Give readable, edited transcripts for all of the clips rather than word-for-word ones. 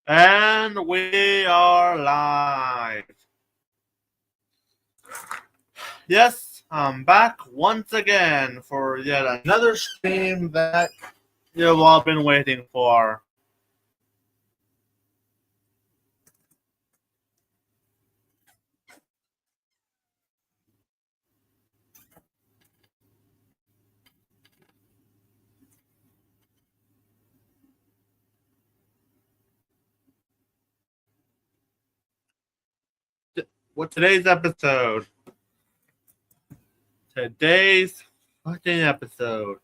And we are live. Yes, I'm back once again for yet another stream that you've all been waiting for. What today's episode? Today's fucking episode.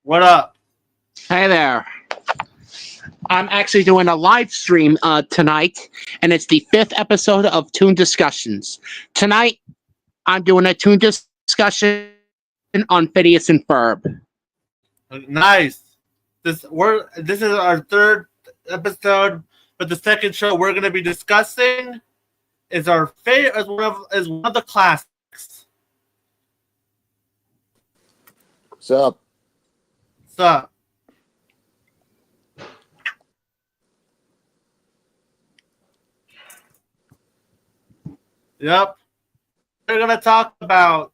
What up? Hey there. I'm actually doing a live stream tonight, and it's the 5th episode of Toon Discussions. Tonight, I'm doing a Toon discussion on Phineas and Ferb. Nice. This is our third episode, but the second show we're going to be discussing is our favorite, is one of the classics. What's up? What's up? Yep. We're going to talk about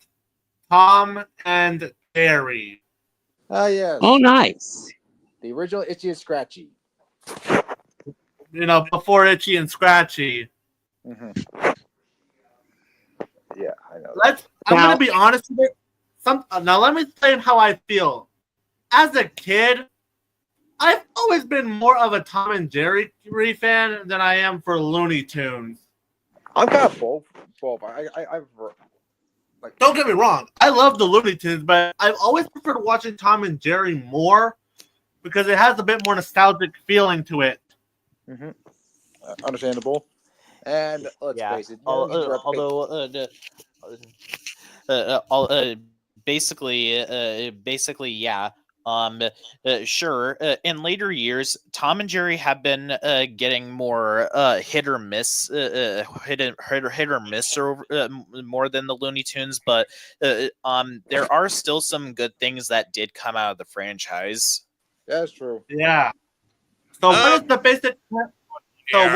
Tom and Jerry. Ah, yes. Oh, nice. The original Itchy and Scratchy. You know, before Itchy and Scratchy. Mm-hmm. Yeah, I know. I'm going to be honest with you. Now, let me explain how I feel. As a kid, I've always been more of a Tom and Jerry fan than I am for Looney Tunes. I'm kind of both. Don't get me wrong. I love the Looney Tunes, but I've always preferred watching Tom and Jerry more because it has a bit more nostalgic feeling to it. Mm-hmm. Understandable. And let's face it. Basically, yeah. Sure. In later years, Tom and Jerry have been getting more hit or miss, hit or miss, or more than the Looney Tunes. But there are still some good things that did come out of the franchise. That's true. Yeah. So what is the basic? So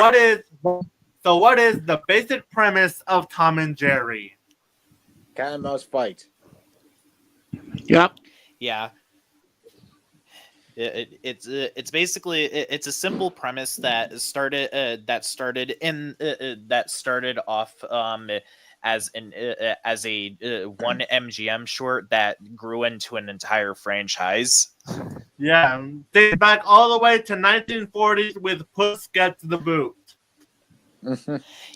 what is the basic premise of Tom and Jerry? Cat and mouse fight. Yep. Yeah. It's basically it's a simple premise that started off as a one MGM short that grew into an entire franchise. Yeah, dates back all the way to 1940s with Puss Gets the Boot.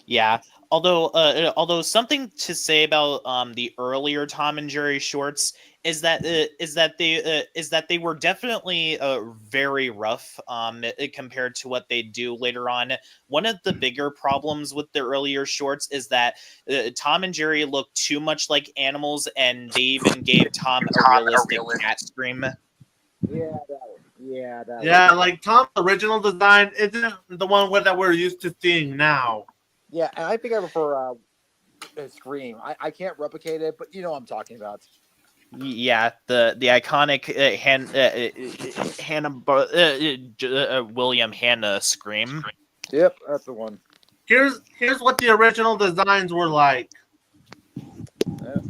Yeah. Although something to say about the earlier Tom and Jerry shorts is that they were definitely very rough compared to what they do later on. One of the bigger problems with the earlier shorts is that Tom and Jerry look too much like animals, and they even gave Tom a realistic cat scream. Yeah, like Tom's original design isn't the one that we're used to seeing now. Yeah, and I think I prefer Scream. I can't replicate it, but you know what I'm talking about. Yeah, the iconic William Hanna scream. Yep, that's the one. Here's what the original designs were like. Yeah.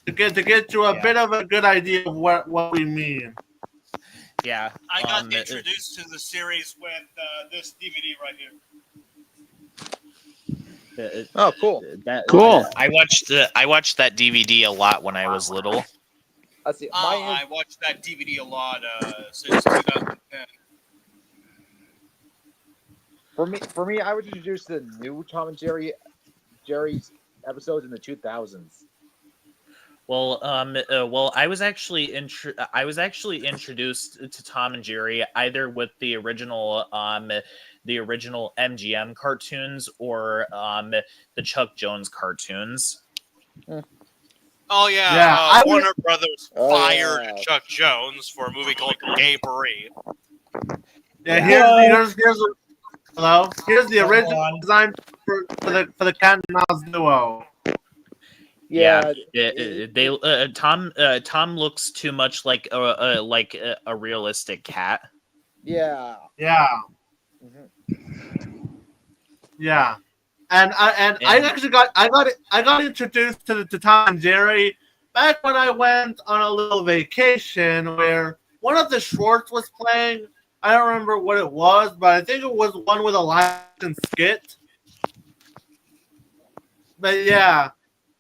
To get you a bit of a good idea of what we mean. Yeah, I got introduced to the series with this DVD right here. Oh, cool! Cool. I watched that DVD a lot when I was little. Let's see. I watched that DVD a lot since 2010. For me, I was introduced to the new Tom and Jerry's episodes in the 2000s. Well, I was actually introduced to Tom and Jerry either with the original MGM cartoons or the Chuck Jones cartoons. Oh yeah, Warner Brothers Oh, fired yeah. Chuck Jones for a movie called Gay Brie. Yeah, Yeah. hello. Here's the Hold original on. design for the cat and mouse duo. Yeah. Tom looks too much like a realistic cat. Yeah. Yeah, Mhm. yeah. And I And actually I got introduced to Tom and Jerry back when I went on a little vacation where one of the shorts was playing. I don't remember what it was, but I think it was one with a live action skit. But yeah,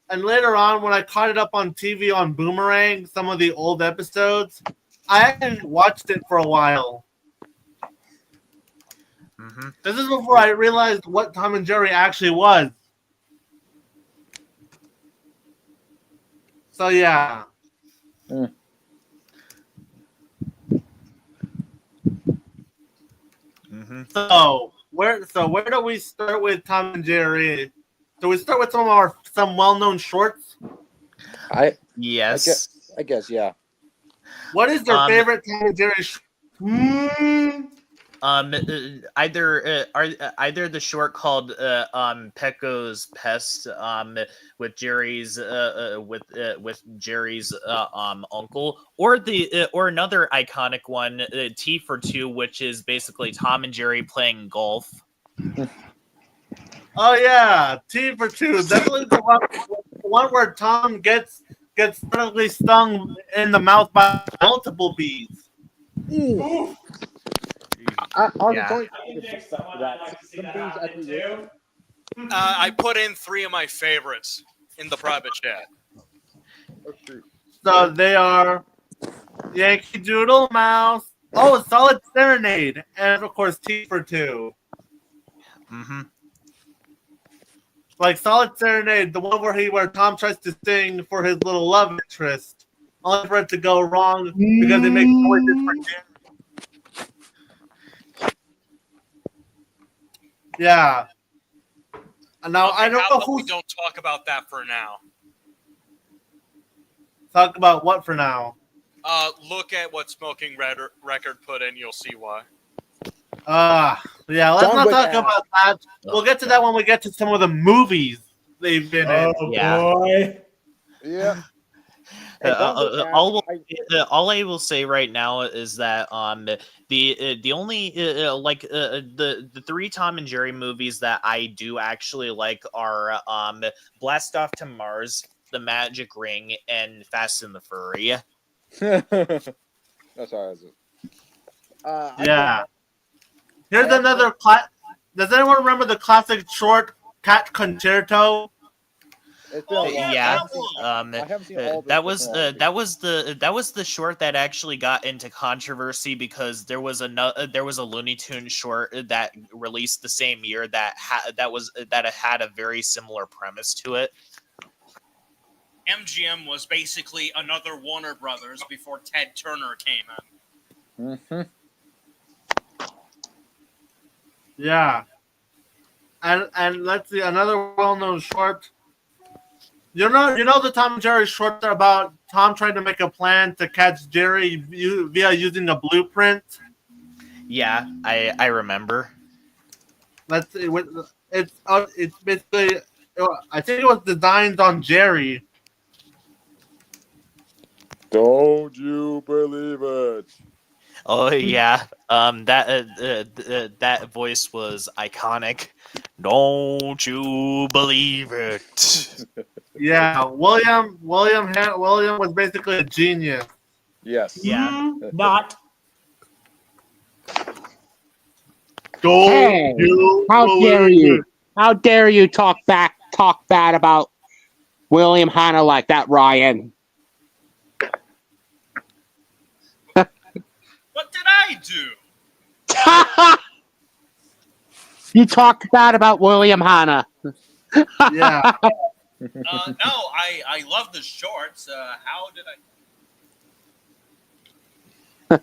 and later on when I caught it up on TV on Boomerang, some of the old episodes, I actually watched it for a while. mhm. This is before I realized what Tom and Jerry actually was. So yeah. Mhm. Where do we start with Tom and Jerry? Do we start with some well-known shorts? I Yes. guess yeah. What is your Um, favorite Tom and Jerry short? Either the short called Pecco's Pest with Jerry's uncle, or or another iconic one, T for Two, which is basically Tom and Jerry playing golf. Oh yeah, T for two. Definitely the one where Tom gets suddenly stung in the mouth by multiple bees. Ooh. Honestly, Yeah. Tony, some bees actually work. I put in 3 of my favorites in the private chat. Oh, shoot. So they are Yankee Doodle Mouse. Oh, Solid Serenade, and of course T for two. Mm-hmm. Like Solid Serenade, the one where Tom tries to sing for his little love interest, only for it to go wrong because it makes noises for Jerry. Yeah. And now Okay, I don't how know about we who's don't talk about that for now? talk about what for now. Look at what Smoking Record put in. You'll see why. Yeah. Let's John not Wick talk ass. about that. We'll get to that when we get to some of the movies they've been in. Yeah. boy. Yeah. Hey, John Wick ass. All I will say right now is that the only the 3 Tom and Jerry movies that I do actually like are Blast Off to Mars, The Magic Ring, and Fast and the Furry. That's all right. Yeah. Here's I another Does anyone remember the classic short Cat Concerto? It's been a long Yeah, time. I haven't seen all that was the short that actually got into controversy because there was a Looney Tunes short that released the same year that had a very similar premise to it. MGM was basically another Warner Brothers before Ted Turner came in. Mm-hmm. Yeah. And let's see another well-known short. You know the Tom and Jerry short about Tom trying to make a plan to catch Jerry via using a blueprint. Yeah, I remember. Let's see, it's basically I think it was designed on Jerry. Don't you believe it? Oh yeah, that voice was iconic. Don't you believe it? Yeah, William was basically a genius. Yes. Yeah. Not. Don't Hey, you how dare believe you? it. How dare you talk bad about William Hanna like that, Ryan? What did I do? You talk bad about William Hanna. Yeah. No, I love the shorts. How did I?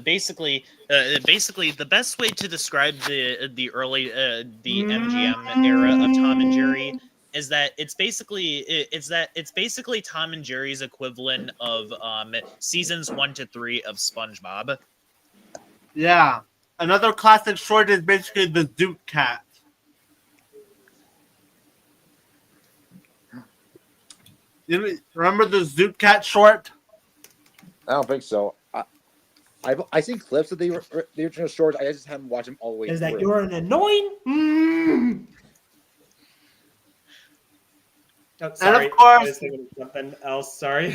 Basically, the best way to describe the early the MGM era of Tom and Jerry is that it's basically Tom and Jerry's equivalent of seasons 1 to 3 of SpongeBob. Yeah. Another classic short is basically the Zoot Cat. You remember the Zoot Cat short? I don't think so. I've seen clips of the original shorts. I just haven't watched them all the way Is through. that you're an annoying? Oh, sorry. of course- I was thinking of something else. Sorry.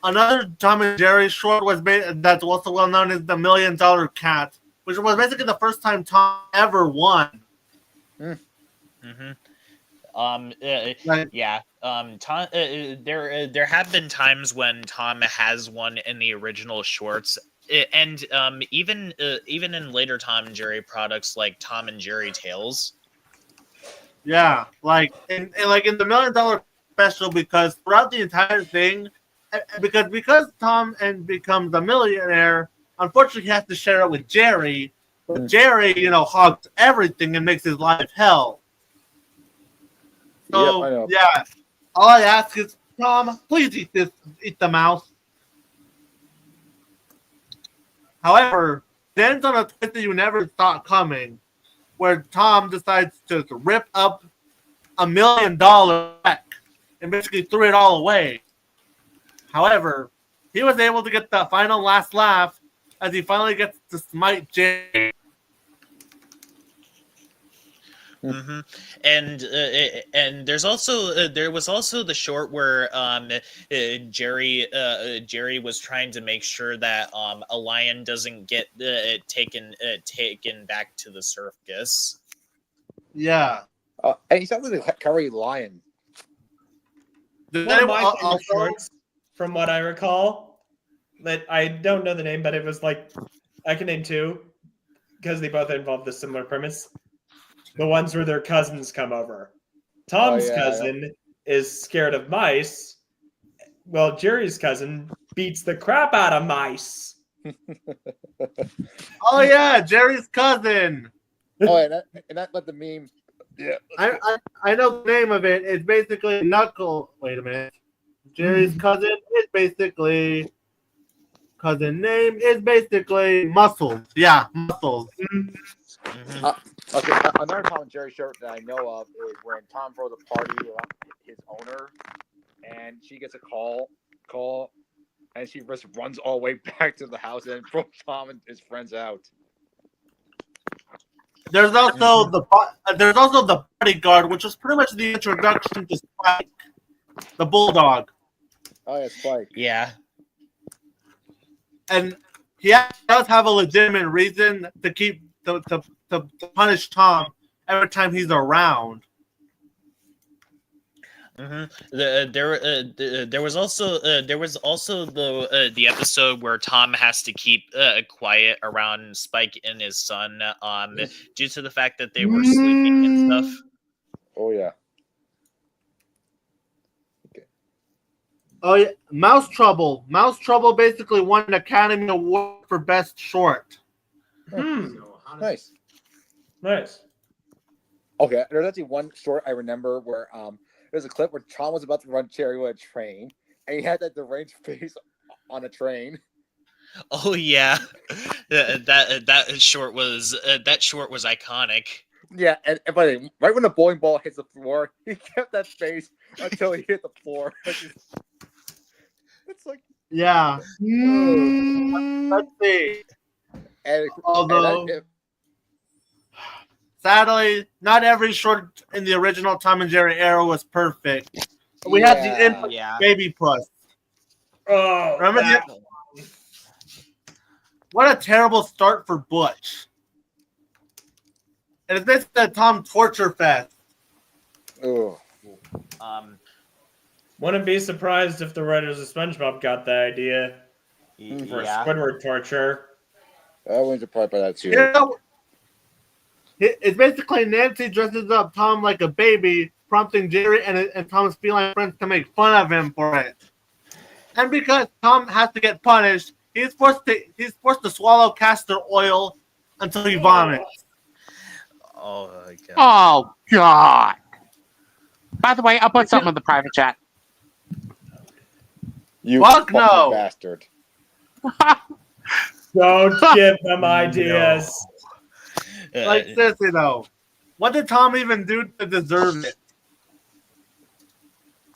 Another Tom and Jerry short was that's also well known as the $1 Million Cat, which was basically the first time Tom ever won. Mm-hmm. Like, Yeah. Tom. There have been times when Tom has won in the original shorts, and even in later Tom and Jerry products like Tom and Jerry Tales. yeah, like in the $1 Million special, because throughout the entire thing, because Tom becomes a millionaire, unfortunately he has to share it with Jerry. But Jerry, hogs everything and makes his life hell. So Yep, I know. yeah, all I ask is, Tom, please eat the mouse. However, it ends on a twist that you never thought coming, where Tom decides to rip up $1 million check and basically threw it all away. However, he was able to get the final last laugh as he finally gets to smite Jerry. Mm-hmm. And there was also the short where Jerry was trying to make sure that a lion doesn't get taken back to the circus. Yeah. And he sounds like a curry lion. Did One of my anyone favorite shorts, from what I recall, that I don't know the name, but it was like I can name two because they both involved a similar premise. The ones where their cousins come over. Tom's cousin is scared of mice. Well, Jerry's cousin beats the crap out of mice. Oh yeah, Jerry's cousin. Oh, and that let the meme. Yeah. I know the name of it. It's basically Knuckle. Wait a minute. Jerry's cousin is basically Muscles. Yeah, Muscles. Mm-hmm. Okay, another Tom and Jerry shirt that I know of is when Tom throws a party around his owner, and she gets a call, and she just runs all the way back to the house and throws Tom and his friends out. There's also the bodyguard, which is pretty much the introduction to Spike, the bulldog, Oh yeah, Spike. Yeah. and he does have a legitimate reason to keep to punish Tom every time he's around. Mm-hmm. There was also the episode where Tom has to keep quiet around Spike and his son due to the fact that they were sleeping and stuff. Oh yeah. Oh yeah, Mouse Trouble. Mouse Trouble basically won an Academy Award for Best Short. Nice. Nice. Okay, there's actually one short I remember where there's a clip where Tom was about to run Jerry with a train, and he had that deranged face on a train. Oh yeah, that short was iconic. Yeah, and but right when the bowling ball hits the floor, he kept that face until he hit the floor. It's like, Yeah. Let's see. Although, sadly, not every short in the original Tom and Jerry era was perfect. We had the infant Baby Puss. Oh, Remember that? What a terrible start for Butch. And it's basically a Tom torture fest. oh. Wouldn't be surprised if the writers of SpongeBob got the idea for Squidward torture. I wouldn't surprised by that too. You know, it's basically Nancy dresses up Tom like a baby, prompting Jerry and Tom's feline friends to make fun of him for it. And because Tom has to get punished, he's forced to swallow castor oil until he vomits. Oh my god. Oh, God. By the way, I'll put something in the private chat. You Fuck fucking no. bastard. Don't give them ideas. Like, seriously, though. What did Tom even do to deserve it?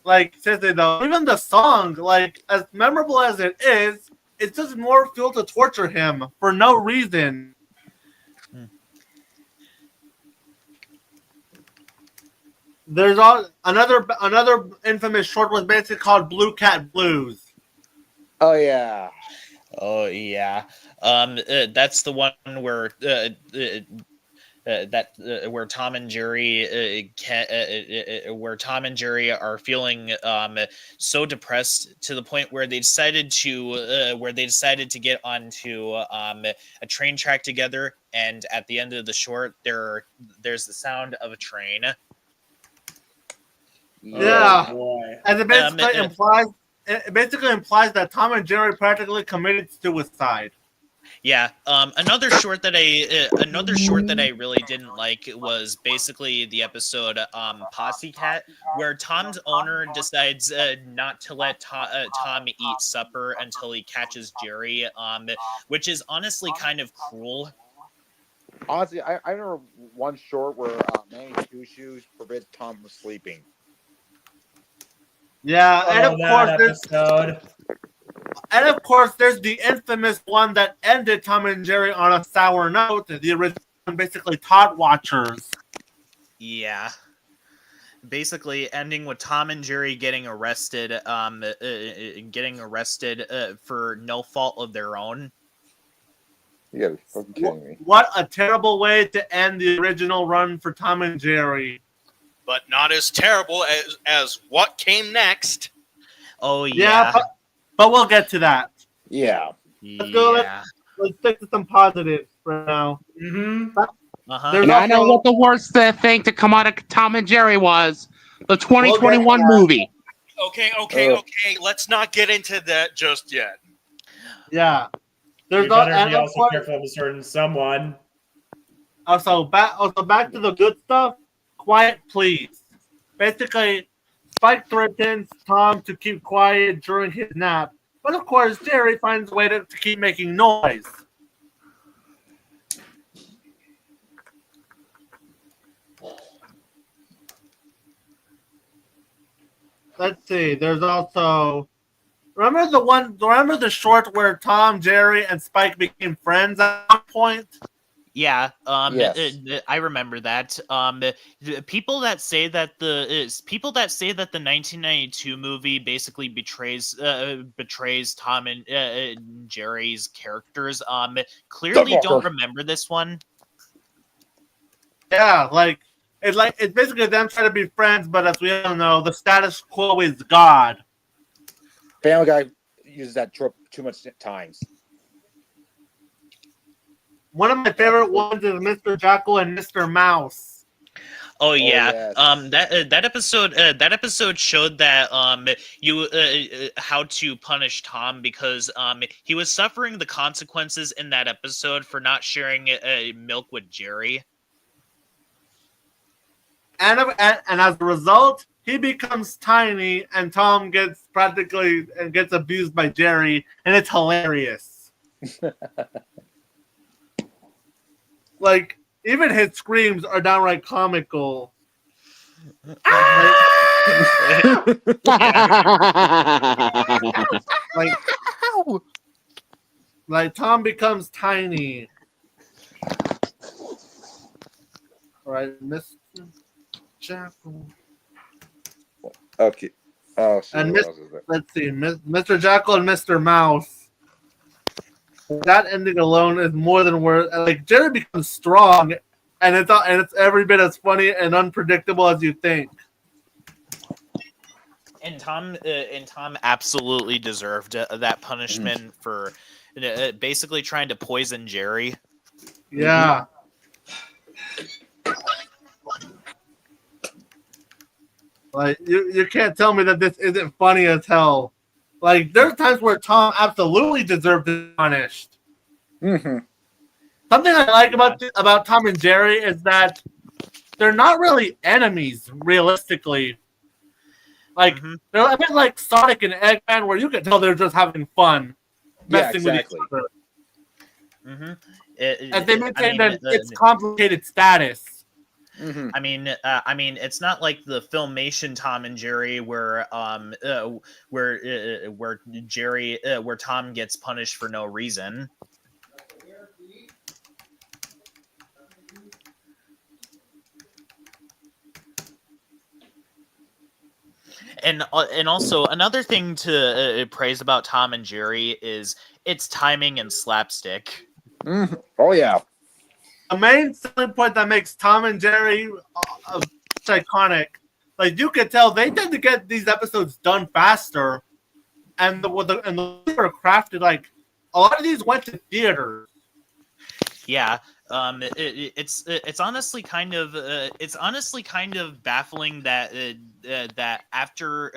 Like, seriously, though, even the song, like, as memorable as it is, it's just more fuel to torture him for no reason. There's another infamous short was basically called Blue Cat Blues. Oh yeah. Oh yeah. That's the one where where Tom and Jerry where Tom and Jerry are feeling so depressed to the point where they decided to get onto a train track together, and at the end of the short there's the sound of a train. Yeah. Oh, boy. And it basically implies that Tom and Jerry practically committed suicide. Yeah. Another short that I really didn't like was basically the episode Posse Cat, where Tom's owner decides not to let Tom eat supper until he catches Jerry, which is honestly kind of cruel. Honestly, I remember one short where Manny Two Shoes forbids Tom from sleeping. Yeah, and of course, there's the infamous one that ended Tom and Jerry on a sour note. The original one, basically Todd Watchers. Yeah, basically ending with Tom and Jerry getting arrested for no fault of their own. You gotta be fucking kidding me. What a terrible way to end the original run for Tom and Jerry. But not as terrible as what came next. Oh yeah. But we'll get to that. Yeah. Let's go. Let's stick to some positives for now. Mm-hmm. And I know what the worst thing to come out of Tom and Jerry was. The 2021 movie. Okay. Let's not get into that just yet. Yeah. You better be also careful of a certain someone. Also, back to the good stuff. Quiet, please. Basically, Spike threatens Tom to keep quiet during his nap, but of course, Jerry finds a way to keep making noise. Let's see. There's also remember the short where Tom, Jerry, and Spike became friends at one point? Yeah, Yes. I remember that. People that say that the 1992 movie basically betrays Tom and Jerry's characters. Clearly don't remember this one. Yeah, it's basically them trying to be friends, but as we all know, the status quo is God. Family Guy uses that trope too much times. One of my favorite ones is Mr. Jackal and Mr. Mouse. Oh yeah, yes. that episode showed that how to punish Tom because he was suffering the consequences in that episode for not sharing milk with Jerry. And as a result, he becomes tiny, and Tom gets abused by Jerry, and it's hilarious. Like, even his screams are downright comical. Like Tom becomes tiny. All right, Mr. Jackal. Okay. Oh, shit. And let's see, Mr. Jackal and Mr. Mouse. That ending alone is more than worth. Like, Jerry becomes strong, and it's every bit as funny and unpredictable as you think. And Tom absolutely deserved that punishment for basically trying to poison Jerry. Yeah. Like, you can't tell me that this isn't funny as hell. Like, there are times where Tom absolutely deserved to be punished. Mm-hmm. Something I like about Tom and Jerry is that they're not really enemies, realistically. Like, they're a bit like Sonic and Eggman, where you can tell they're just having fun, messing with each other. Mm-hmm. and they maintain that it's complicated status. Mm-hmm. I mean, it's not like the Filmation Tom and Jerry where where Tom gets punished for no reason. And also another thing to praise about Tom and Jerry is its timing and slapstick. Mm-hmm. Oh yeah. The main selling point that makes Tom and Jerry iconic, like you could tell, they tend to get these episodes done faster, and the way they're crafted, like a lot of these went to theaters. Yeah, it's honestly kind of baffling that that after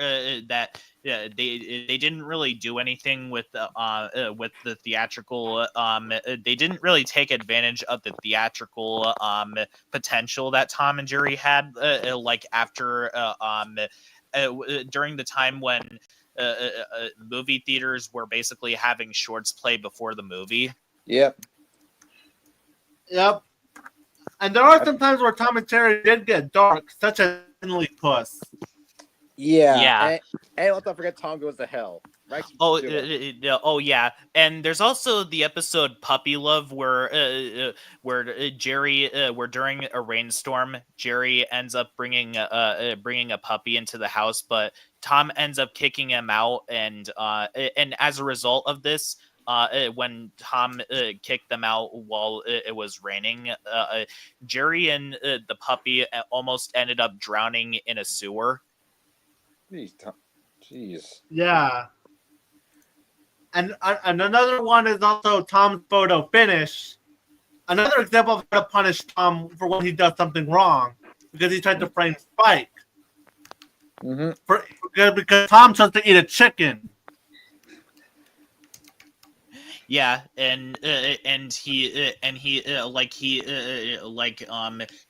that they didn't really do anything with the theatrical they didn't really take advantage of the theatrical potential that Tom and Jerry had like after during the time when movie theaters were basically having shorts play before the movie. Yep. Yep. And there are some times where Tom and Jerry did get dark, such as Finley Puss. Yeah. And let's not forget Tom Goes to Hell. Right? Oh yeah, and there's also the episode Puppy Love where Jerry where during a rainstorm Jerry ends up bringing a puppy into the house, but Tom ends up kicking him out, and as a result of this, when Tom kicked them out while it was raining, Jerry and the puppy almost ended up drowning in a sewer. Jeez. Yeah. And another one is also Tom's photo finish. Another example of how to punish Tom for when he does something wrong, because he tried to frame Spike. Mm-hmm. Because Tom tries to eat a chicken. Yeah, and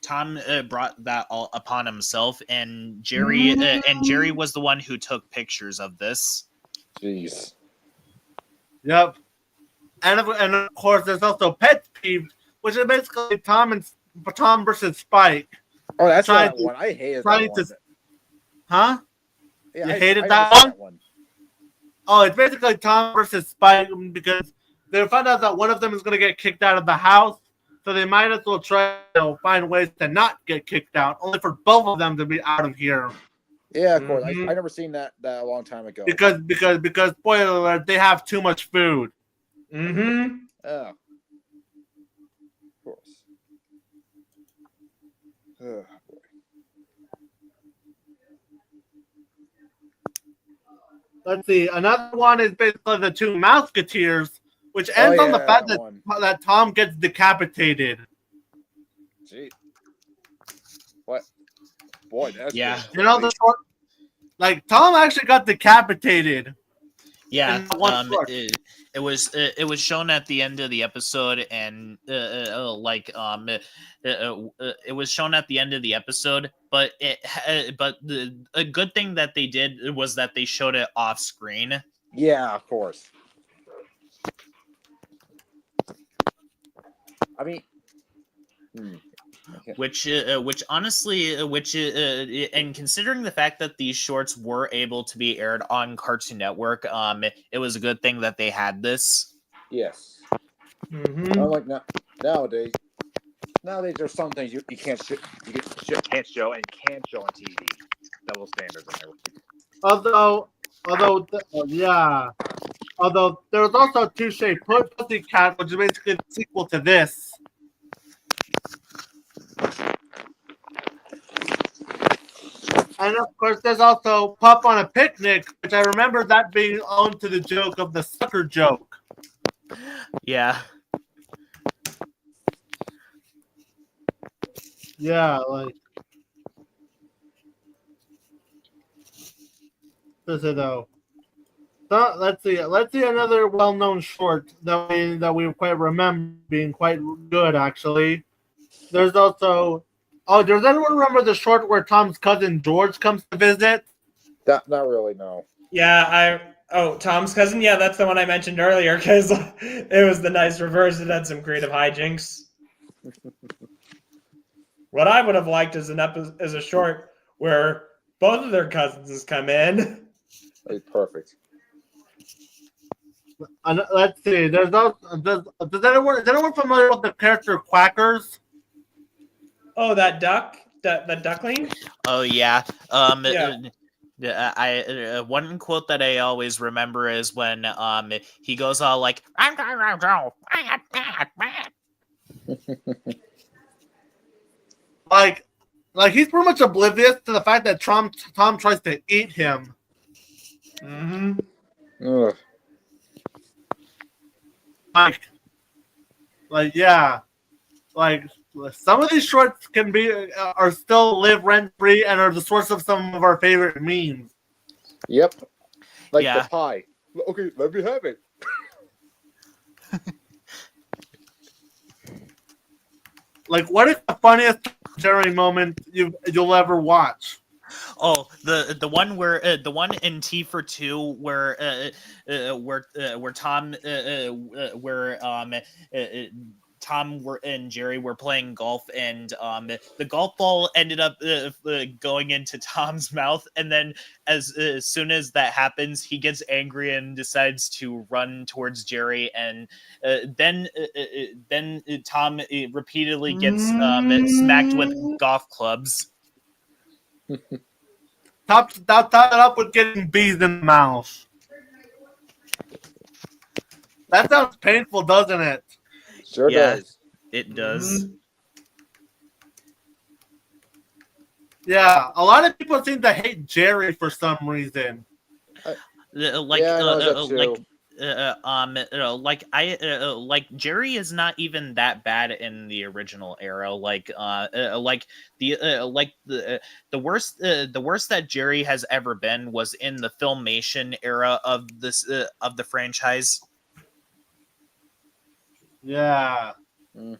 Tom brought that all upon himself, and Jerry was the one who took pictures of this. Jeez. Yep. And of course, there's also Pet Peeve, which is basically Tom versus Spike. Oh, that's Trying that to- one. I hated trying that one. to- Huh? Yeah, You I hated I that hated one? Oh, it's basically Tom versus Spike because they found out that one of them is going to get kicked out of the house, so they might as well try to find ways to not get kicked out, only for both of them to be out of here. Yeah, of course. Mhm. I never seen that a long time ago. Because spoiler alert, they have too much food. Mm-hmm. Oh. Of course. Oh, boy. Let's see. Another one is basically the two Mouseketeers, which ends on the fact that Tom gets decapitated. Gee. What? Boy, that's Yeah. You know the short, like Tom actually got decapitated. Yeah, in one short. it was shown at the end of the episode, and it was shown at the end of the episode. But a good thing that they did was that they showed it off screen. Yeah, of course. I mean, Which honestly, and considering the fact that these shorts were able to be aired on Cartoon Network, it was a good thing that they had this. yes. Mm-hmm. Unlike nowadays there's some things you can't can't show and can show on TV. Double standards and everything. Although there was also Touche Pussycat, which is basically the sequel to this. And of course, there's also Pup on a Picnic, which I remember that being owned to the joke of the sucker joke. Yeah. Yeah, like. This is though. So, let's see another well-known short that we quite remember being quite good actually. There's also does anyone remember the short where Tom's cousin George comes to visit? Not really, no. Yeah, Oh, Tom's cousin? Yeah, that's the one I mentioned earlier because it was the nice reverse. It had some creative hijinks. What I would have liked is is a short where both of their cousins come in. That'd be perfect. Let's see. Does anyone familiar with the character Quackers? Oh, that duckling? Oh yeah. Yeah. I one quote that I always remember is when he goes all like Like he's pretty much oblivious to the fact that Tom tries to eat him. Mm-hmm. Ugh. Like yeah, like some of these shorts can be are still live rent free and are the source of some of our favorite memes. Yep. Like Yeah. the pie. Okay, let me have it. Like, what is the funniest Jerry moment you'll ever watch? Oh, the one where the one in T for Two where Tom Tom and Jerry were playing golf, and the golf ball ended up going into Tom's mouth, and then as soon as that happens, he gets angry and decides to run towards Jerry, and then Tom repeatedly gets smacked with golf clubs. Top that up with getting bees in the mouth. That sounds painful, doesn't it? Sure Yeah. does. It does. Yeah, a lot of people seem to hate Jerry for some reason. Like Yeah, I noticed that too. like Jerry is not even that bad in the original era. The worst that Jerry has ever been was in the Filmation era of the franchise. Yeah. Mm.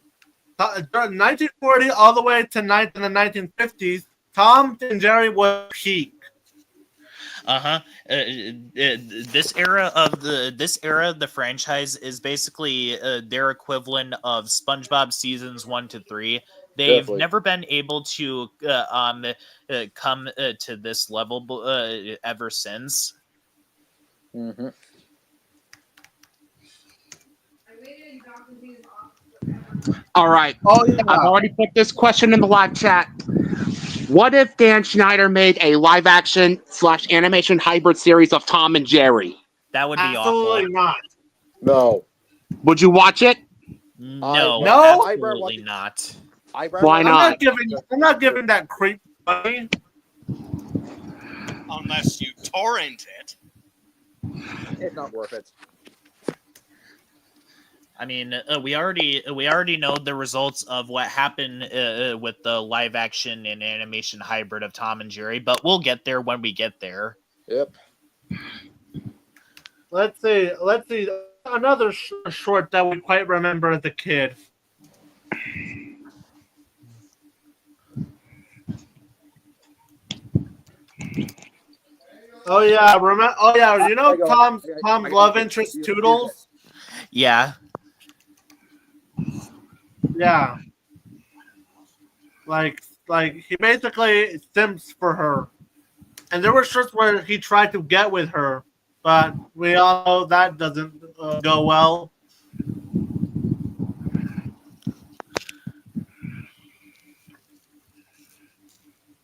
During 1940 all the way to the 1950s, Tom and Jerry was peak. This era of the franchise is basically their equivalent of SpongeBob seasons 1 to 3. They've Definitely. never been able to come to this level ever since. Mm-hmm. All right. Oh yeah. I've already put this question in the live chat. What if Dan Schneider made a live action / animation hybrid series of Tom and Jerry? That would be Absolutely awful. not. No. Would you watch it? No, No? absolutely not. Why I'm not? not giving that creep money. Unless you torrent it. It's not worth it. I mean, we already know the results of what happened with the live action and animation hybrid of Tom and Jerry, but we'll get there when we get there. Yep. Let's see. Another short that we quite remember as a kid. Oh yeah, you know Tom's love interest Toodles? Yeah. Yeah. Like he basically simps for her. And there were shirts where he tried to get with her, but we all know that doesn't go well.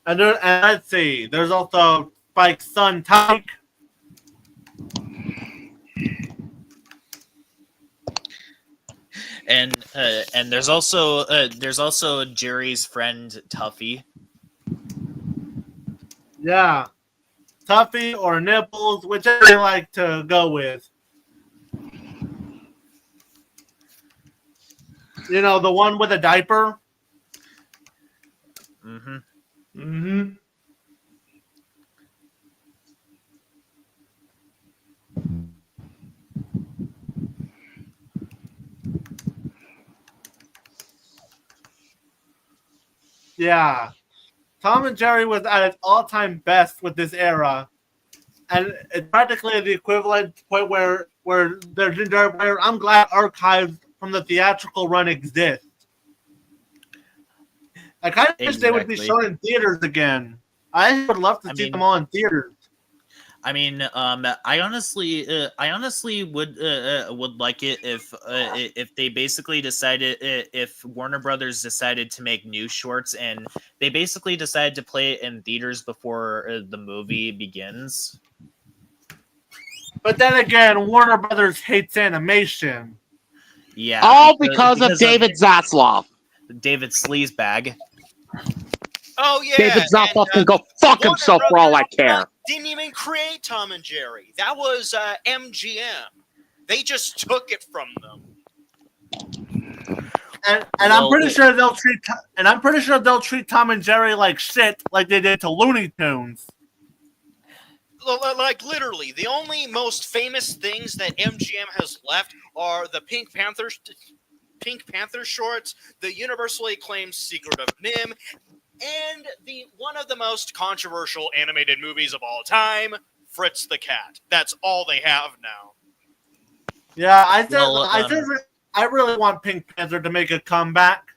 And let's see, there's also Spike's son, Tyke. And there's also Jerry's friend Tuffy. Yeah. Tuffy or Nipples, whichever they like to go with. You know, the one with a diaper? Mm-hmm. Mm-hmm. Yeah. Tom and Jerry was at its all-time best with this era. and it's practically the equivalent point where there's where I'm glad archives from the theatrical run exist. I kind of wish they would be Exactly. shown in theaters again. I would love to see them all in theaters. I mean, I honestly would like it if they basically decided if Warner Brothers decided to make new shorts and they basically decided to play it in theaters before the movie begins. But then again, Warner Brothers hates animation. Yeah, All because of David Zaslav. David Sleazebag. Oh yeah, David Zaslav can go fuck Warner himself for all I Brothers, care. didn't even create Tom and Jerry. That was MGM. They just took it from them. And I'm pretty sure they'll treat Tom and Jerry like shit, like they did to Looney Tunes. Like literally, the only most famous things that MGM has left are the Pink Panther shorts, the universally acclaimed Secret of Nim, and the one of the most controversial animated movies of all time, Fritz the Cat. That's all they have now. Yeah, I really want Pink Panther to make a comeback.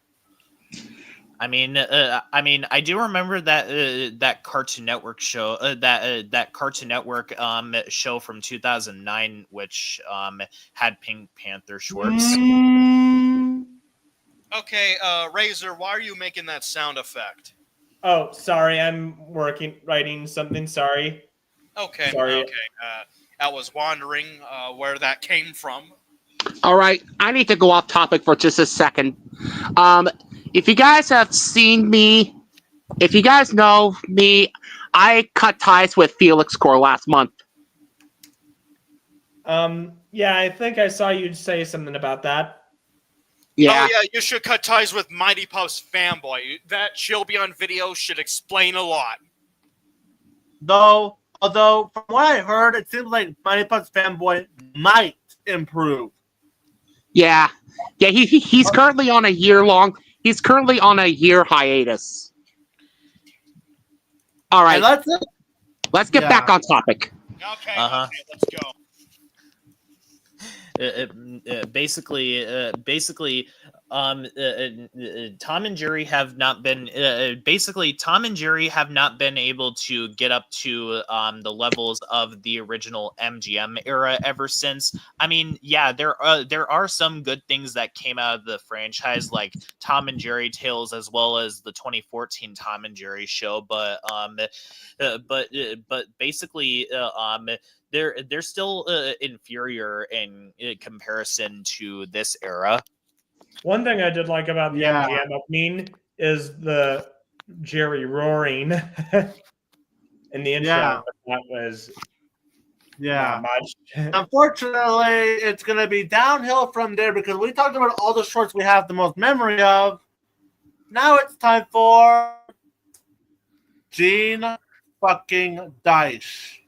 I mean, I do remember that Cartoon Network show, that Cartoon Network show from 2009, which had Pink Panther shorts. Okay, Razor, why are you making that sound effect? Oh, sorry, I'm writing something. Sorry. Okay, Sorry. okay. I was wondering where that came from. All right, I need to go off topic for just a second. If you guys have seen me, if you guys know me, I cut ties with Felix Core last month. Yeah, I think I saw you say something about that. Yeah. Oh yeah, you should cut ties with Mighty Puff's fanboy. That she'll be on video should explain a lot. Although from what I heard, it seems like Mighty Puff's fanboy might improve. Yeah. He's currently on a year-long. He's currently on a year hiatus. All right, let's get back on topic. Okay, Uh-huh. okay, let's go. Basically, Tom and Jerry have not been Tom and Jerry have not been able to get up to the levels of the original MGM era ever since. I mean, yeah, there are some good things that came out of the franchise, like Tom and Jerry Tales, as well as the 2014 Tom and Jerry show. But basically, they're still inferior in comparison to this era. One thing I did like about the MGM opening is the Jerry roaring in the intro. Yeah. That was Yeah. not much. Unfortunately, it's going to be downhill from there because we talked about all the shorts we have the most memory of. Now it's time for Gene fucking Deitch.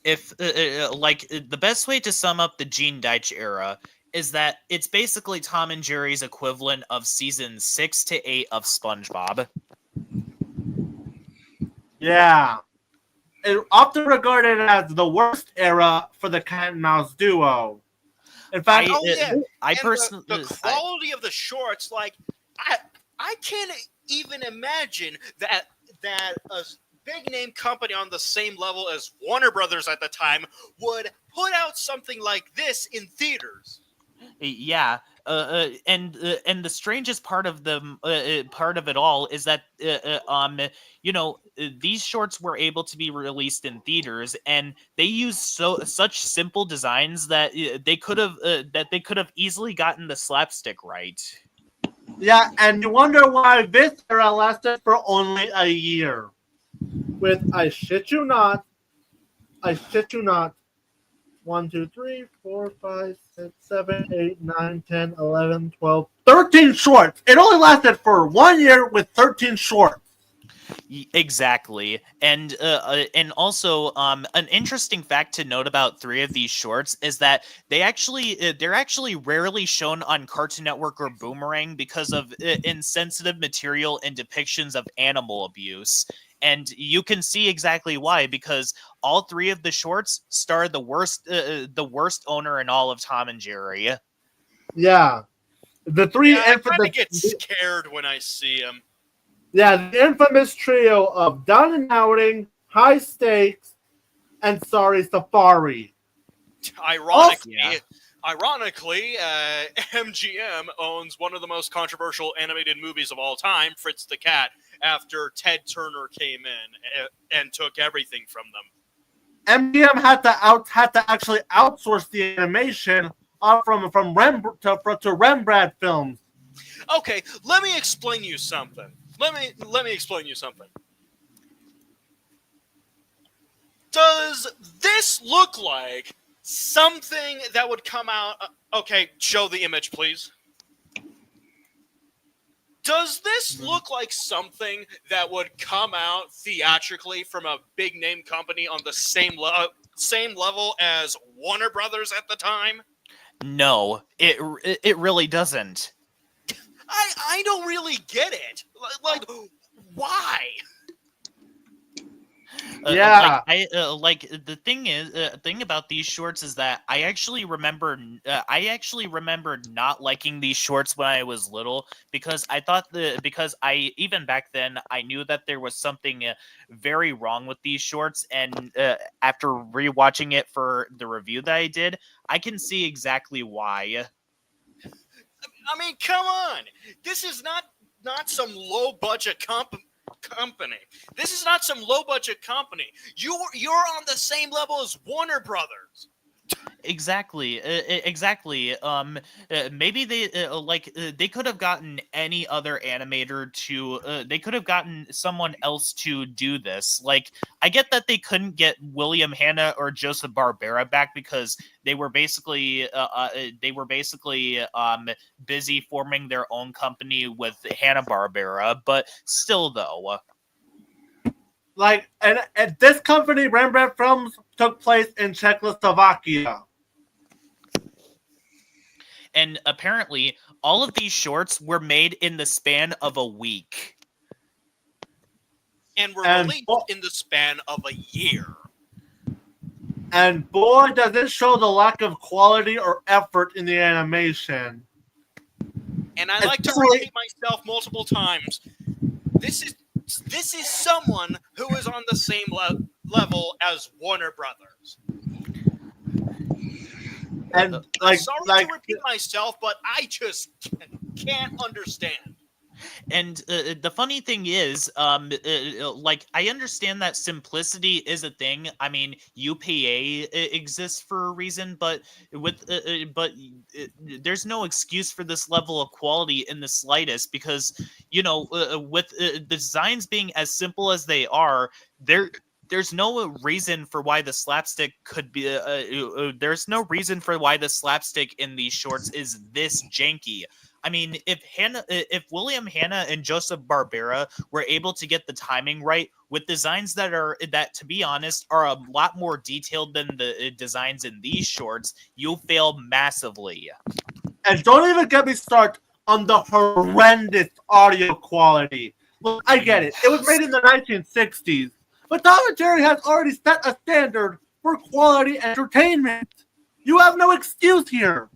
If the best way to sum up the Gene Deitch era is that it's basically Tom and Jerry's equivalent of season 6 to 8 of SpongeBob. Yeah. It's often regarded as the worst era for the cat and mouse duo. In fact, I And personally, the quality of the shorts, like I can't even imagine that a big name company on the same level as Warner Brothers at the time would put out something like this in theaters. yeah, and the strangest part of it all is that these shorts were able to be released in theaters, and they used such simple designs that they could have easily gotten the slapstick right. yeah, and you wonder why this era lasted for only a year. With, I shit you not, 1, 2, 3, 4, 5, 6, 7, 8, 9, 10, 11, 12, 13 shorts. It only lasted for 1 year with 13 shorts. Exactly, and also an interesting fact to note about 3 of these shorts is that they're actually rarely shown on Cartoon Network or Boomerang because of insensitive material and depictions of animal abuse. And you can see exactly why, because all 3 of the shorts star the worst owner in all of Tom and Jerry. Yeah. The three Yeah, I infamous, kind of get scared when I see him. yeah, the infamous trio of Down and Outing, High Stakes, and Sorry Safari. Ironically, MGM owns one of the most controversial animated movies of all time, Fritz the Cat, after Ted Turner came in and took everything from them. MGM had to actually outsource the animation from Rembrandt to Rembrandt Films. Okay, let me explain you something. Let me explain you something. Does this look like something that would come out? Okay, show the image, please. Does this look like something that would come out theatrically from a big name company on the same level as Warner Brothers at the time? No, it really doesn't. I don't really get it. Like, why? Yeah. The thing about these shorts is that I actually remember not liking these shorts when I was little, because I even back then I knew that there was something very wrong with these shorts, and after rewatching it for the review that I did, I can see exactly why. I mean, come on. This is not some low budget company. This is not some low budget company. You're on the same level as Warner Brothers. Exactly. Maybe they could have gotten any other animator to. They could have gotten someone else to do this. Like, I get that they couldn't get William Hanna or Joseph Barbera back because they were basically busy forming their own company with Hanna-Barbera. But still, though. Like, and this company, Rembrandt Films, took place in Czechoslovakia. And apparently, all of these shorts were made in the span of a week. And were released in the span of a year. And boy, does it show the lack of quality or effort in the animation. And I like to repeat myself multiple times. This is someone who is on the same level as Warner Brothers. And I'm sorry to repeat myself, but I just can't understand. And the funny thing is, I understand that simplicity is a thing. I mean, UPA exists for a reason, but there's no excuse for this level of quality in the slightest, because with the designs being as simple as they are, there's no reason for why the slapstick could be. There's no reason for why the slapstick in these shorts is this janky. I mean, if William Hanna and Joseph Barbera were able to get the timing right with designs that, to be honest, are a lot more detailed than the designs in these shorts, you'll fail massively. And don't even get me started on the horrendous audio quality. Look, I get it. It was made in the 1960s. But Tom and Jerry has already set a standard for quality entertainment. You have no excuse here.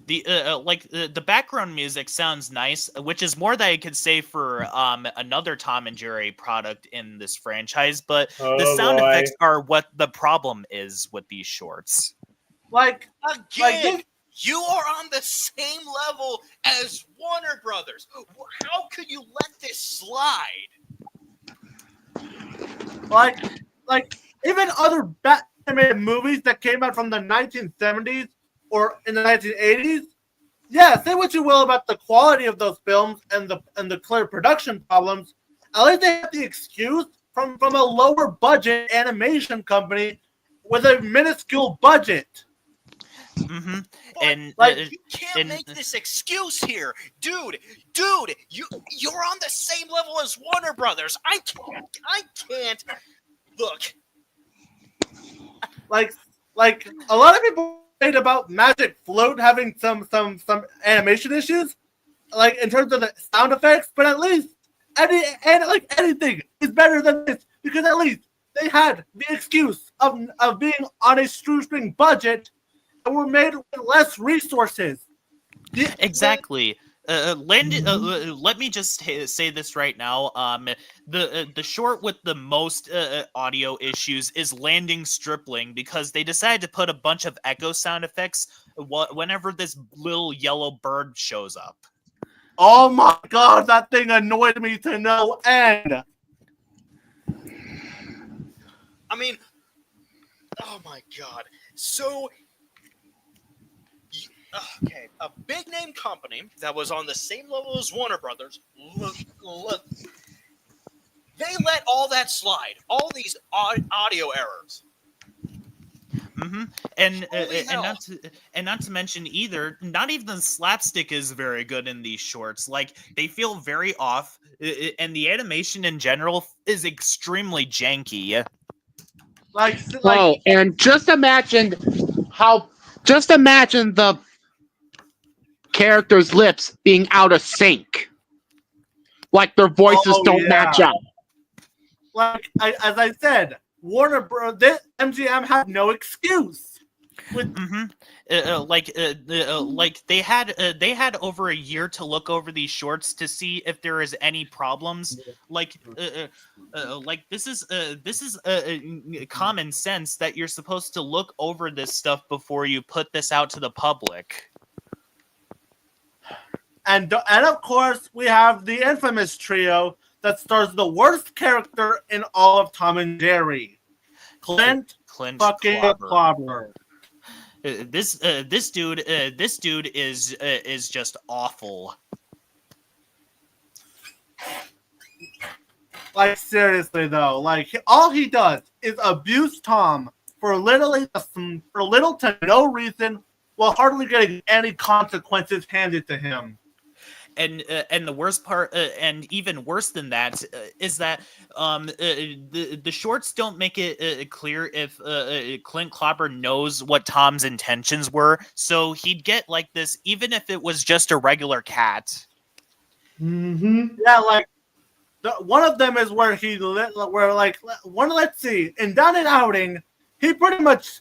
The background music sounds nice, which is more than I could say for another Tom and Jerry product in this franchise. But the sound effects are what the problem is with these shorts. You are on the same level as Warner Brothers. How could you let this slide? Like even other animated movies that came out from the 1970s or in the 1980s, yeah, say what you will about the quality of those films and the clear production problems, at least they have the excuse from a lower budget animation company with a minuscule budget. Mm-hmm. But, And you can't and- make this excuse here, dude. You're on the same level as Warner Brothers. I can't. Look, Like a lot of people made about Magic Float having some animation issues, like in terms of the sound effects, but at least anything is better than this because at least they had the excuse of being on a shoestring budget and were made with less resources. Exactly. Let me just say this right now. The short with the most audio issues is Landing Stripling because they decided to put a bunch of echo sound effects whenever this little yellow bird shows up. Oh my god, that thing annoyed me to no end. I mean, oh my god. So, okay, a big name company that was on the same level as Warner Brothers, look, they let all that slide, all these audio errors. Mm-hmm. And Holy hell. not to mention either, not even the slapstick is very good in these shorts. Like they feel very off, and the animation in general is extremely janky. Oh, and just imagine the characters' lips being out of sync. Like their voices don't match up. As I said, Warner Bros. MGM had no excuse. Mm-hmm. Like they had over a year to look over these shorts to see if there is any problems. Like this is common sense that you're supposed to look over this stuff before you put this out to the public. And of course, we have the infamous trio that stars the worst character in all of Tom and Jerry, Clint fucking Clobber. This dude is just awful. Like seriously though, like all he does is abuse Tom for little to no reason, while hardly getting any consequences handed to him. And the worst part, and even worse than that, is that the shorts don't make it clear if Clint Clobber knows what Tom's intentions were. So he'd get like this, even if it was just a regular cat. Mm-hmm. Yeah, like one of them is where let's see, in Down and Outing, he pretty much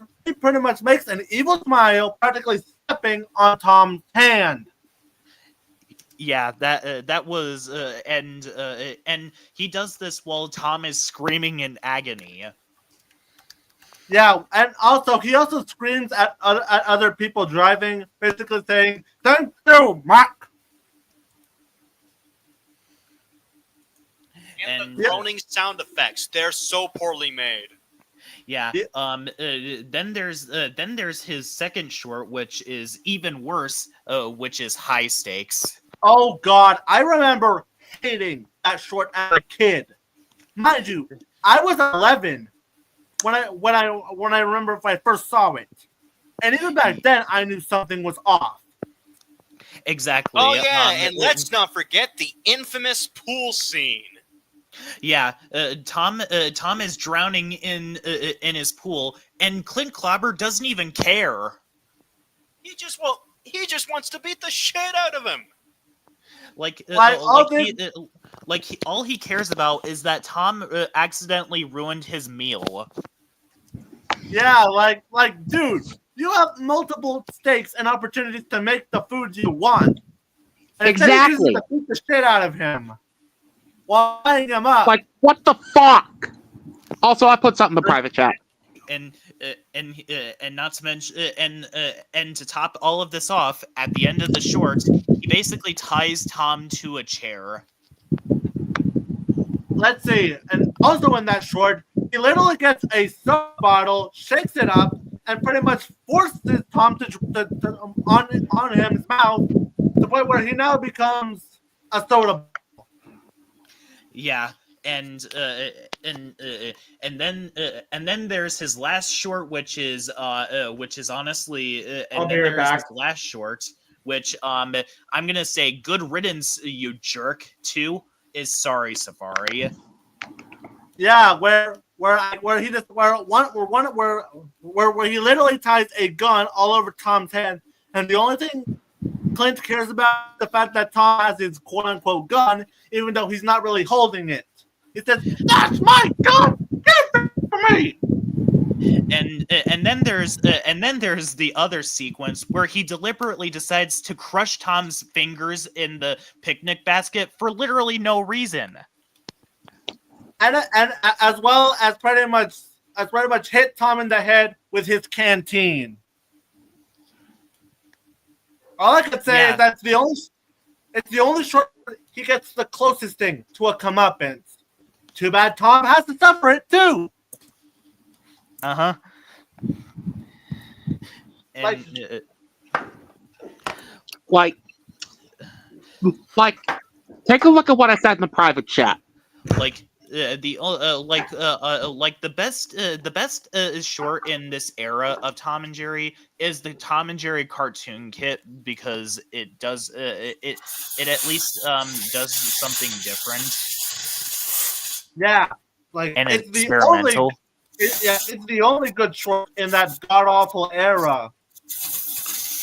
makes an evil smile, practically stepping on Tom's hand. Yeah, that was and he does this while Tom is screaming in agony. Yeah, and he also screams at other people driving, basically saying, "Thank you, Mark." And the groaning sound effects, they're so poorly made. Yeah. Then there's his second short, which is even worse, which is High Stakes. Oh God, I remember hating that short as a kid. Mind you, I was 11 when I remember if I first saw it, and even back then I knew something was off. Exactly. Oh yeah, and let's not forget the infamous pool scene. Yeah, Tom is drowning in his pool, and Clint Clobber doesn't even care. He just wants to beat the shit out of him. All he cares about is that Tom accidentally ruined his meal. Yeah, like, dude, you have multiple stakes and opportunities to make the food you want. And Exactly. To beat the shit out of him while lining him up. Like, what the fuck? Also, I put something in the private chat. And not to mention, and to top all of this off, at the end of the short, he basically ties Tom to a chair. Let's see, and also in that short, he literally gets a soda bottle, shakes it up, and pretty much forces Tom on his mouth to the point where he now becomes a soda bottle. Yeah, and and then there's his last short, which is honestly, I'll and be then right there's back. his last short, which I'm gonna say good riddance, you jerk. Two is Sorry Safari. Yeah, where he just where he literally ties a gun all over Tom's head, and the only thing Clint cares about is the fact that Tom has his quote unquote gun, even though he's not really holding it. He says, "That's my gun! Give it to me!" And then there's the other sequence where he deliberately decides to crush Tom's fingers in the picnic basket for literally no reason. And as well as pretty much hit Tom in the head with his canteen. All I could say Yeah. is that's it's the only short he gets the closest thing to a comeuppance. Too bad Tom has to suffer it too. Uh-huh. Like- And Like, take a look at what I said in the private chat. like the best short in this era of Tom and Jerry is the Tom and Jerry cartoon kit, because it does it at least does something different Yeah, like and it's the experimental. it's the only good short in that god awful era.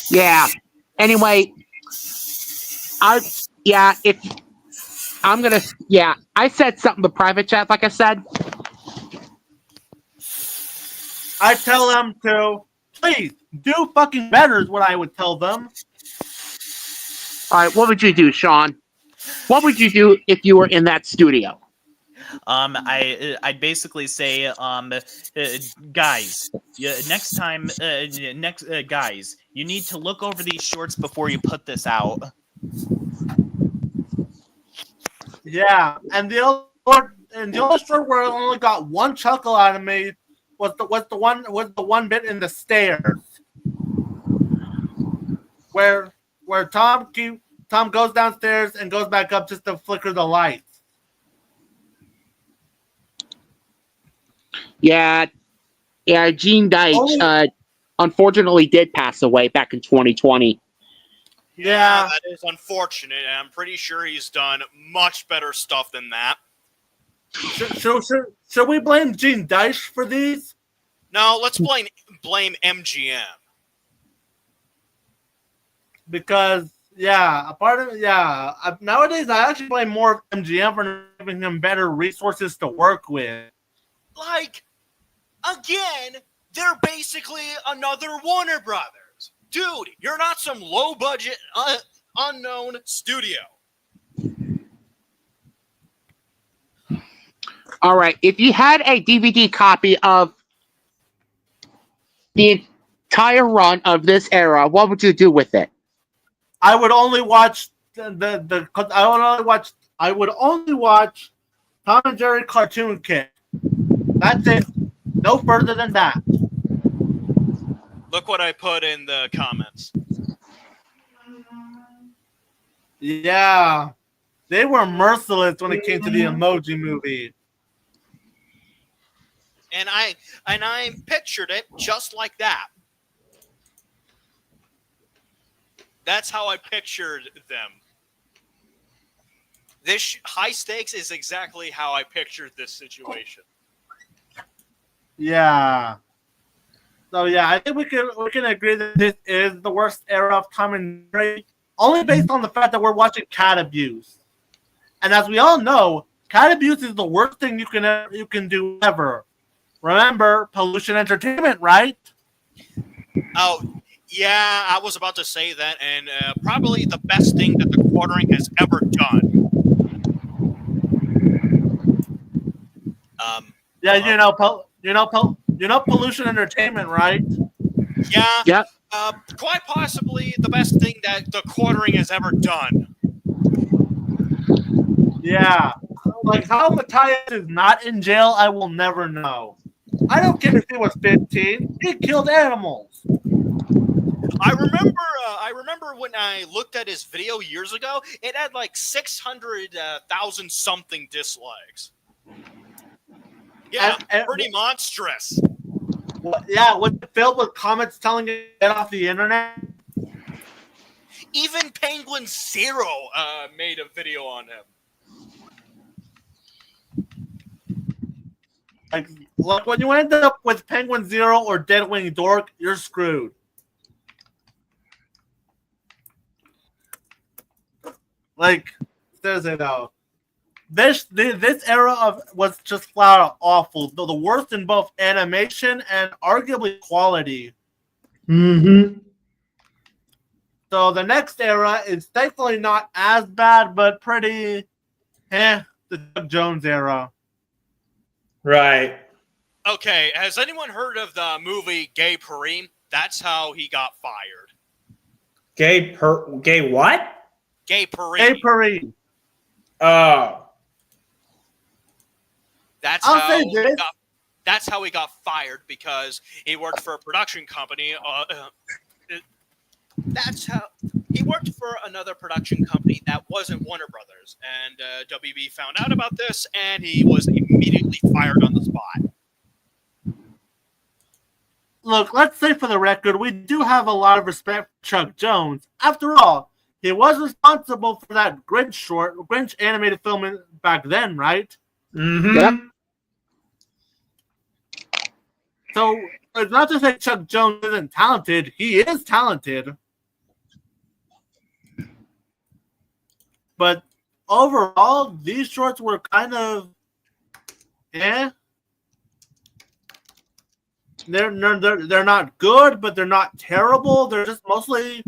Yeah. Anyway, I said something in the private chat, like I said. I tell them to please do fucking better is what I would tell them. All right, what would you do, Sean? What would you do if you were in that studio? I'd basically say, guys, next time, guys, you need to look over these shorts before you put this out. Yeah, and the only short where I only got one chuckle out of me was the one bit in the stairs where Tom goes downstairs and goes back up just to flicker the lights. Yeah, Gene Deitch, unfortunately did pass away back in 2020. Yeah. That is unfortunate, and I'm pretty sure he's done much better stuff than that. Should we blame Gene Deitch for these? No, let's blame MGM. Because nowadays I actually blame more of MGM for giving him better resources to work with. Like, again, they're basically another Warner Brothers. Dude, you're not some low-budget, unknown studio. All right, if you had a DVD copy of the entire run of this era, what would you do with it? I would only watch I would only watch Tom and Jerry Cartoon Kit. That's it. No further than that. Look what I put in the comments. Yeah. They were merciless when it came to the Emoji Movie. And I pictured it just like that. That's how I pictured them. This high stakes is exactly how I pictured this situation. Yeah. So yeah, I think we can agree that this is the worst era of Tom and Jerry, only based on the fact that we're watching cat abuse. And as we all know, cat abuse is the worst thing you can do ever. Remember, pollution entertainment, right? Oh, yeah, I was about to say that, and probably the best thing that the Quartering has ever done. Pollution entertainment, right? Yeah. Yep. Quite possibly the best thing that the Quartering has ever done. Yeah. Like how Matthias is not in jail, I will never know. I don't care if he was 15. He killed animals. I remember when I looked at his video years ago, it had like 600,000 something dislikes. Yeah, And- pretty monstrous. Yeah, was it filled with comments telling you to get off the internet? Even Penguin Zero made a video on him. Like, look, when you end up with Penguin Zero or Deadwing Dork, you're screwed. Like, seriously though, this era was just flat out awful. The worst in both animation and arguably quality. Mm-hmm. So the next era is thankfully not as bad, but pretty, the Doug Jones era. Right. Okay, has anyone heard of the movie Gay Pareem? That's how he got fired. Gay what? Gay Pareem. Hey, Paris. Oh. That's I'll how say he this. that's how he got fired, because he worked for a production company. That's how he worked for another production company that wasn't Warner Brothers, and WB found out about this, and he was immediately fired on the spot. Look, let's say for the record, we do have a lot of respect for Chuck Jones. After all, he was responsible for that Grinch animated film back then, right? Mm-hmm. Yep. So it's not to say Chuck Jones isn't talented. He is talented. But overall, these shorts were kind of They're not good, but they're not terrible. They're just mostly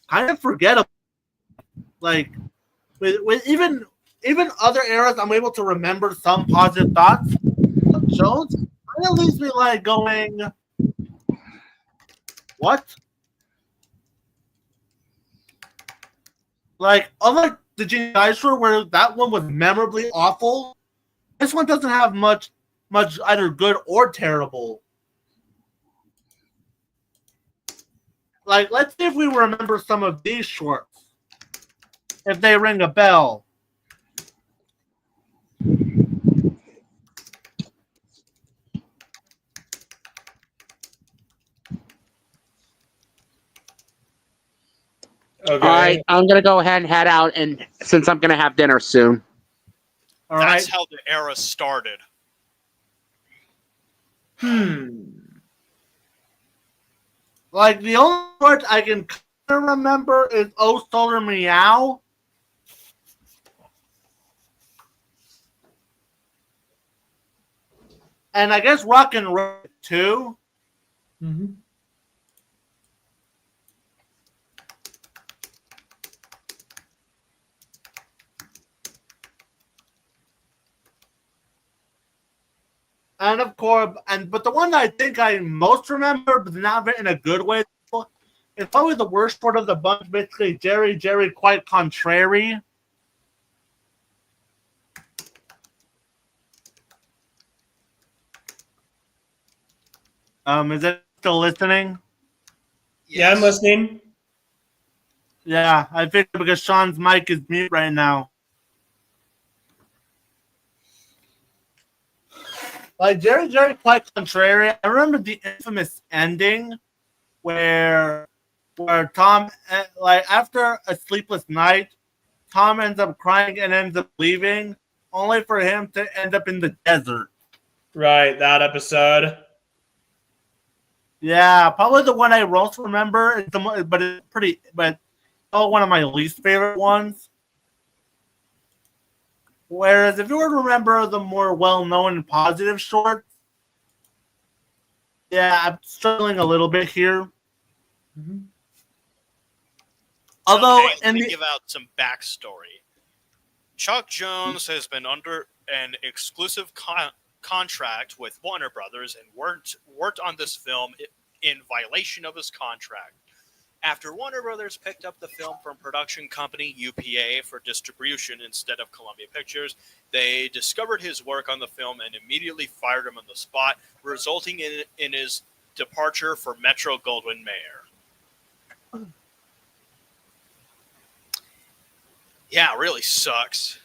kind of forgettable. Like with even other eras, I'm able to remember some positive thoughts. Jones kind of leaves me like going, what? Like, unlike the Gene Deitch short, where that one was memorably awful, this one doesn't have much either good or terrible. Like, let's see if we remember some of these shorts. If they ring a bell. Okay. All right, I'm gonna go ahead and head out, and since I'm gonna have dinner soon. All That's right. how the era started. Like, the only short I can kind of remember is Oh Solar Meow. And I guess Rock and Roll too. Mm-hmm. And of course, but the one that I think I most remember, but not in a good way, is probably the worst short of the bunch. Basically, Jerry, quite contrary. Is it still listening? Yeah, I'm listening. Yeah, I figured because Sean's mic is mute right now. Like Jerry, quite contrary. I remember the infamous ending where Tom, like after a sleepless night, Tom ends up crying and ends up leaving, only for him to end up in the desert. Right, that episode. Yeah, probably the one I most remember, but one of my least favorite ones. Whereas if you were to remember the more well-known and positive shorts, yeah, I'm struggling a little bit here. Mm-hmm. Although, Okay, let me give out some backstory. Chuck Jones has been under an exclusive contract with Warner Brothers and worked on this film in violation of his contract. After Warner Brothers picked up the film from production company UPA for distribution instead of Columbia Pictures, they discovered his work on the film and immediately fired him on the spot, resulting in his departure for Metro-Goldwyn-Mayer. Yeah, it really sucks.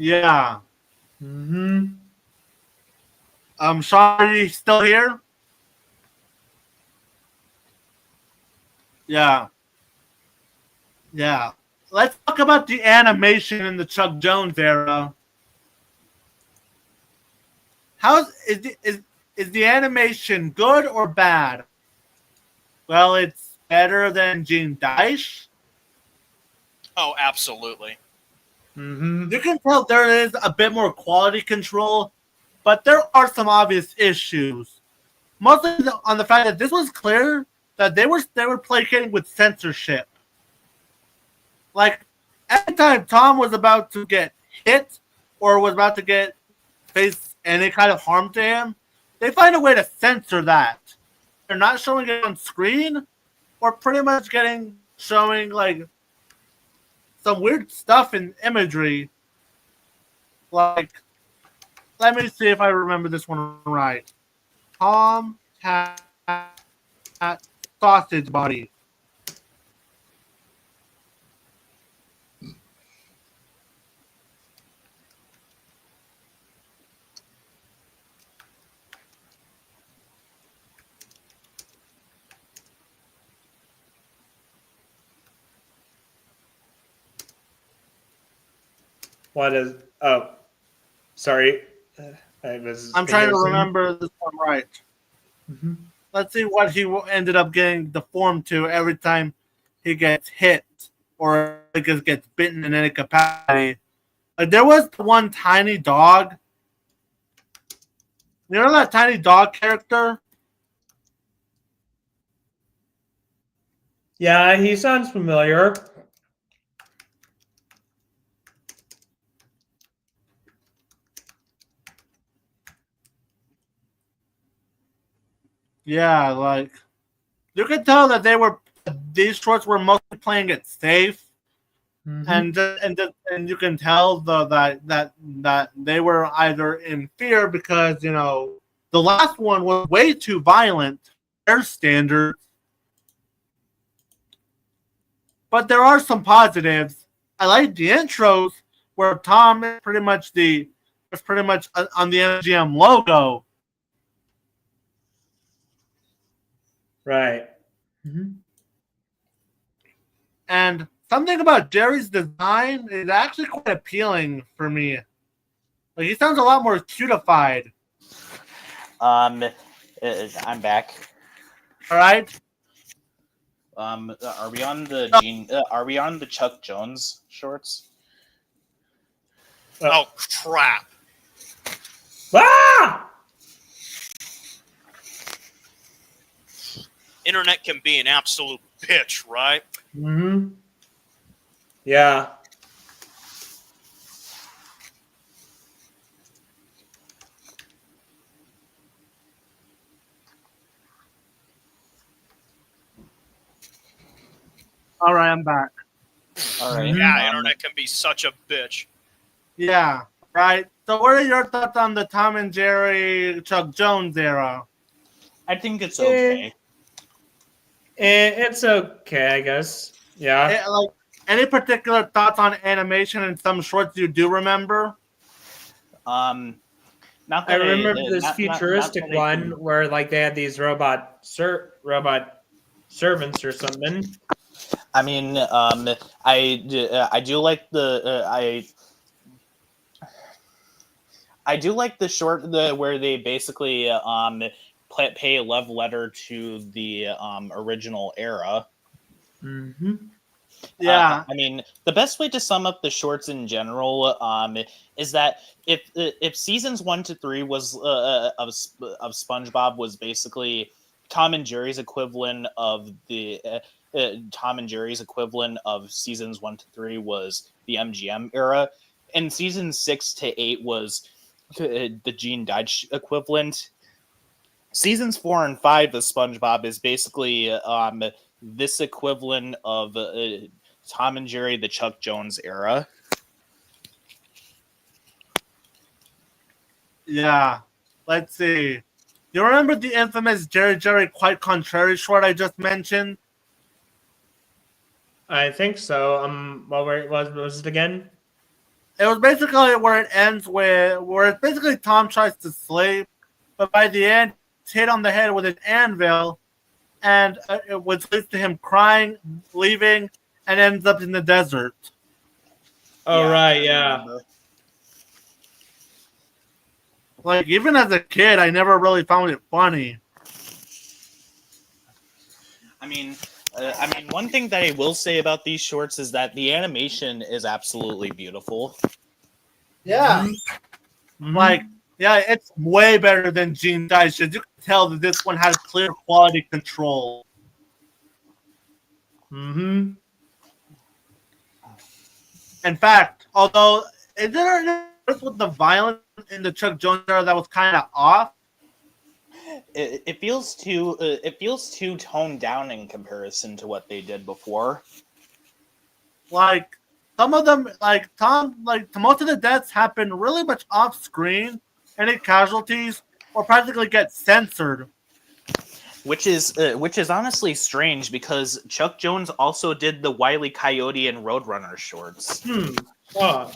Yeah. Mm-hmm. Sean, are you still here? Yeah. Yeah. Let's talk about the animation in the Chuck Jones era. Is the animation good or bad? Well, it's better than Gene Deitch. Oh, absolutely. Mm-hmm. You can tell there is a bit more quality control, but there are some obvious issues. Mostly on the fact that this was clear that they were placating with censorship. Like every time Tom was about to get hit or was about to face any kind of harm to him, they find a way to censor that. They're not showing it on screen, or pretty much showing like some weird stuff in imagery. Like, let me see if I remember this one right. Tom Cat Sausage Body. What is? Oh, sorry. I was. I'm trying to confusing. remember this one right. Mhm. Let's see what he ended up getting deformed to every time he gets hit or gets bitten in any capacity. Like there was one tiny dog. You know that tiny dog character? Yeah, he sounds familiar. Yeah, like you could tell that these shorts were mostly playing it safe, Mhm. and you can tell that they were either in fear because the last one was way too violent for their standards. But there are some positives. I like the intros where Tom is pretty much on the MGM logo. Right. Mhm. And something about Jerry's design is actually quite appealing for me. Like he sounds a lot more cutified. I'm back. All right. Are we on the are we on the Chuck Jones shorts? Oh, crap. Ah! Internet can be an absolute bitch, right? Mm-hmm. Yeah. All right, I'm back. All right. Yeah, internet can be such a bitch. Yeah. Right. So, what are your thoughts on the Tom and Jerry Chuck Jones era? I think it's okay. It's okay, I guess. Yeah. Like any particular thoughts on animation and some shorts you do remember? Not I that remember this not futuristic that I one can- where like they had these robot servants or something. I mean, I do like the I do like the short where they basically pay a love letter to the original era. Mm-hmm. Yeah. I mean, the best way to sum up the shorts in general is that if seasons 1 to 3 was of SpongeBob was basically Tom and Jerry's equivalent of the Tom and Jerry's equivalent of seasons 1 to 3 was the MGM era, and seasons 6 to 8 was the Gene Deitch equivalent. Seasons 4 and 5 of SpongeBob is basically this equivalent of Tom and Jerry, the Chuck Jones era. Yeah. Let's see. You remember the infamous Jerry Quite Contrary short I just mentioned? I think so. What was it again? It was basically where it ends with, where it's basically Tom tries to sleep, but by the end, it's hit on the head with an anvil, and which leads to him crying, leaving, and ends up in the desert. Oh, Yeah, right, I yeah. remember. Like, even as a kid, I never really found it funny. I mean, one thing that I will say about these shorts is that the animation is absolutely beautiful. Yeah. Mhm. Like, yeah, it's way better than Gene Deitch. You can tell that this one has clear quality control. Mhm. In fact, although, is there anything with the violence in the Chuck Jones era that was kind of off? It feels too toned down in comparison to what they did before. Like, some of them, like most of the deaths happen really much off screen. Any casualties or practically get censored. Which is honestly strange because Chuck Jones also did the Wile E. Coyote and Roadrunner shorts. Oh.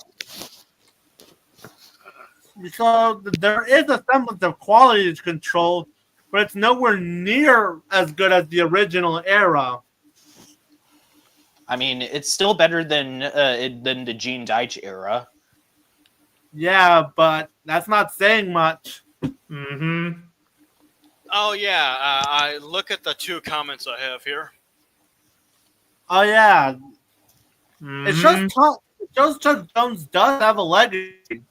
So there is a semblance of quality control, but it's nowhere near as good as the original era. I mean, it's still better than the Gene Deitch era. Yeah, but that's not saying much. Mhm. Oh yeah, I look at the 2 comments I have here. Oh yeah, Mhm. it shows Chuck Jones does have a legacy.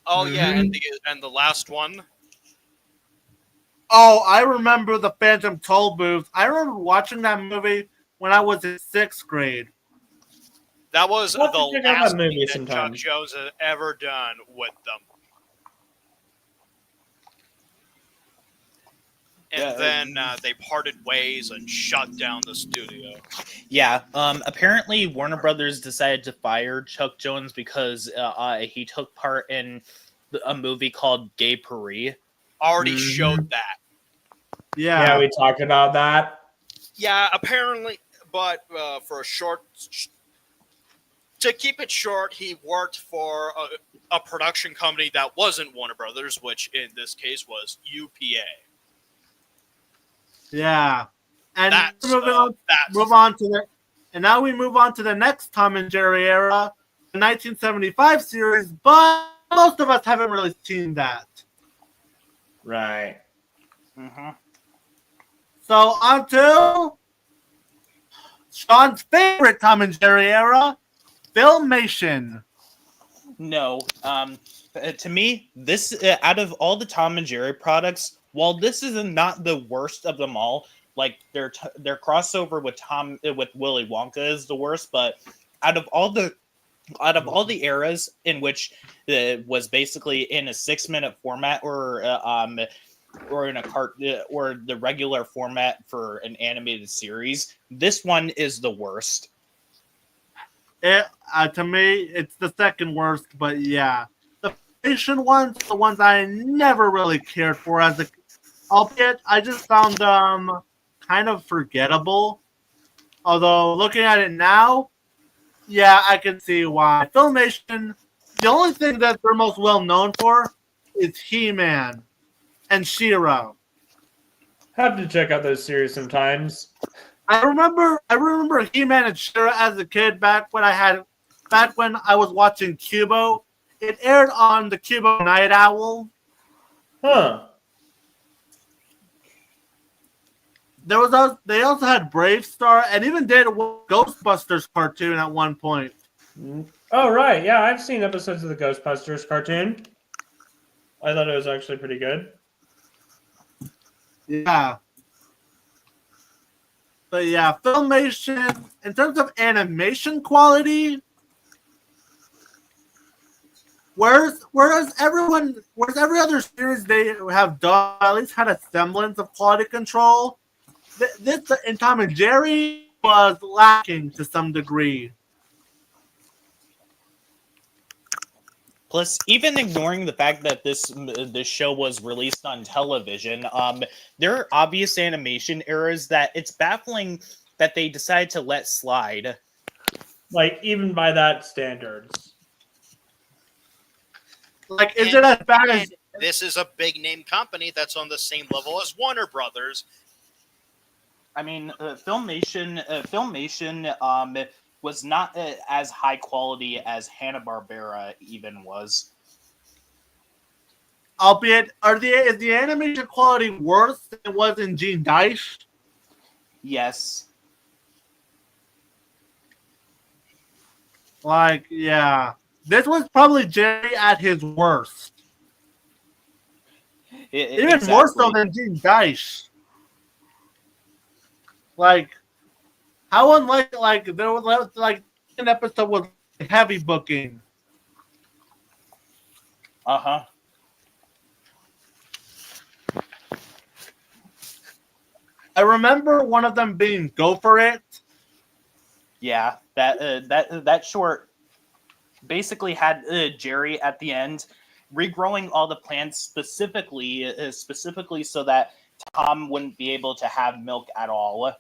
Oh yeah, Mhm. and the last one. Oh, I remember the Phantom Toll Booth. I remember watching that movie when I was in 6th grade. That was We'll have to the check out last that thing movie that sometime. Chuck Jones has ever done with them. And then they parted ways and shut down the studio. Yeah. Apparently, Warner Brothers decided to fire Chuck Jones because he took part in a movie called Gay Paris. Already Mhm. showed that. Yeah, Yeah, we talked about that. Yeah, apparently, but for a short. To keep it short, he worked for a production company that wasn't Warner Brothers, which in this case was UPA. yeah. And That's move on to the, and now we move on to the next Tom and Jerry era, the 1975 series. But most of us haven't really seen that. Right. Mm-hmm. So on to Sean's favorite Tom and Jerry era, Filmation. No. To me, this out of all the Tom and Jerry products, while this is not the worst of them all, like their crossover with Willy Wonka is the worst, but out of all the eras in which it was basically in a 6-minute format or in a or the regular format for an animated series, this one is the worst. To me, it's the second worst, but yeah. The Filmation ones, the ones I never really cared for as a, albeit I just found them kind of forgettable. Although looking at it now, yeah, I can see why. Filmation, the only thing that they're most well known for is He-Man and She-Ra. Have to check out those series sometimes. I remember He-Man and She-Ra as a kid back when I was watching Cubo. It aired on the Cubo Night Owl. Huh. They also had Brave Star and even did a Ghostbusters cartoon at one point. Oh, right. Yeah, I've seen episodes of the Ghostbusters cartoon. I thought it was actually pretty good. Yeah. But yeah, Filmation, in terms of animation quality, whereas every other series they have done at least had a semblance of quality control, this in Tom and Jerry was lacking to some degree. Plus, even ignoring the fact that this show was released on television, there are obvious animation errors that it's baffling that they decided to let slide. Like, even by that standards. Like, is it as bad as? This is a big name company that's on the same level as Warner Brothers. I mean, Filmation was not as high quality as Hanna-Barbera even was. Albeit, is the animation quality worse than it was in Gene Deitch? Yes. Like, yeah. This was probably Jerry at his worst. Even more so than Gene Deitch. Like, how unlike, like, there was, like, an episode with heavy booking. Uh-huh. I remember one of them being Go For It. Yeah, that short basically had Jerry at the end regrowing all the plants specifically so that Tom wouldn't be able to have milk at all.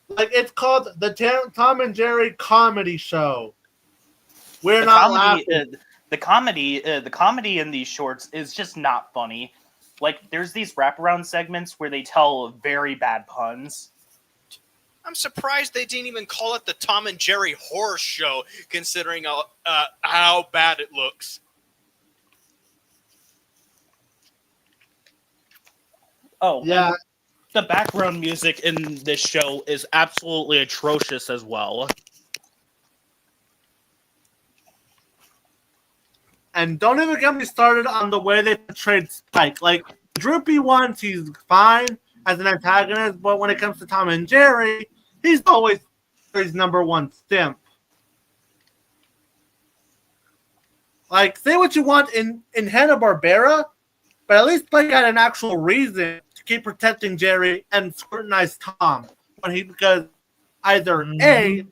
Like, it's called the Tom and Jerry Comedy Show. We're not laughing. The comedy in these shorts is just not funny. Like, there's these wraparound segments where they tell very bad puns. I'm surprised they didn't even call it the Tom and Jerry Horror Show, considering how bad it looks. Oh, yeah. The background music in this show is absolutely atrocious as well. And don't even get me started on the way they portrayed Spike. Like, Droopy ones, he's fine as an antagonist, but when it comes to Tom and Jerry, he's always his number one simp. Like, say what you want in Hanna-Barbera, but at least Spike had an actual reason to keep protecting Jerry and scrutinize Tom. Because either A,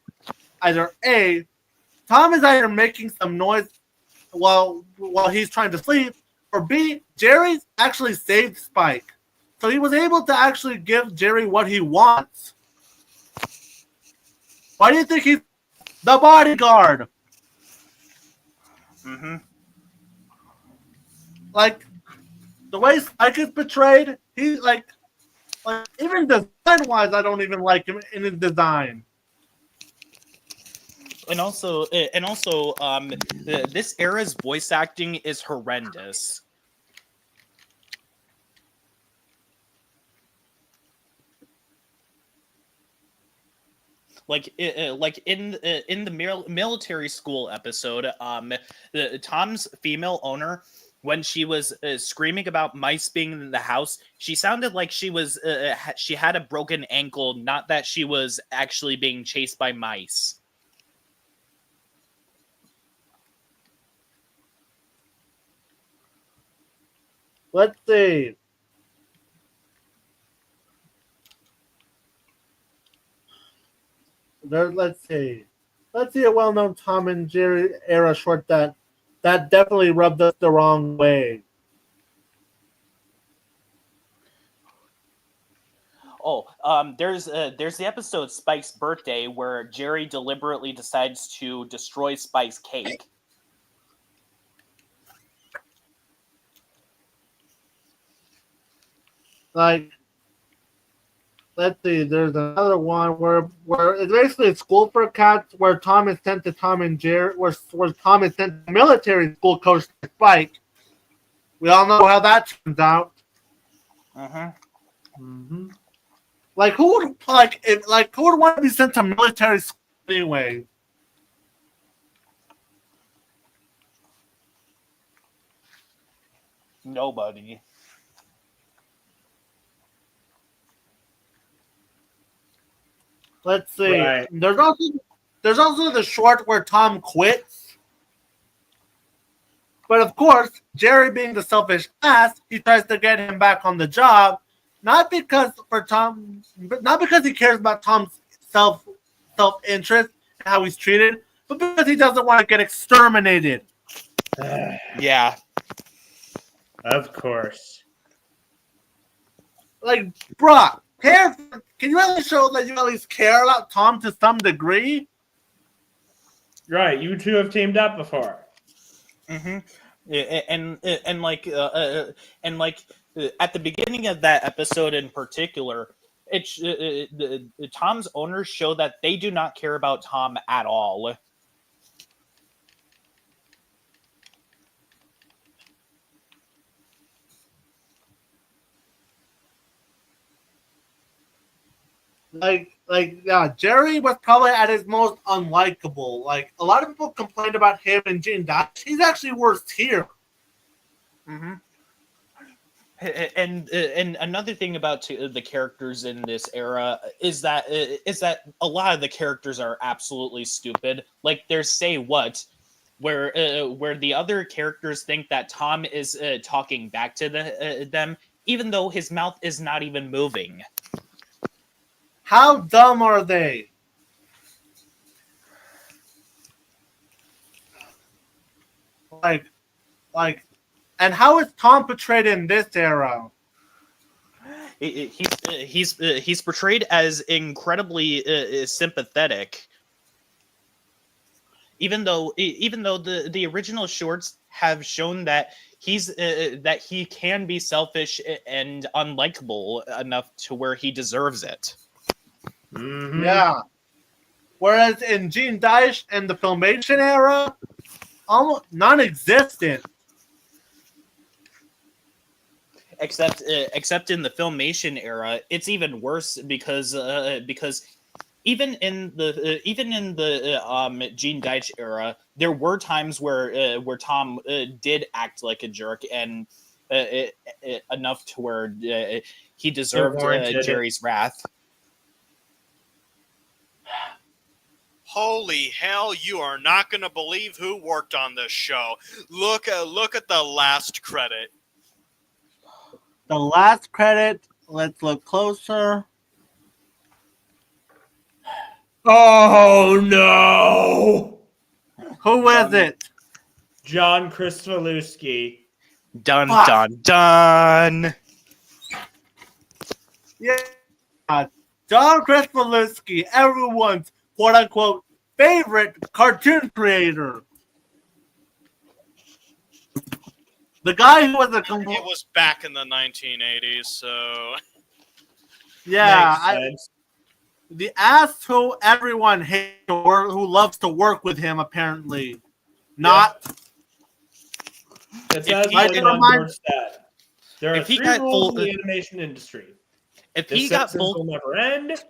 Tom is either making some noise while he's trying to sleep, or B, Jerry actually saved Spike. So he was able to actually give Jerry what he wants. Why do you think he's the bodyguard? Mm-hmm. Like, the way Spike is portrayed, he's like even design-wise, I don't even like him in his design. And also, this era's voice acting is horrendous. Like in the military school episode, Tom's female owner, when she was screaming about mice being in the house, she sounded like she had a broken ankle, not that she was actually being chased by mice. Let's see. Let's see a well-known Tom and Jerry era short that definitely rubbed us the wrong way. Oh, there's the episode Spike's Birthday where Jerry deliberately decides to destroy Spike's cake. Like, let's see, there's another one where it's basically a school for cats where Tom is sent to Tom and Jerry, where Tom is sent to military school coach to Spike. We all know how that turns out. Mm-hmm. Like, who would want to be sent to military school anyway? Nobody. Let's see. Right. There's also the short where Tom quits. But of course, Jerry being the selfish ass, he tries to get him back on the job, not because he cares about Tom's self-interest and how he's treated, but because he doesn't want to get exterminated. Yeah. Of course. Like, bruh, can you at least show that you at least care about Tom to some degree? Right, you two have teamed up before. Mm-hmm. And like at the beginning of that episode in particular, Tom's owners show that they do not care about Tom at all. Yeah, Jerry was probably at his most unlikable. Like, a lot of people complained about him and Gene Deitch. He's actually worse here. Mm-hmm. And another thing about the characters in this era is that a lot of the characters are absolutely stupid. Like, there's Say What, where the other characters think that Tom is talking back to them, even though his mouth is not even moving. How dumb are they? Like, and how is Tom portrayed in this era? He's portrayed as incredibly sympathetic, even though the original shorts have shown that he can be selfish and unlikable enough to where he deserves it. Mm-hmm. Yeah. Whereas in Gene Deitch and the Filmation era, almost non-existent. Except in the Filmation era, it's even worse because even in the Gene Deitch era, there were times where Tom did act like a jerk and enough to where he deserved Jerry's wrath. Holy hell, you are not going to believe who worked on this show. Look at the last credit. The last credit, let's look closer. Oh no! Who is it? John Krzyzewski. Dun Fuck. dun dun. Yeah. John Krzyzewski, everyone's quote-unquote favorite cartoon creator. The guy who was a It was back in the 1980s, so... Yeah, Makes sense. the ass who everyone hates or who loves to work with him, apparently. Not... It's If as he- noted it on reminds- George said. There are if he three got rules full- in the animation industry. If The he got Simpsons full will never end.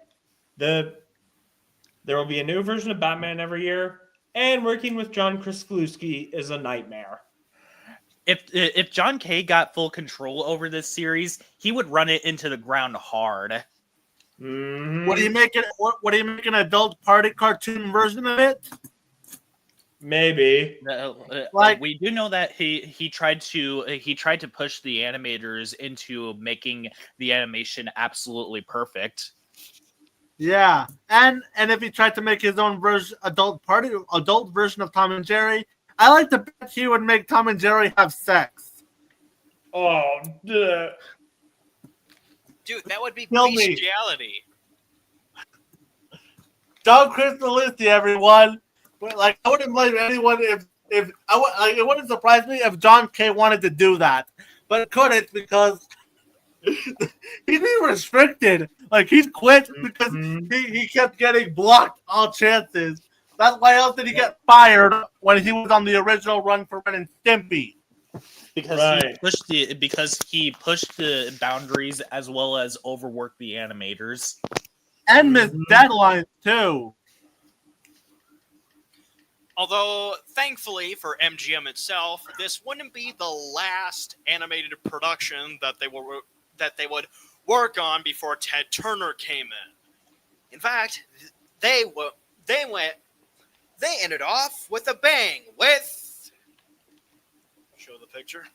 There will be a new version of Batman every year. And working with John Krzyzewski is a nightmare. if John K got full control over this series, he would run it into the ground hard. Mhm. Would he make it? What do you make an adult party cartoon version of it? Maybe. Like- We do know that he tried to push the animators into making the animation absolutely perfect. Yeah, and if he tried to make his own adult version of Tom and Jerry, I like to bet he would make Tom and Jerry have sex. Oh, duh. Dude, that would be Kill me. bestiality. John Krzyzewski, everyone. But, like, I wouldn't blame anyone if it wouldn't surprise me if John K wanted to do that, but it couldn't because he'd be restricted. Like, he'd quit because he kept getting blocked all chances. That's why else did he get fired when he was on the original run for Ren and Stimpy? Because he pushed the boundaries as well as overworked the animators. And missed deadlines too. Although, thankfully for MGM itself, this wouldn't be the last animated production that they would work on before Ted Turner came in. In fact, they ended off with a bang with. Show the picture.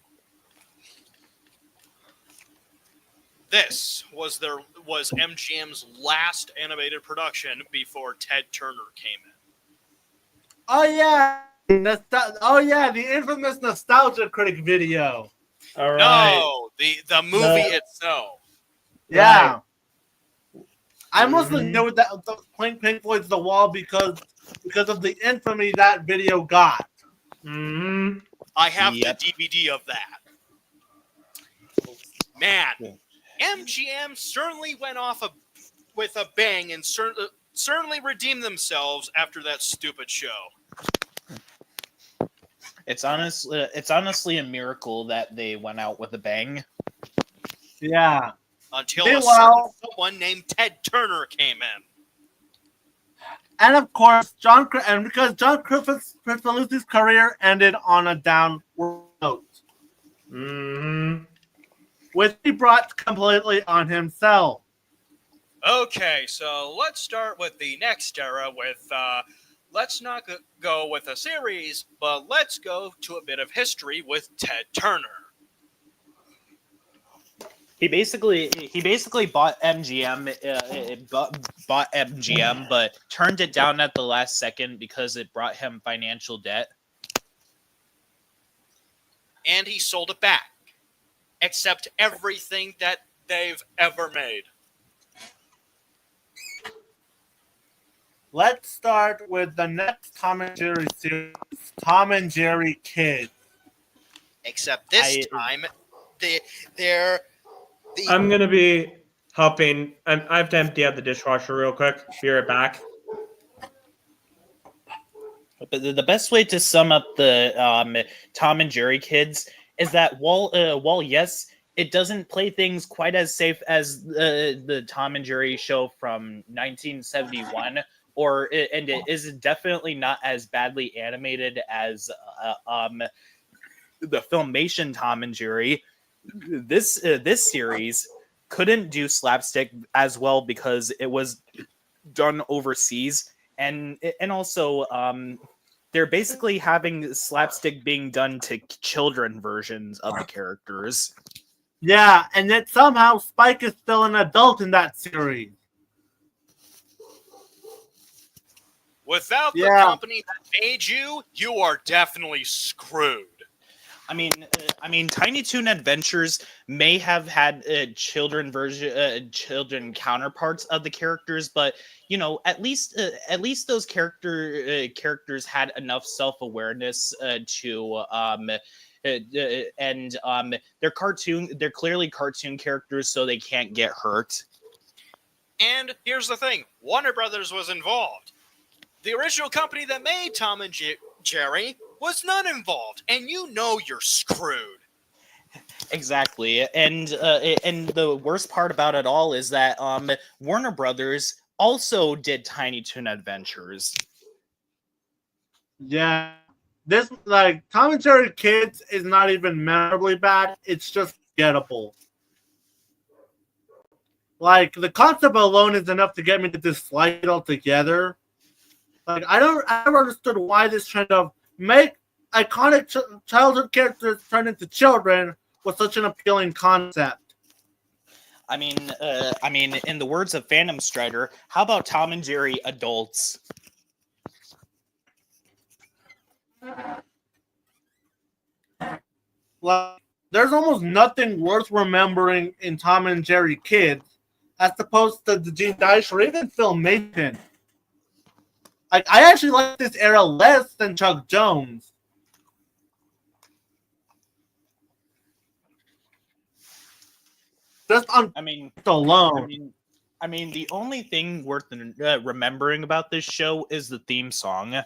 This was MGM's last animated production before Ted Turner came in. Oh yeah, the infamous Nostalgia Critic video. All right. No, the movie itself. Yeah, I mostly knew that the playing Pink Floyd's The Wall because because of the infamy that video got. Mm-hmm. I have Yep. the DVD of that. Man, Yeah. MGM certainly went off with a bang and certainly redeemed themselves after that stupid show. It's honestly a miracle that they went out with a bang. Yeah. Until Meanwhile- someone named Ted Turner came in. And of course, because John Kricfalusi's career ended on a downward note, Mm-hmm. which he brought completely on himself. Okay, so let's start with the next era with, let's not go with a series, but let's go to a bit of history with Ted Turner. He basically bought MGM, bought MGM, but turned it down at the last second because it brought him financial debt. And he sold it back, except everything that they've ever made. Let's start with the next Tom and Jerry series, Tom and Jerry Kids. Except this time, they're the I'm gonna be helping. I have to empty out the dishwasher real quick. Be right back. But the best way to sum up the Tom and Jerry Kids is that while yes, it doesn't play things quite as safe as the Tom and Jerry show from 1971, and it is definitely not as badly animated as the Filmation Tom and Jerry. This series couldn't do slapstick as well because it was done overseas, and also they're basically having slapstick being done to children versions of the characters. Yeah, and yet somehow Spike is still an adult in that series. without the Yeah. company that made you, you are definitely screwed. I mean, Tiny Toon Adventures may have had children counterparts of the characters, but at least those characters had enough self-awareness they're clearly cartoon characters, so they can't get hurt. And here's the thing, Warner Brothers was involved. The original company that made Tom and Jerry was not involved, and you're screwed. Exactly, and the worst part about it all is that Warner Brothers also did Tiny Toon Adventures. Yeah. This, Tom and Jerry Kids is not even memorably bad. It's just gettable. The concept alone is enough to get me to dislike it altogether. I never understood why this trend of make iconic childhood characters turn into children was such an appealing concept. I mean, in the words of Phantom Strider, how about Tom and Jerry adults? There's almost nothing worth remembering in Tom and Jerry Kids as opposed to the Gene Deitch or even Filmation. I actually like this era less than Chuck Jones. Just on alone. I mean, the only thing worth remembering about this show is the theme song.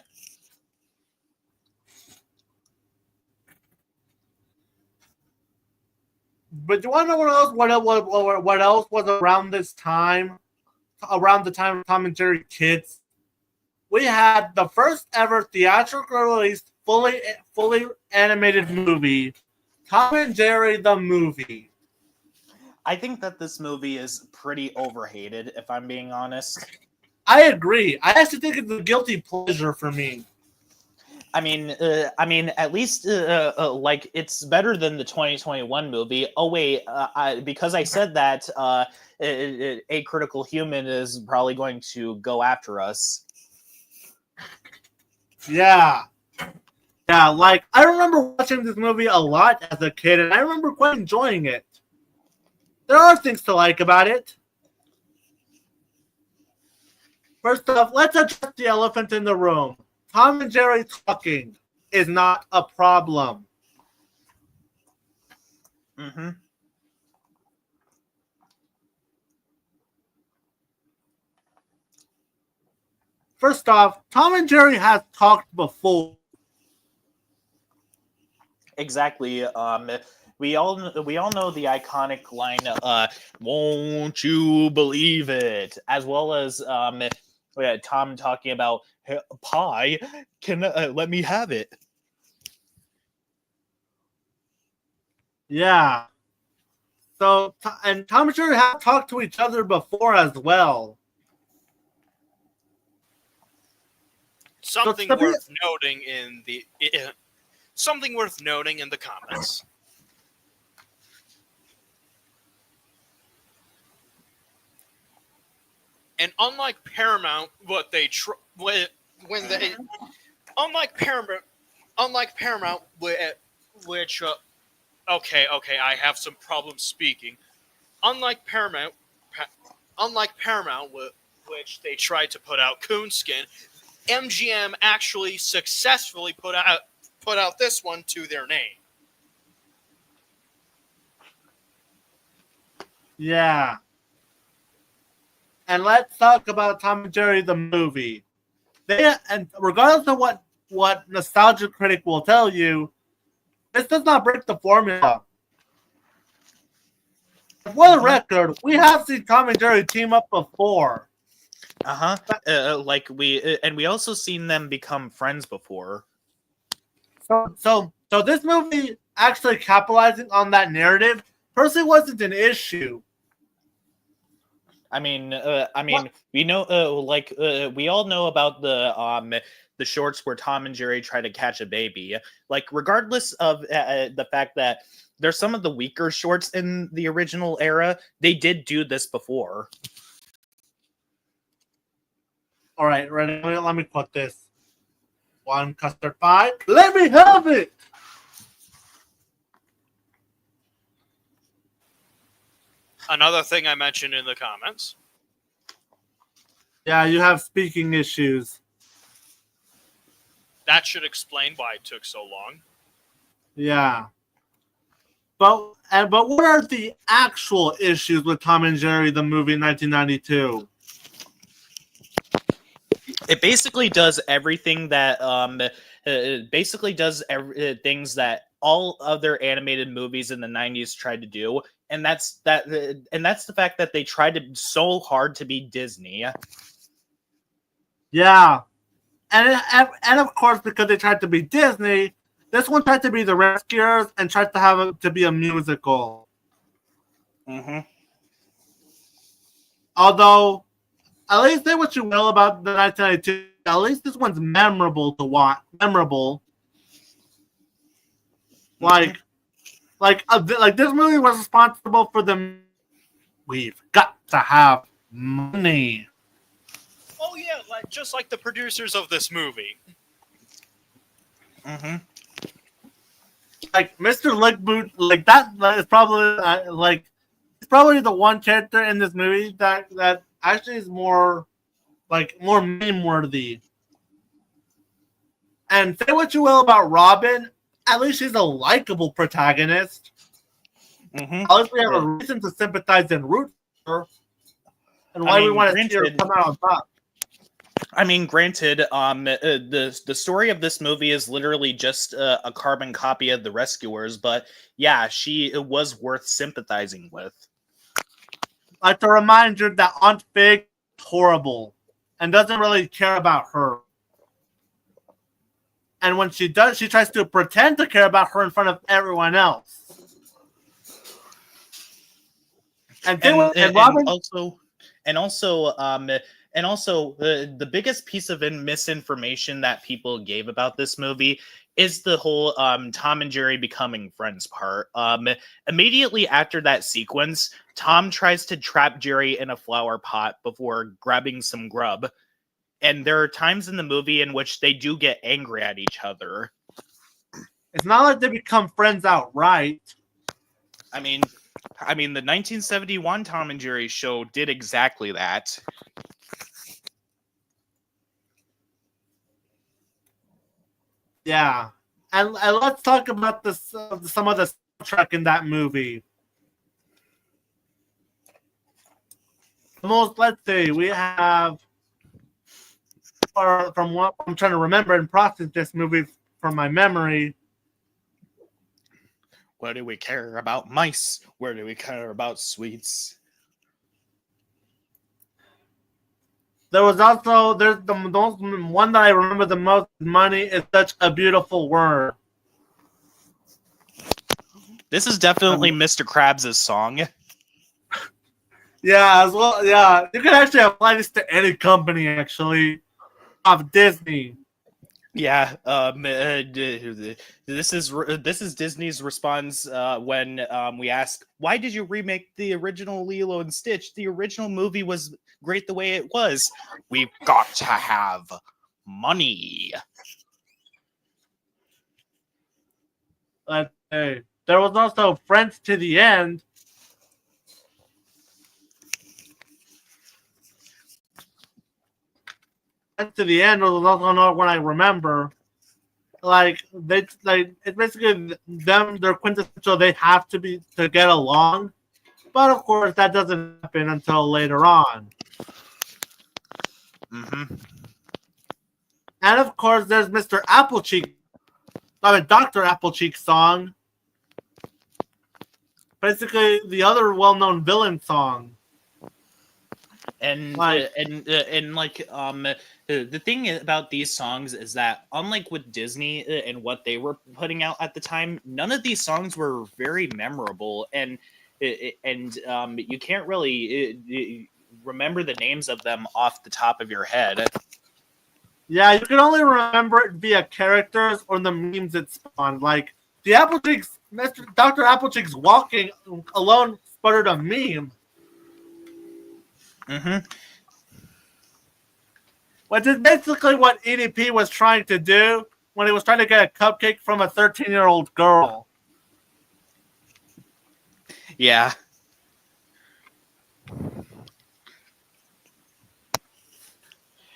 But do you want to know what else was around this time? Around the time of Tom and Jerry Kids? We had the first ever theatrical released fully animated movie, Tom and Jerry the Movie. I think that this movie is pretty overhated, if I'm being honest. I agree. I actually think it's a guilty pleasure for me. I mean, at least it's better than the 2021 movie. Oh wait, because I said that, A Critical Human is probably going to go after us. Yeah. I remember watching this movie a lot as a kid, and I remember quite enjoying it. There are things to like about it. First off, let's address the elephant in the room. Tom and Jerry talking is not a problem. Mm-hmm. First off, Tom and Jerry have talked before. Exactly. We all know the iconic line, "Won't you believe it?" As well as we had Tom talking about, "Hey, pie. Can let me have it?" Yeah. So, and Tom and Jerry have talked to each other before as well. Something So, worth noting in the comments. And unlike Paramount, unlike Paramount, which okay, I have some problems speaking. Unlike Paramount, which they tried to put out Coonskin, MGM actually successfully put out this one to their name. Yeah. And let's talk about Tom and Jerry the movie. And regardless of what Nostalgia Critic will tell you, this does not break the formula. For the record, we have seen Tom and Jerry team up before. Like we also seen them become friends before. So this movie actually capitalizing on that narrative personally wasn't an issue. I mean, we know, we all know about the shorts where Tom and Jerry try to catch a baby. Like, regardless of the fact that there's some of the weaker shorts in the original era, they did do this before. All right, ready? Let me quote this. One custard pie. Let me have it. Another thing I mentioned in the comments. Yeah, you have speaking issues. That should explain why it took so long. Yeah. But what are the actual issues with Tom and Jerry the movie in 1992? It basically does everything that things that all other animated movies in the 90s tried to do, and that's the fact that they tried so hard to be Disney. Yeah. And of course, because they tried to be Disney, this one tried to be The Rescuers and tried to have it to be a musical. Mm-hmm. Although, at least say what you will about the 1992, at least this one's memorable to watch. Memorable. Mm-hmm. Like this movie was responsible for the. We've got to have money. Oh yeah, just like the producers of this movie. Mm-hmm. Like Mr. Lickboot, like that is probably it's probably the one character in this movie that actually is more meme worthy. And say what you will about Robin, at least she's a likable protagonist. Mm-hmm. At least we have a reason to sympathize and root for her, and why we want to see her come out on top. I mean, granted, the story of this movie is literally just a carbon copy of The Rescuers, but yeah, she was worth sympathizing with. Like to remind you that Aunt Fig is horrible and doesn't really care about her. And when she does, she tries to pretend to care about her in front of everyone else. And also, the biggest piece of misinformation that people gave about this movie is the whole Tom and Jerry becoming friends part. Immediately after that sequence, Tom tries to trap Jerry in a flower pot before grabbing some grub. And there are times in the movie in which they do get angry at each other. It's not like they become friends outright. I mean, the 1971 Tom and Jerry show did exactly that. Yeah, and let's talk about this some of the soundtrack in that movie. Let's see, we have from what I'm trying to remember and process this movie from my memory. Where do we care about mice? Where do we care about sweets? There was also the most one that I remember the most. Money is such a beautiful word. This is definitely Mr. Krabs' song. Yeah, as well. Yeah, you can actually apply this to any company actually of Disney. Yeah, this is Disney's response when we ask, why did you remake the original Lilo and Stitch? The original movie was great the way it was. We've got to have money. Let's say there was also Friends to the End. Friends to the End was also another one I remember. Like it's basically them. They're quintessential. They have to be to get along, but of course that doesn't happen until later on. Mm-hmm. And of course, there's Mr. Applecheek. I mean, Dr. Applecheek's song. Basically, the other well-known villain song. And Like- the thing about these songs is that unlike with Disney and what they were putting out at the time, none of these songs were very memorable, and you can't really remember the names of them off the top of your head. Yeah, you can only remember it via characters or the memes it spawned. Like the Applecheek's Dr. Applecheek's walking alone sputtered a meme. Mm-hmm. Which is basically what EDP was trying to do when he was trying to get a cupcake from a 13-year-old girl. Yeah.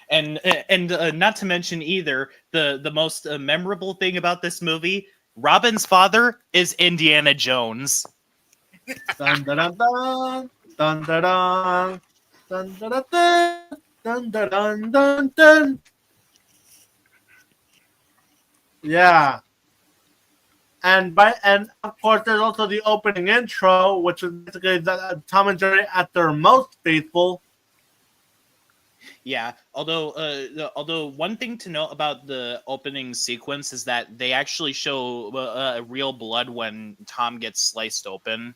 And not to mention either the most memorable thing about this movie, Robin's father is Indiana Jones. Dun dun dun dun dun dun dun dun dun dun dun dun dun dun dun. Yeah. And of course there's also the opening intro, which is basically Tom and Jerry at their most faithful. Yeah, although one thing to note about the opening sequence is that they actually show real blood when Tom gets sliced open.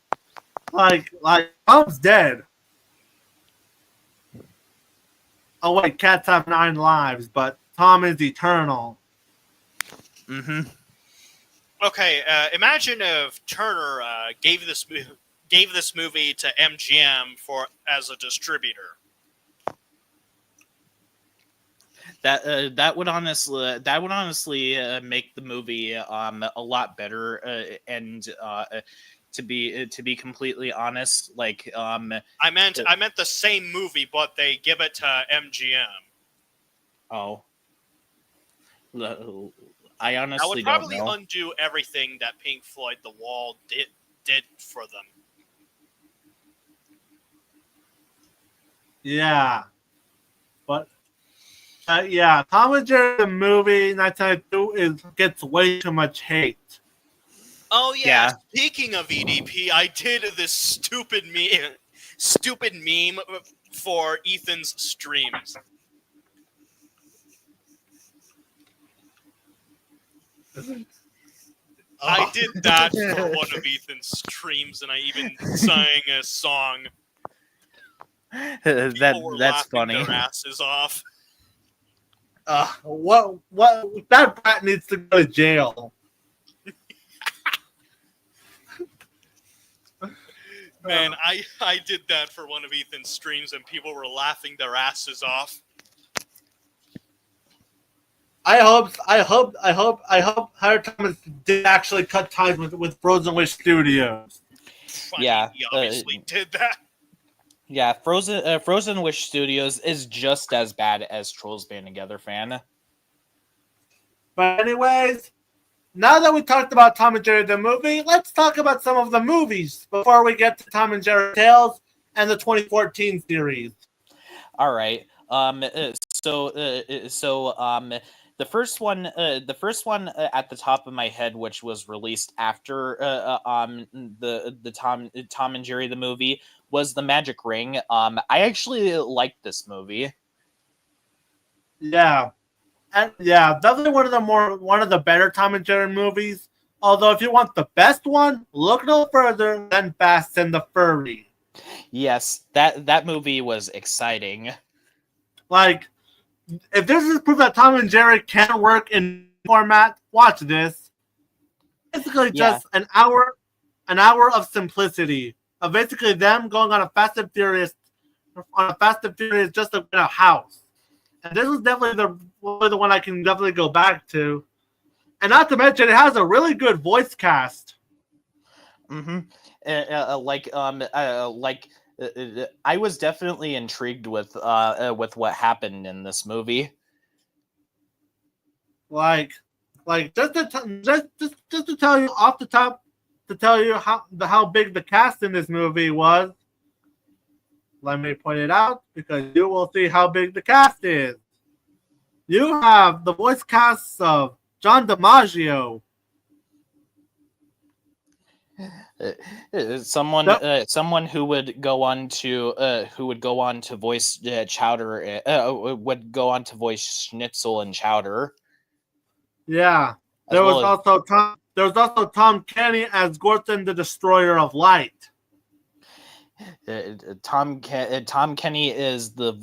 Like Tom's dead. Oh wait, cats have 9 lives, but Tom is eternal. Mm-hmm. Okay, imagine if Turner gave this movie to MGM as a distributor. That would honestly make the movie a lot better. And to be completely honest, like I meant the same movie, but they give it to MGM. Oh, I honestly That would probably don't know. undo everything that Pink Floyd The Wall did for them. Yeah. But yeah, Tom and Jerry the movie 1992 gets way too much hate. Oh yeah. Yeah. Speaking of EDP, I did this stupid meme for Ethan's streams. I did that for one of Ethan's streams, and I even sang a song. People were That's laughing funny. their asses off. What that brat needs to go to jail. Man, I did that for one of Ethan's streams, and people were laughing their asses off. I hope Howard Thomas did actually cut ties with Frozen Wish Studios. Funny, Yeah, he obviously did that. Yeah, Frozen Wish Studios is just as bad as Trolls Band Together fan. But anyways, now that we talked about Tom and Jerry the movie, let's talk about some of the movies before we get to Tom and Jerry Tales and the 2014 series. All right. The first one at the top of my head, which was released after the Tom and Jerry the movie, was The Magic Ring. I actually liked this movie. Yeah, and yeah, definitely one of the better Tom and Jerry movies. Although, if you want the best one, look no further than Fast and the Furry. Yes, that movie was exciting. Like, if this is proof that Tom and Jerry can work in format, watch this. Basically, just an hour of simplicity of basically them going on a Fast and Furious just to win a house. And this is definitely the one I can definitely go back to. And not to mention, it has a really good voice cast. Mm-hmm. I was definitely intrigued with what happened in this movie. Like just to tell you off the top, to tell you how big the cast in this movie was. Let me point it out because you will see how big the cast is. You have the voice casts of John DiMaggio, someone who would go on to voice Chowder, would go on to voice Schnitzel and Chowder. Yeah, there was also Tom Kenny as Gorton, the Destroyer of Light. Tom Kenny is the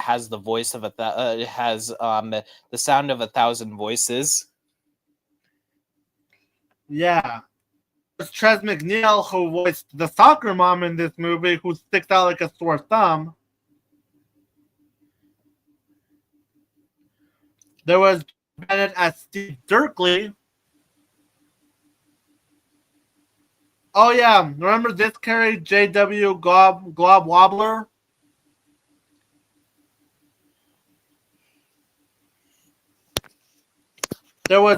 has the voice of the sound of 1,000 voices. Yeah. It's Trez MacNeille who voiced the soccer mom in this movie, who sticks out like a sore thumb. There was Bennett as Steve Dirkley. Oh yeah, remember this Carrie J.W. Glob Wobbler? There was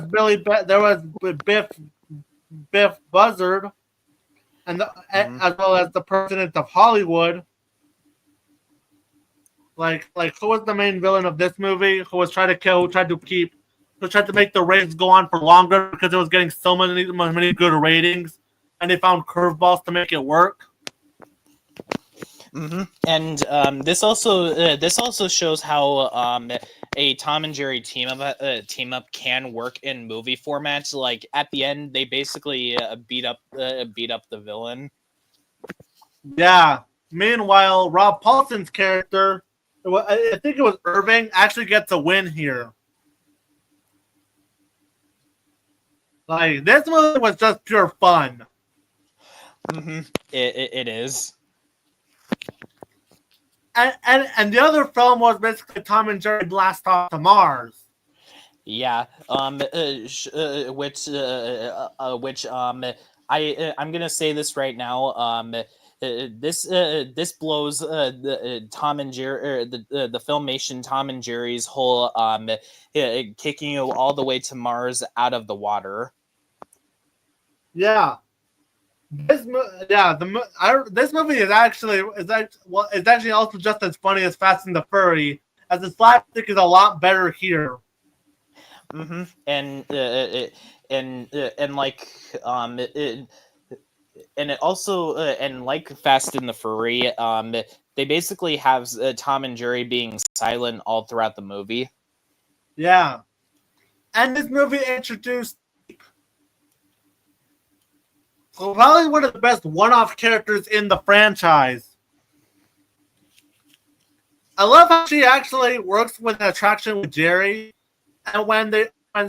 Biff Buzzard, and as well as the president of Hollywood. Like who was the main villain of this movie? Who tried to make the ratings go on for longer because it was getting so many good ratings, and they found curveballs to make it work. Mm-hmm. And this also shows how a Tom and Jerry team up can work in movie formats. Like at the end, they basically beat up the villain. Yeah. Meanwhile, Rob Paulson's character, I think it was Irving, actually gets a win here. Like this movie was just pure fun. Mm-hmm. It is. And the other film was basically Tom and Jerry Blast Off to Mars. Yeah. I'm gonna say this right now. This blows the Tom and Jerry, the Filmation Tom and Jerry's whole kicking you all the way to Mars out of the water. Yeah. This movie is actually also just as funny as Fast and the Furry, as the slapstick is a lot better here. Mm-hmm. And like Fast and the Furry, they basically have Tom and Jerry being silent all throughout the movie. Yeah, and this movie introduced probably one of the best one-off characters in the franchise. I love how she actually works with an attraction with Jerry, and when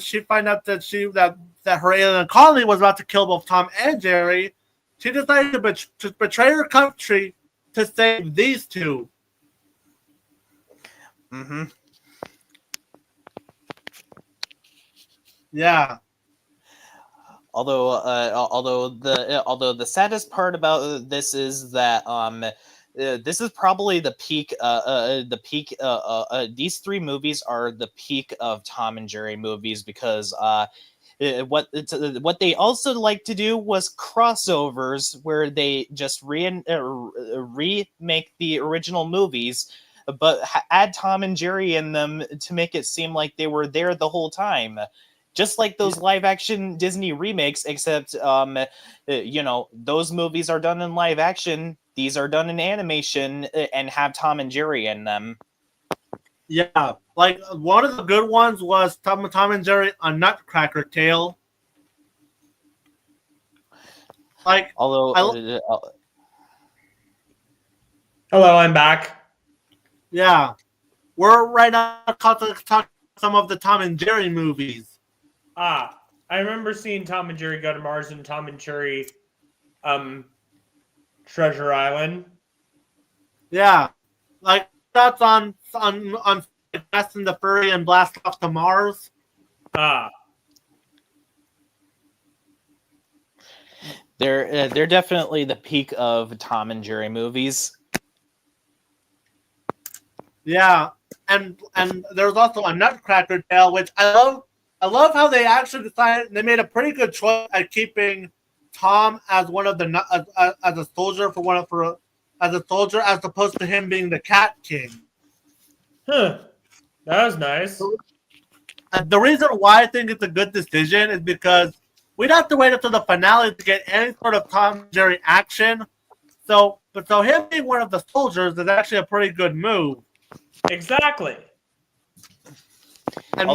she finds out that her alien colony was about to kill both Tom and Jerry, she decided to betray her country to save these two. Mm-hmm. Yeah. Although the saddest part about this is that this is probably the peak. These three movies are the peak of Tom and Jerry movies because what they also like to do was crossovers where they just remake the original movies, but add Tom and Jerry in them to make it seem like they were there the whole time. Just like those live action Disney remakes, except those movies are done in live action. These are done in animation and have Tom and Jerry in them. Yeah, like one of the good ones was Tom and Jerry: A Nutcracker Tale. Like, Although, Hello, I'm back. yeah, we're right now talking some of the Tom and Jerry movies. I remember seeing Tom and Jerry Go to Mars and Tom and Jerry, Treasure Island. Yeah, like thoughts on Fast and the Furry and Blast Off to Mars. they're definitely the peak of Tom and Jerry movies. Yeah, and there's also A Nutcracker Tale, which I love. I love how they actually decided they made a pretty good choice at keeping Tom as one of the as a soldier as a soldier as opposed to him being the Cat King. Huh. That was nice. The reason why I think it's a good decision is because we'd have to wait until the finale to get any sort of Tom and Jerry action. So him being one of the soldiers is actually a pretty good move. Exactly. And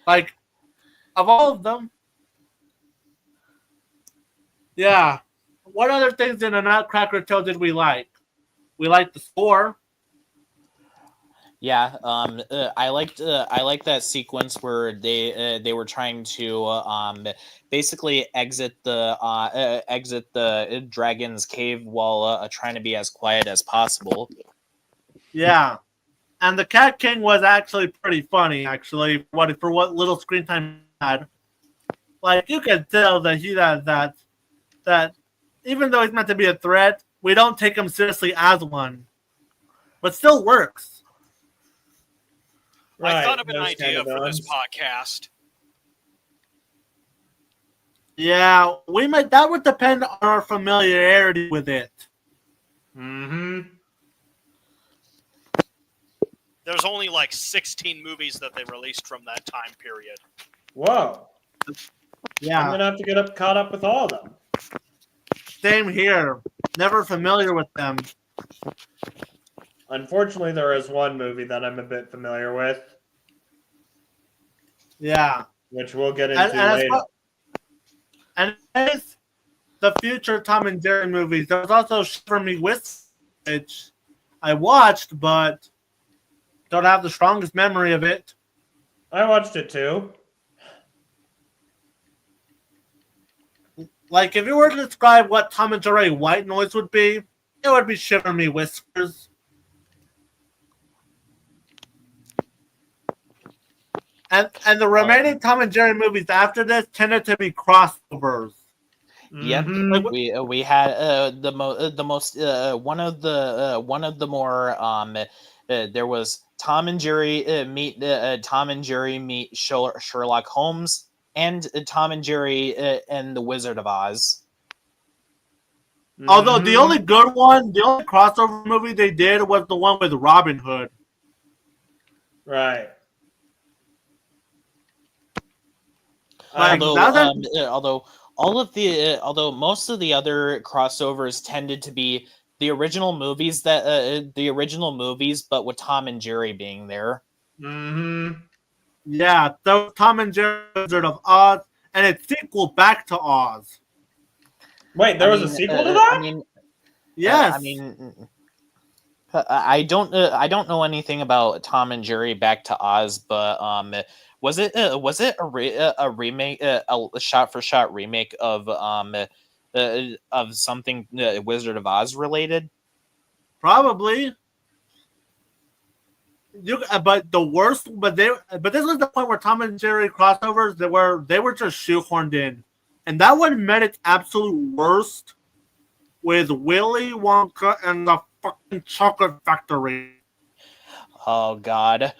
like, of all of them, yeah. What other things in A Nutcracker Tale did we like? We liked the score. Yeah, I liked that sequence where they were trying to basically exit the dragon's cave while trying to be as quiet as possible. Yeah. And the Cat King was actually pretty funny, actually, for what little screen time he had. Like, you can tell that that even though he's meant to be a threat, we don't take him seriously as one. But still works. Right, I thought of an those idea kind of for this villains. podcast. Yeah, that would depend on our familiarity with it. Mm-hmm. There's only like 16 movies that they released from that time period. Whoa. Yeah. I'm gonna have to get caught up with all of them. Same here. Never familiar with them. Unfortunately, there is one movie that I'm a bit familiar with, Yeah. which we'll get into later. And as the future Tom and Jerry movies, there was also Shiver Me Whiskers, which I watched, but don't have the strongest memory of it. I watched it too. Like, if you were to describe what Tom and Jerry white noise would be, it would be Shiver Me Whiskers. And the remaining Tom and Jerry movies after this tended to be crossovers. Yep, Mhm. we had the most one of the more there was Tom and Jerry meet Sherlock Holmes and Tom and Jerry and the Wizard of Oz. Although the Mhm. only good one, the only crossover movie they did was the one with Robin Hood. Right. Like, Although most of the other crossovers tended to be the original movies but with Tom and Jerry being there. Mm-hmm. Yeah, so Tom and Jerry Wizard of Oz, and its sequel Back to Oz. Wait, there was a sequel to that? Yes. I don't know anything about Tom and Jerry Back to Oz, but was it a remake, a shot for shot remake of something Wizard of Oz related? Probably. But the worst, but this was the point where Tom and Jerry crossovers they were just shoehorned in, and that one met its absolute worst with Willy Wonka and the fucking Chocolate Factory. Oh God.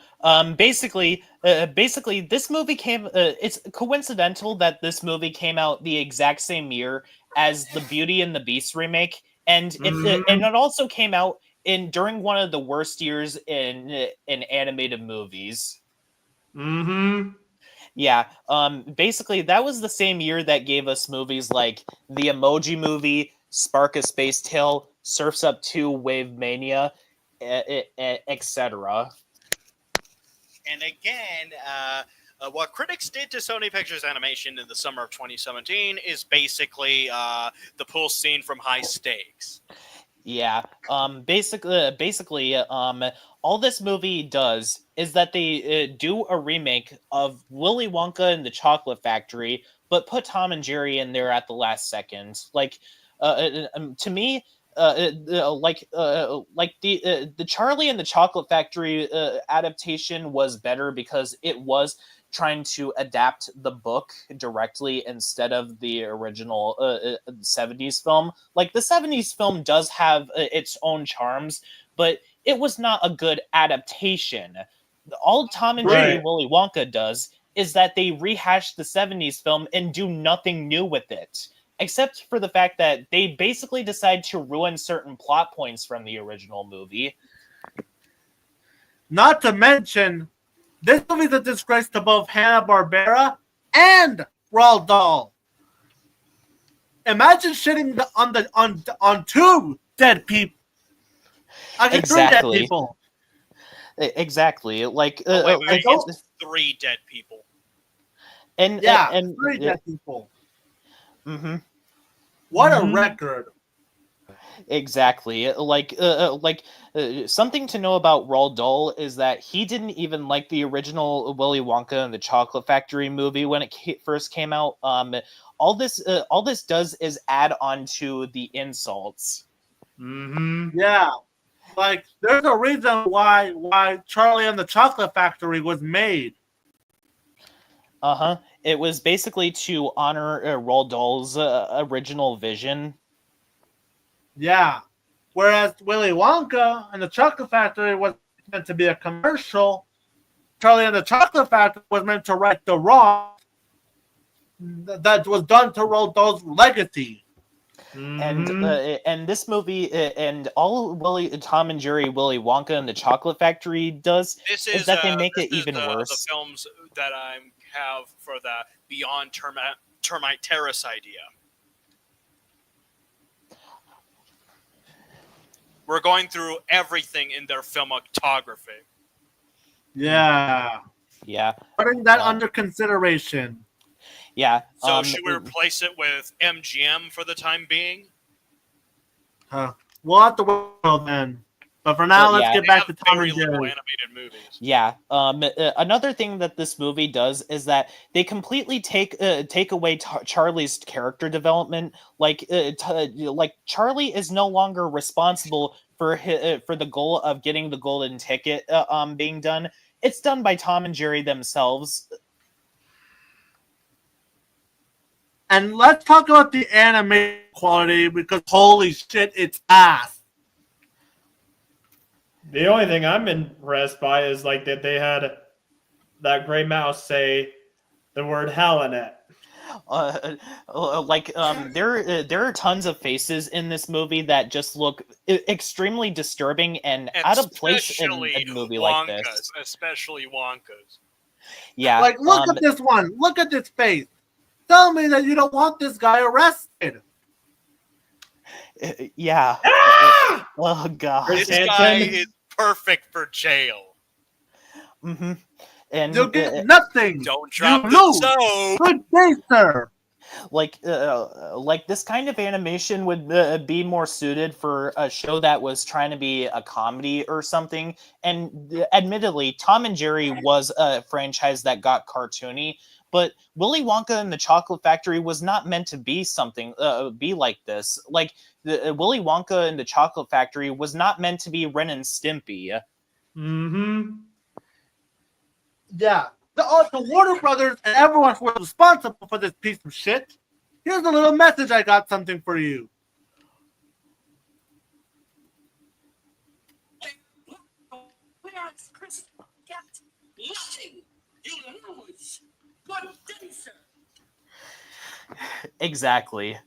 Basically, this movie came. It's coincidental that this movie came out the exact same year as the Beauty and the Beast remake, and it also came out during one of the worst years in animated movies. Mm-hmm. Yeah. Basically, that was the same year that gave us movies like the Emoji Movie, Spark a Space Tale, Surf's Up 2, Wave Mania, etc. And again, what critics did to Sony Pictures Animation in the summer of 2017 is basically the pool scene from High Stakes. Yeah. Basically, all this movie does is that they do a remake of Willy Wonka and the Chocolate Factory, but put Tom and Jerry in there at the last second. Like, to me, like the Charlie and the Chocolate Factory adaptation was better because it was trying to adapt the book directly instead of the original 70s film. Like, the 70s film does have its own charms, but it was not a good adaptation. All Tom and Jerry Willy Wonka does is that they rehash the 70s film and do nothing new with it, except for the fact that they basically decide to ruin certain plot points from the original movie. Not to mention, this movie is a disgrace to both Hanna-Barbera and Roald Dahl. Imagine shitting on two dead people. I get three dead people. Exactly. Like, it's 3 dead people. And three dead people. Mm-hmm. What a record. Exactly. Something to know about Roald Dahl is that he didn't even like the original Willy Wonka and the Chocolate Factory movie when it first came out. All this does is add on to the insults. Mm-hmm. Yeah. Like, there's a reason why Charlie and the Chocolate Factory was made. Uh-huh. It was basically to honor Roald Dahl's original vision. Yeah. Whereas Willy Wonka and the Chocolate Factory was meant to be a commercial, Charlie and the Chocolate Factory was meant to right the wrong that was done to Roald Dahl's legacy. And this movie and all Tom and Jerry Willy Wonka and the Chocolate Factory does is that they make it even worse. The films that I have for the Beyond Termite Terrace idea. We're going through everything in their filmography. Yeah. Yeah. Putting that under consideration. Yeah. So should we replace it with MGM for the time being? We'll have to wait then. But for now, let's get back to Tom and Jerry. Animated movies. Yeah. Another thing that this movie does is that they completely take away Charlie's character development. Like Charlie is no longer responsible for the goal of getting the golden ticket being done. It's done by Tom and Jerry themselves. And let's talk about the animation quality, because holy shit, it's ass. The only thing I'm impressed by is like that they had that gray mouse say the word hell in it. There are tons of faces in this movie that just look extremely disturbing and out of place in a movie like this. Especially Wonka's. Yeah. Like, look at this one. Look at this face. Tell me that you don't want this guy arrested. Yeah. Oh God. This guy is perfect for jail. Mm-hmm. And you'll get nothing. Don't drop the soap. Good day, sir. Like this kind of animation would be more suited for a show that was trying to be a comedy or something. And admittedly, Tom and Jerry was a franchise that got cartoony. But Willy Wonka and the Chocolate Factory was not meant to be something, be like this. Like, Willy Wonka and the Chocolate Factory was not meant to be Ren and Stimpy. Mm-hmm. Yeah. The Warner Brothers and everyone who was responsible for this piece of shit. Here's a little message. I got something for you. Nothing. You lose. What dancer? Exactly.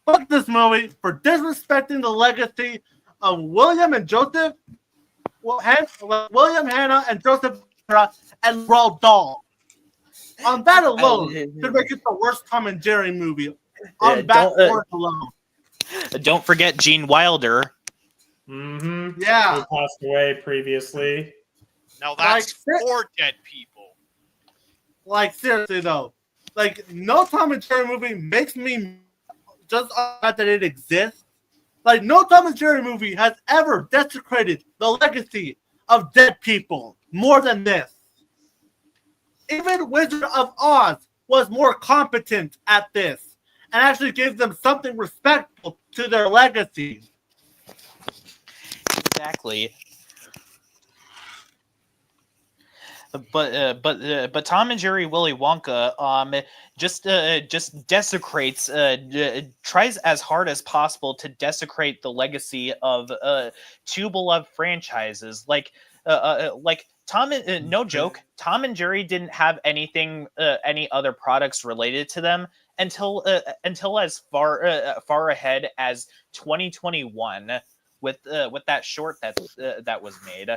Fuck this movie for disrespecting the legacy of William and Joseph, William, Hannah, and Joseph and Roald Dahl. On that alone, could make it the worst Tom and Jerry movie. On that word alone. Don't forget Gene Wilder. Mm-hmm. Yeah. Who passed away previously. Now that's Like, 4 dead people. Like, seriously, though. Like, no Tom and Jerry movie makes me just on the fact that it exists. Like, no Tom and Jerry movie has ever desecrated the legacy of dead people more than this. Even Wizard of Oz was more competent at this and actually gave them something respectful to their legacy. Exactly. But Tom and Jerry Willy Wonka just desecrates tries as hard as possible to desecrate the legacy of two beloved franchises like Tom and no joke, Tom and Jerry didn't have anything any other products related to them until as far ahead as 2021 with that short that was made.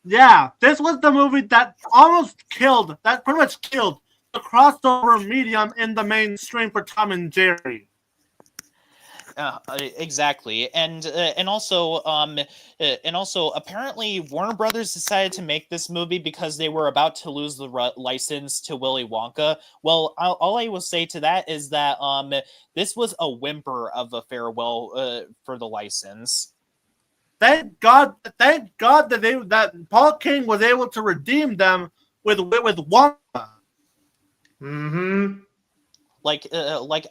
Yeah, this was the movie that pretty much killed the crossover medium in the mainstream for Tom and Jerry. Exactly, and also apparently Warner Brothers decided to make this movie because they were about to lose the license to Willy Wonka. Well, all I will say to that is that this was a whimper of a farewell for the license. Thank God that Paul King was able to redeem them with Wonka. Mm-hmm. Like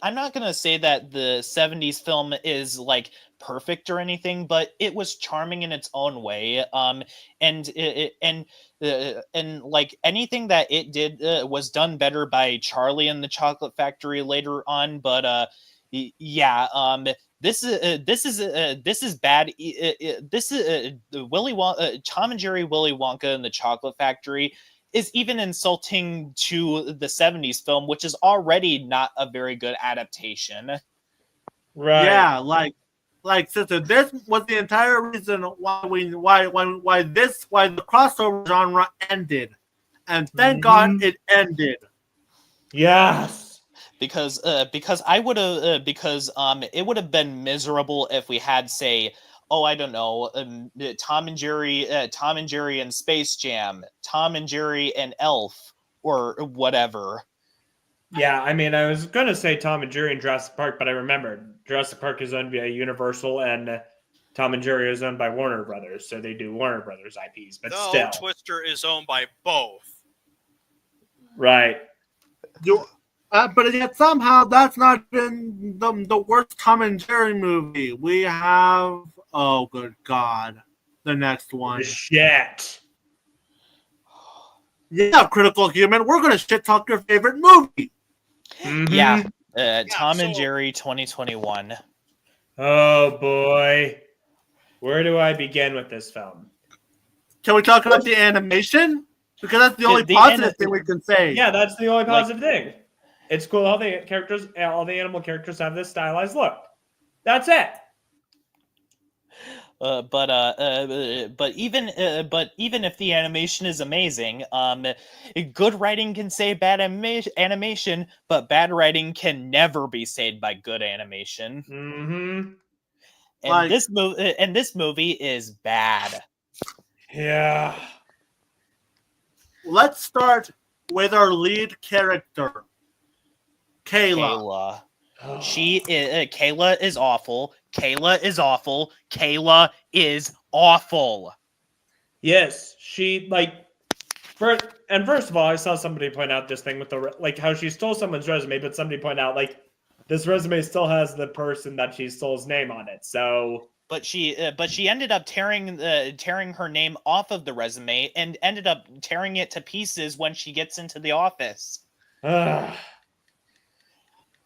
I'm not gonna say that the 70s film is like perfect or anything, but it was charming in its own way. And like anything that it did was done better by Charlie and the Chocolate Factory later on. But yeah, this is bad. This is Willy Wonka, Tom and Jerry, Willy Wonka and the Chocolate Factory is even insulting to the 70s film, which is already not a very good adaptation. Right. Yeah, like sister, this was the entire reason why the crossover genre ended, and thank God it ended. Yes. Because I would have it would have been miserable if we had, say, I don't know, Tom and Jerry and Space Jam, Tom and Jerry and Elf, or whatever. Yeah, I mean, I was going to say Tom and Jerry and Jurassic Park, but I remembered Jurassic Park is owned by Universal and Tom and Jerry is owned by Warner Brothers, so they do Warner Brothers IPs, but still. Twister is owned by both. Right. But yet somehow that's not been the worst Tom and Jerry movie. We have, oh good God, the next one. Shit. Yeah, Critical Human, we're gonna shit talk your favorite movie. Mm-hmm. Yeah, Tom and Jerry 2021. Oh boy, where do I begin with this film? Can we talk about the animation? Because that's the only positive thing we can say. Yeah, that's the only positive thing. It's cool how all the animal characters have this stylized look. That's it. But even if the animation is amazing, good writing can save bad animation, but bad writing can never be saved by good animation. Mm-hmm. And this movie is bad. Yeah. Let's start with our lead character, Kayla. Kayla is awful. Kayla is awful. Kayla is awful. Yes, she first of all, I saw somebody point out this thing with how she stole someone's resume, but somebody pointed out this resume still has the person that she stole's name on it. So, but she ended up tearing her name off of the resume and ended up tearing it to pieces when she gets into the office.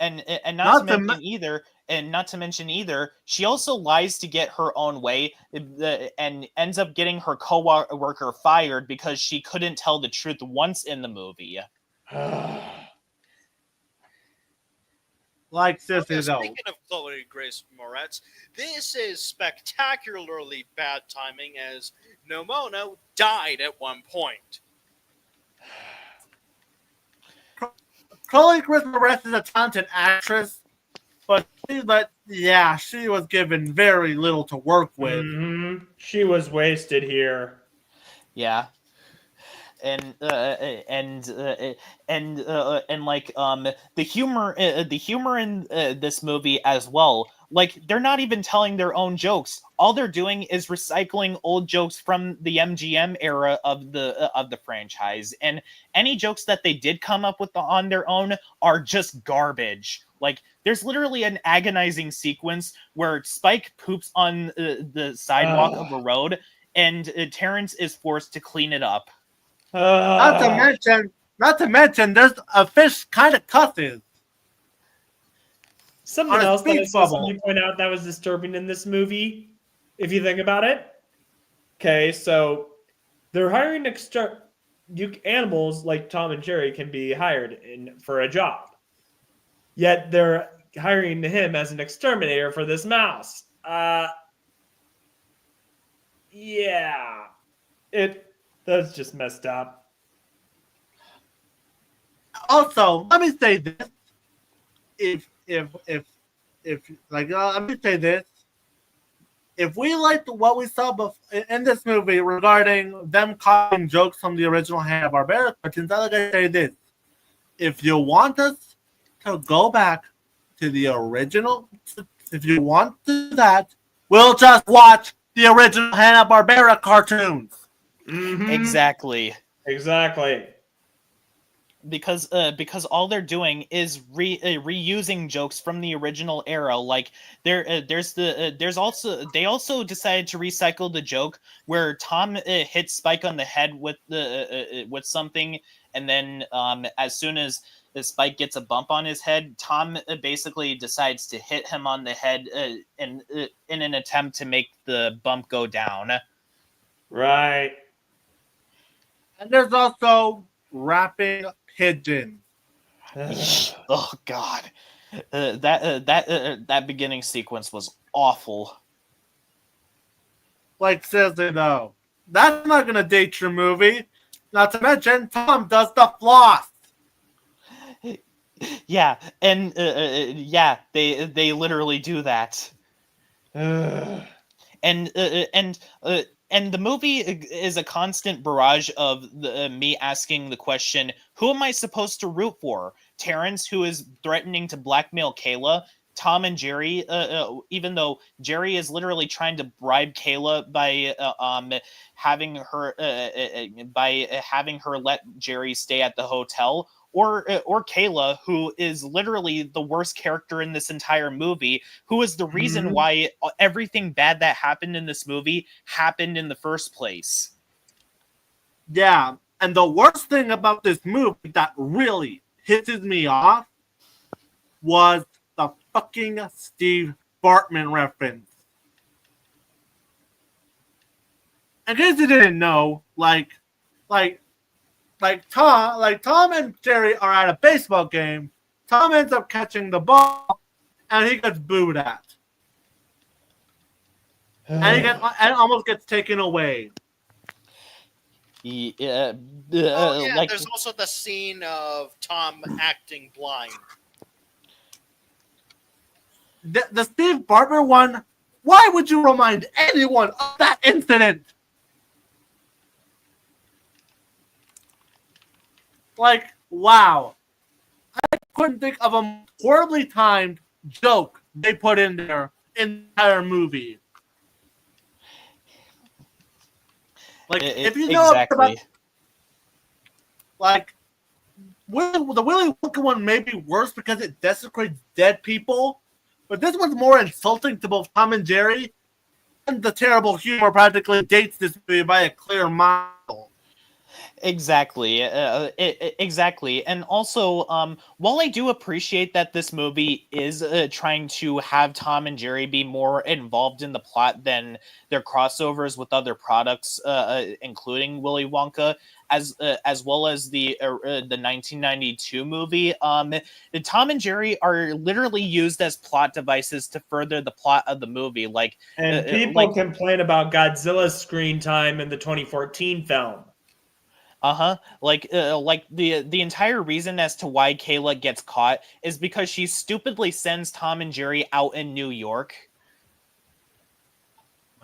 and not to mention either, she also lies to get her own way, and ends up getting her co-worker fired because she couldn't tell the truth once in the movie. Like seriously though. Speaking of Chloe Grace Moretz, this is spectacularly bad timing as Nomono died at one point. Chloe Grace Moretz is a talented actress, but she was given very little to work with. Mm-hmm. She was wasted here. Yeah. And like the humor in this movie as well, like they're not even telling their own jokes. All they're doing is recycling old jokes from the MGM era of the franchise, and any jokes that they did come up with on their own are just garbage. Like there's literally an agonizing sequence where Spike poops on the sidewalk of a road, and Terrence is forced to clean it up. Not to mention, there's a fish kind of cusses. Something else that I saw somebody point out that was disturbing in this movie, if you think about it. Okay, so they're hiring animals like Tom and Jerry can be hired for a job. Yet they're hiring him as an exterminator for this mouse. Yeah. That's just messed up. Also, let me say this. Let me say this. If we liked what we saw in this movie regarding them copying jokes from the original Hanna-Barbera cartoons, I gotta say this. If you want us to go back to the original, if you want to do that, we'll just watch the original Hanna-Barbera cartoons. Mm-hmm. Exactly. Because all they're doing is reusing jokes from the original era. Like they also decided to recycle the joke where Tom hits Spike on the head with something, and then as soon as Spike gets a bump on his head, Tom basically decides to hit him on the head in an attempt to make the bump go down. Right. And there's also rapping pigeons. Oh God, that beginning sequence was awful. Like seriously though, that's not gonna date your movie. Not to mention, Tom does the floss. Yeah, and they literally do that. And the movie is a constant barrage of me asking the question, who am I supposed to root for? Terrence, who is threatening to blackmail Kayla, Tom and Jerry, even though Jerry is literally trying to bribe Kayla by having her let Jerry stay at the hotel, or Kayla, who is literally the worst character in this entire movie, who is the reason why everything bad that happened in this movie happened in the first place. Yeah, and the worst thing about this movie that really pisses me off was the fucking Steve Bartman reference. In case you didn't know, Tom and Jerry are at a baseball game. Tom ends up catching the ball, and he gets booed at, and almost gets taken away. Yeah, there's also the scene of Tom acting blind. The Steve Bartman one. Why would you remind anyone of that incident? Like, wow. I couldn't think of a horribly timed joke they put in there in the entire movie. Like, if you know exactly. About, the Willy Wonka one may be worse because it desecrates dead people, but this one's more insulting to both Tom and Jerry, and the terrible humor practically dates this movie by a clear mile. Exactly. Exactly. And also, while I do appreciate that this movie is trying to have Tom and Jerry be more involved in the plot than their crossovers with other products, including Willy Wonka, as well as the 1992 movie, the Tom and Jerry are literally used as plot devices to further the plot of the movie. And people Like complain about Godzilla's screen time in the 2014 film. like the entire reason as to why Kayla gets caught is because she stupidly sends Tom and Jerry out in New York.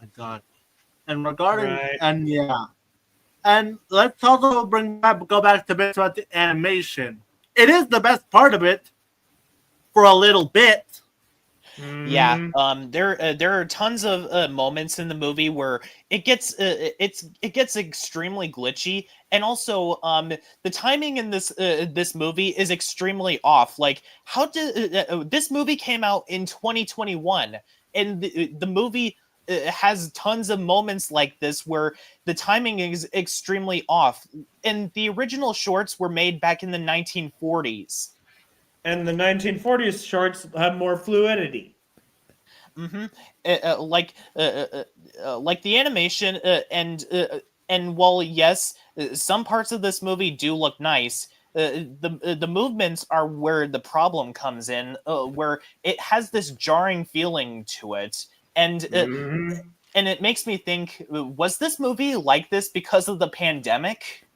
My God. And regarding Right. and yeah, and let's also go back to bits about the animation. It is the best part of it for a little bit. Yeah, Mhm. there are tons of moments in the movie where it gets extremely glitchy, and also the timing in this movie is extremely off. Like, how did this movie came out in 2021, and the movie has tons of moments like this where the timing is extremely off, and the original shorts were made back in the 1940s. And the 1940s shorts have more fluidity. Mm-hmm. Like the animation and while yes, some parts of this movie do look nice. The movements are where the problem comes in, where it has this jarring feeling to it, Mhm. and it makes me think: was this movie like this because of the pandemic?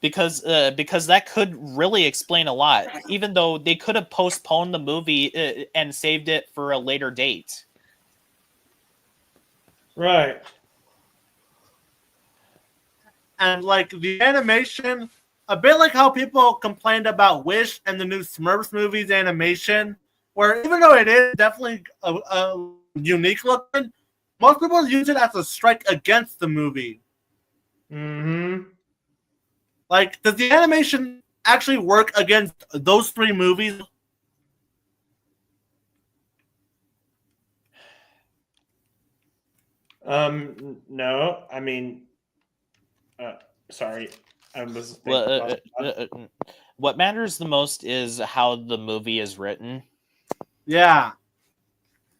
Because that could really explain a lot, even though they could have postponed the movie and saved it for a later date. Right. And like the animation, a bit like how people complained about Wish and the new Smurfs movies animation, where even though it is definitely a unique looking, most people use it as a strike against the movie. Mhm. Like, does the animation actually work against those three movies? No, I mean, uh, sorry, I was Well, thinking about what matters the most is how the movie is written. Yeah.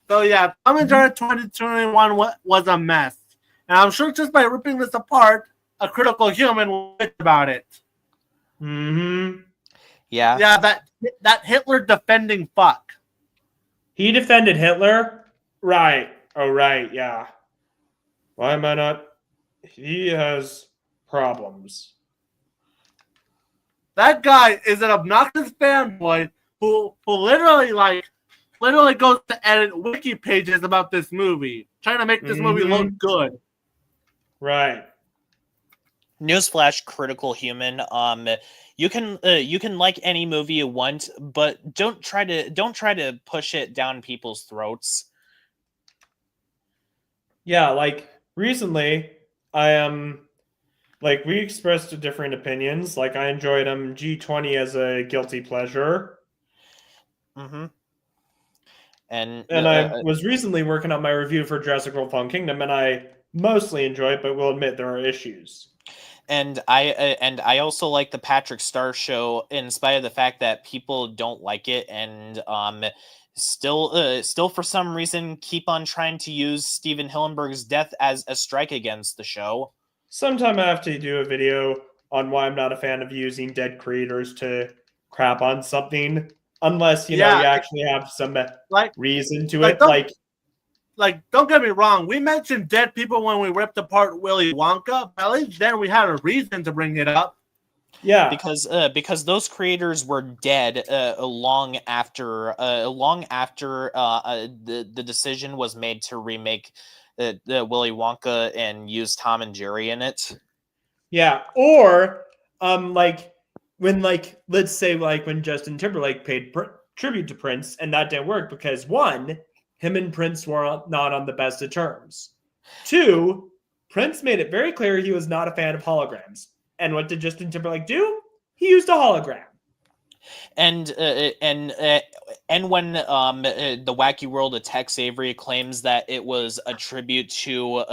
So yeah, Tom and Jerry 2021 was a mess. And I'm sure just by ripping this apart, a critical human will bitch about it. Mhm. Yeah. Yeah, that Hitler defending fuck. He defended Hitler? Right. Oh, right, yeah. Why am I not? He has problems. That guy is an obnoxious fanboy who literally goes to edit wiki pages about this movie, trying to make this movie look Mhm. good. Right. Newsflash, critical human. You can like any movie you want, but don't try to push it down people's throats. Yeah, like recently, I like we expressed different opinions. Like I enjoyed G20 as a guilty pleasure, Mm-hmm. And and I was recently working on my review for Jurassic World: Fallen Kingdom, and I mostly enjoy it, but will admit there are issues. and I also like the Patrick Star show, in spite of the fact that people don't like it, and still for some reason keep on trying to use Steven Hillenburg's death as a strike against the show. Sometime I have to do a video on why I'm not a fan of using dead creators to crap on something, unless you Yeah, actually have some like reason to like it. don't don't get me wrong. We mentioned dead people when we ripped apart Willy Wonka, but at least then we had a reason to bring it up. Yeah, Because those creators were dead long after the decision was made to remake the Willy Wonka and use Tom and Jerry in it. yeah. Or like when let's say like when Justin Timberlake paid tribute to Prince, and that didn't work because one, him and Prince were not on the best of terms. Two, Prince made it very clear he was not a fan of holograms. And what did Justin Timberlake do? He used a hologram. And when the Wacky World of Tex Avery claims that it was a tribute to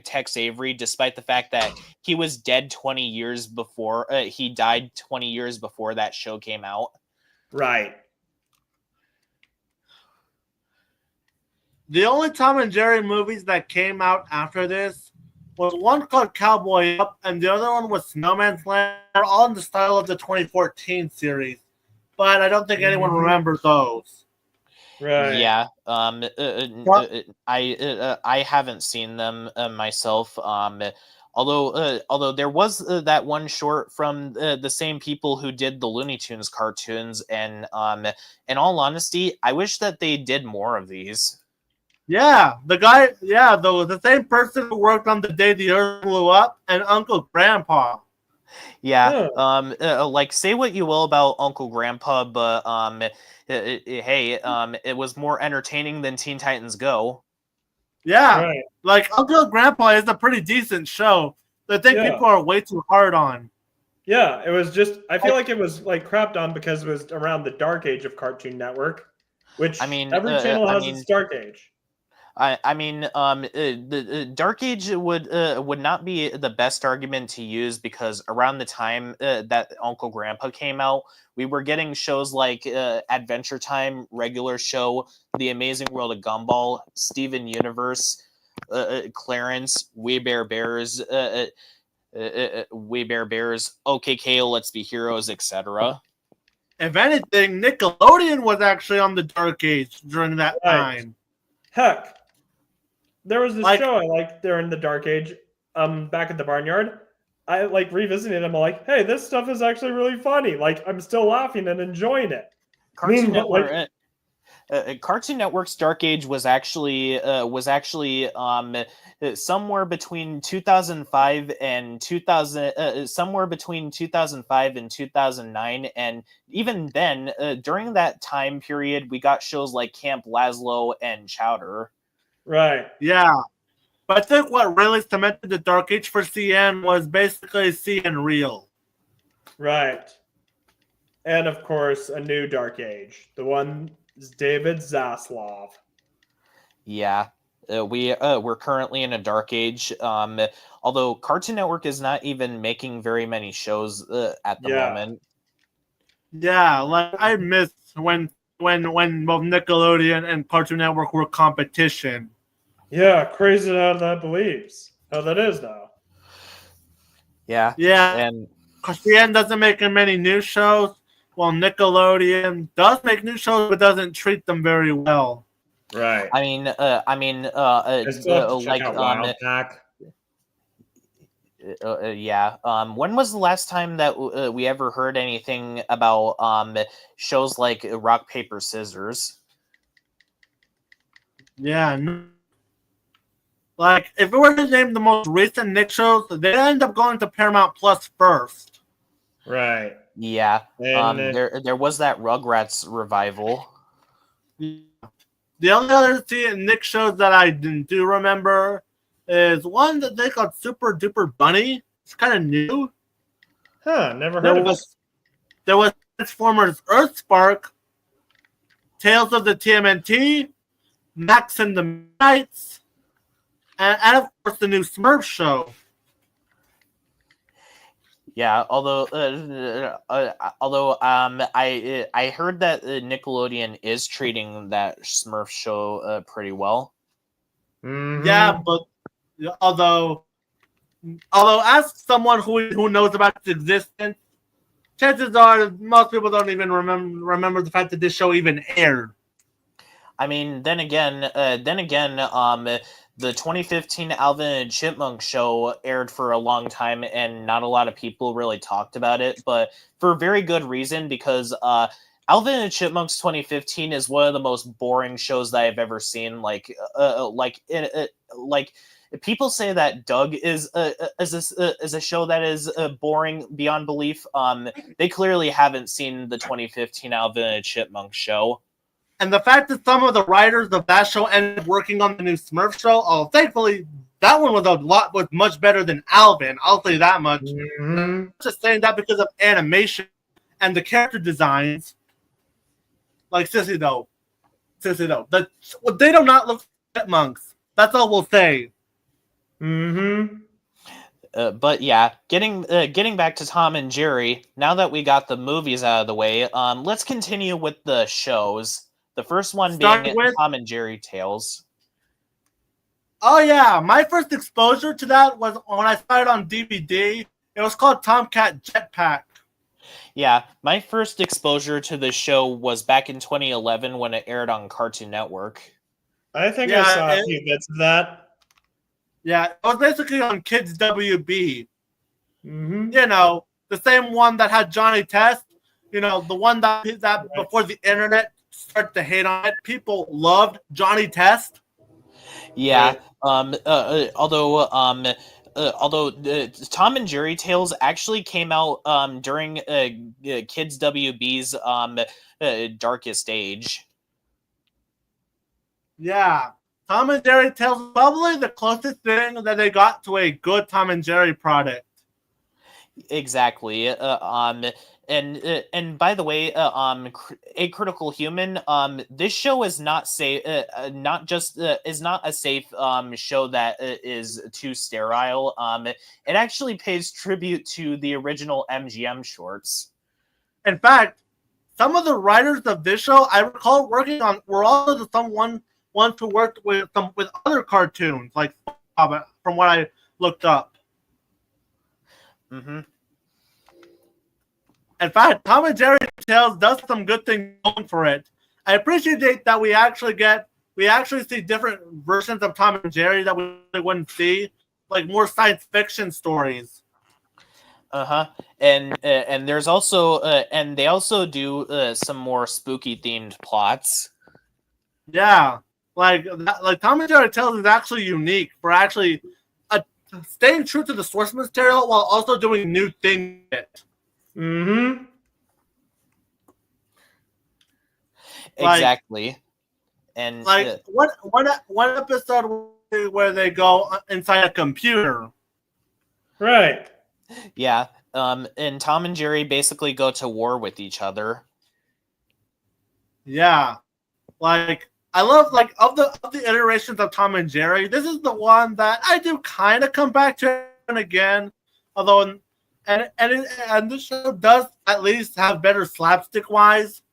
Tex Avery, despite the fact that he was dead 20 years before he died 20 years before that show came out. Right. The only Tom and Jerry movies that came out after this was one called Cowboy Up, and the other one was Snowman's Land. They're all in the style of the 2014 series, but I don't think anyone remembers those. Right. Yeah. I haven't seen them myself. Although there was that one short from the same people who did the Looney Tunes cartoons, and in all honesty, I wish that they did more of these. Yeah, the same person who worked on The Day the Earth Blew Up and Uncle Grandpa. Yeah. Like, say what you will about Uncle Grandpa, but hey, it was more entertaining than Teen Titans Go. Yeah, Right. like Uncle Grandpa is a pretty decent show. The thing people are way too hard on. Yeah, it was just, I feel like it was like crapped on because it was around the dark age of Cartoon Network, which I mean, every channel has its dark age. The Dark Age would not be the best argument to use, because around the time that Uncle Grandpa came out, we were getting shows like Adventure Time, Regular Show, The Amazing World of Gumball, Steven Universe, Clarence, We Bear Bears, OK Kale, Let's Be Heroes, etc. If anything, Nickelodeon was actually on the dark age during that time. Heck, there was this show I liked during the dark age, back at the Barnyard. I like revisited it. I'm like, hey, this stuff is actually really funny. Like, I'm still laughing and enjoying it. Cartoon Network's Dark Age was actually somewhere between 2005 and 2009, and even then, during that time period, we got shows like Camp Lazlo and Chowder. Right. Yeah. But I think what really cemented the dark age for CN was basically CN Real. Right. And of course, a new dark age. The one is David Zaslav. Yeah. We're currently in a dark age. Although Cartoon Network is not even making very many shows at the moment. Yeah, like I miss when both Nickelodeon and Cartoon Network were competition. Yeah, crazy how that believes. How that is now. Yeah. Yeah. And CN doesn't make many new shows, while Nickelodeon does make new shows but doesn't treat them very well. Right. I mean, I still have to check out Wild Pack. Yeah. When was the last time that we ever heard anything about shows like Rock Paper Scissors? Yeah. Like, if we were to name the most recent Nick shows, they'd end up going to Paramount Plus first. Right. Yeah. And, there was that Rugrats revival. The only other Nick shows that I do remember is one that they called Super Duper Bunny. It's kind of new. Huh, never heard of it. There was Transformers Earthspark, Tales of the TMNT, Max and the Knights, and of course the new Smurf show. Yeah, although I heard that Nickelodeon is treating that Smurf show pretty well. Mm-hmm. Yeah, but although as someone who knows about its existence, chances are most people don't even remember the fact that this show even aired. I mean, then again, the 2015 Alvin and Chipmunk show aired for a long time, and not a lot of people really talked about it, but for very good reason, because Alvin and Chipmunks 2015 is one of the most boring shows that I've ever seen. Like people say that Doug is a show that is boring beyond belief. They clearly haven't seen the 2015 Alvin and Chipmunk show. And the fact that some of the writers of that show ended up working on the new Smurf show, thankfully, that one was much better than Alvin. I'll say that much. Mm-hmm. I'm just saying that because of animation and the character designs, like Sissy though, they do not look like chipmunks. That's all we'll say. Mm-hmm. But yeah, getting back to Tom and Jerry. Now that we got the movies out of the way, let's continue with the shows. The first one Starting being with- Tom and Jerry Tales. Oh yeah, my first exposure to that was when I saw it on DVD. It was called Tomcat Jetpack. Yeah, my first exposure to the show was back in 2011 when it aired on Cartoon Network. I think Yeah, I saw a few bits of that. Yeah, it was basically on Kids WB. Mm-hmm. You know, the same one that had Johnny Test. You know, the one that Right. before the internet started to hate on it, people loved Johnny Test. Yeah. Right. Although Tom and Jerry Tales actually came out during Kids WB's darkest age. Yeah. Tom and Jerry Tales is probably the closest thing that they got to a good Tom and Jerry product. Exactly. And by the way, A Critical Human. This show is not safe. Not just is not a safe show that is too sterile. It actually pays tribute to the original MGM shorts. In fact, some of the writers of this show I recall working on were also someone who worked with other cartoons, like from what I looked up. Mm-hmm. In fact, Tom and Jerry Tales does some good things going for it. I appreciate that we actually see different versions of Tom and Jerry that we wouldn't see, like more science fiction stories. And there's also and they also do some more spooky themed plots. Yeah, like Tom and Jerry Tales is actually unique for actually staying true to the source material while also doing new things. Mm-hmm. Exactly. And Like one episode where they go inside a computer. Right. yeah, and Tom and Jerry basically go to war with each other. Yeah, like I love of the iterations of Tom and Jerry. This is the one that I do kind of come back to and again, although and this show does at least have better slapstick wise.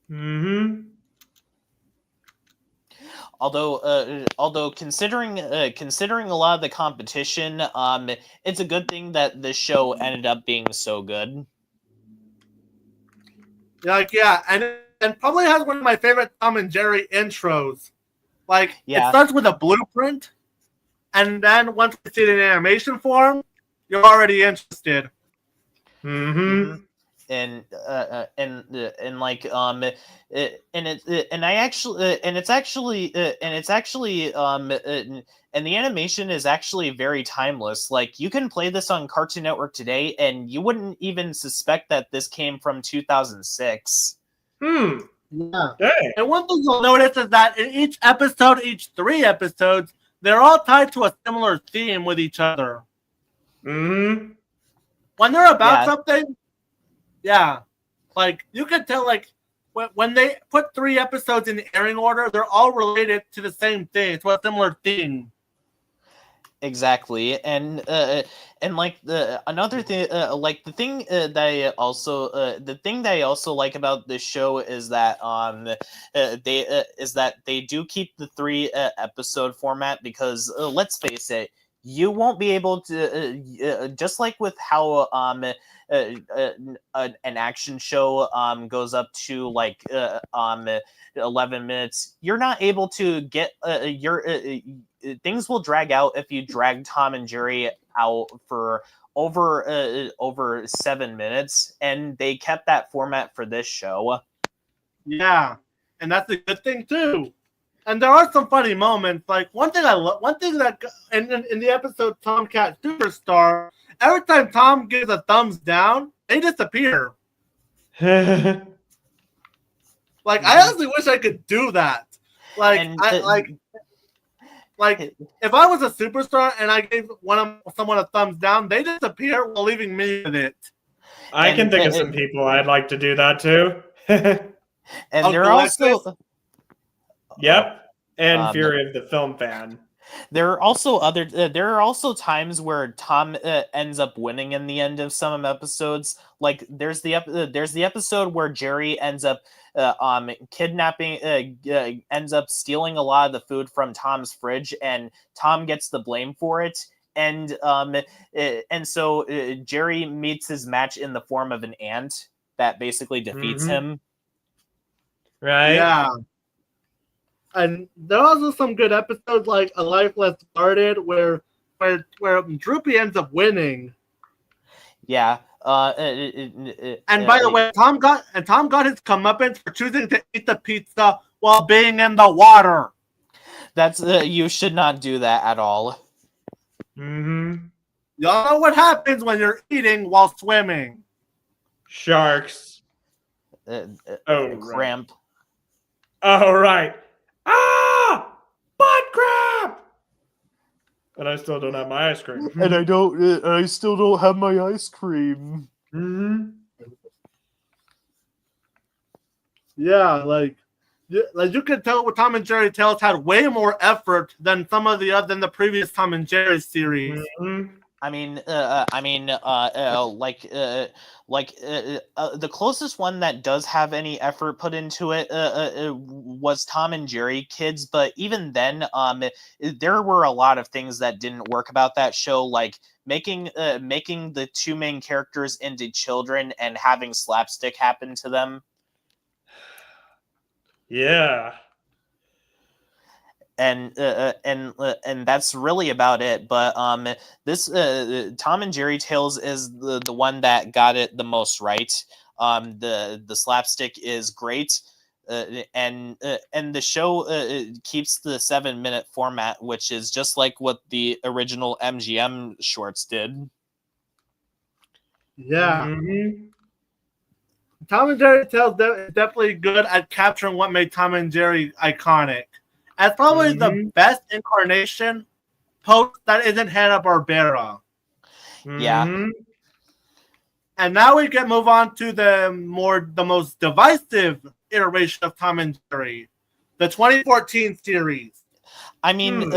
Mm-hmm. Although considering a lot of the competition, it's a good thing that this show ended up being so good. And probably has one of my favorite Tom and Jerry intros. Like Yeah. it starts with a blueprint, and then once we see it in animation form, you're already interested. Mm-hmm. And like and the animation is actually very timeless. Like you can play this on Cartoon Network today and you wouldn't even suspect that this came from 2006. Hmm. Yeah. Dang. And one thing you'll notice is that in each 3 episodes, they're all tied to a similar theme with each other. Mm-hmm. When they're about Yeah. something, yeah, like you can tell, like when they put 3 episodes in the airing order, they're all related to the same thing, to a similar theme. Exactly, and like another thing, like the thing that I also like about this show is that they do keep the 3 episode format because let's face it, you won't be able to just like with how an action show goes up to like 11 minutes, you're not able to get things will drag out if you drag Tom and Jerry out for over 7 minutes, and they kept that format for this show. Yeah, and that's a good thing too. And there are some funny moments. Like one thing that in the episode Tomcat Superstar, every time Tom gives a thumbs down, they disappear. Like I honestly wish I could do that. Like And, like if I was a superstar and I gave someone a thumbs down, they disappear while leaving me with it. I And- can think of some people I'd like to do that too. Yep. And there are Alexis? also And Um, Fury of the Film Fan. there are also other there are also times where Tom ends up winning in the end of some episodes. Like there's the episode where Jerry ends up kidnapping ends up stealing a lot of the food from Tom's fridge, and Tom gets the blame for it. And so Jerry meets his match in the form of an ant that basically defeats Mhm. him. Right? Yeah. And there are also some good episodes like A Life Less Guarded where Droopy ends up winning. Yeah. And by the way, Tom got his comeuppance for choosing to eat the pizza while being in the water. that's you should not do that at all. Mm-hmm. Y'all know what happens when you're eating while swimming. Sharks. Oh, Cramp. Right. Oh, right. Ah! Butt crap! And I still don't have my ice cream. And I still don't have my ice cream. Mm-hmm. Yeah, like you can tell what Tom and Jerry Tales had way more effort than than the previous Tom and Jerry series. Mm-hmm. The closest one that does have any effort put into it was Tom and Jerry Kids, but even then, there were a lot of things that didn't work about that show, like making the two main characters into children and having slapstick happen to them. Yeah. And that's really about it. But this Tom and Jerry Tales is the one that got it the most right. The slapstick is great, and the show keeps the 7-minute format, which is just like what the original MGM shorts did. Yeah. Mm-hmm. Tom and Jerry Tales is definitely good at capturing what made Tom and Jerry iconic. As probably the best incarnation post that isn't Hanna-Barbera. Yeah. Mm-hmm. And now we can move on to the most divisive iteration of Tom and Jerry, the 2014 series. I mean,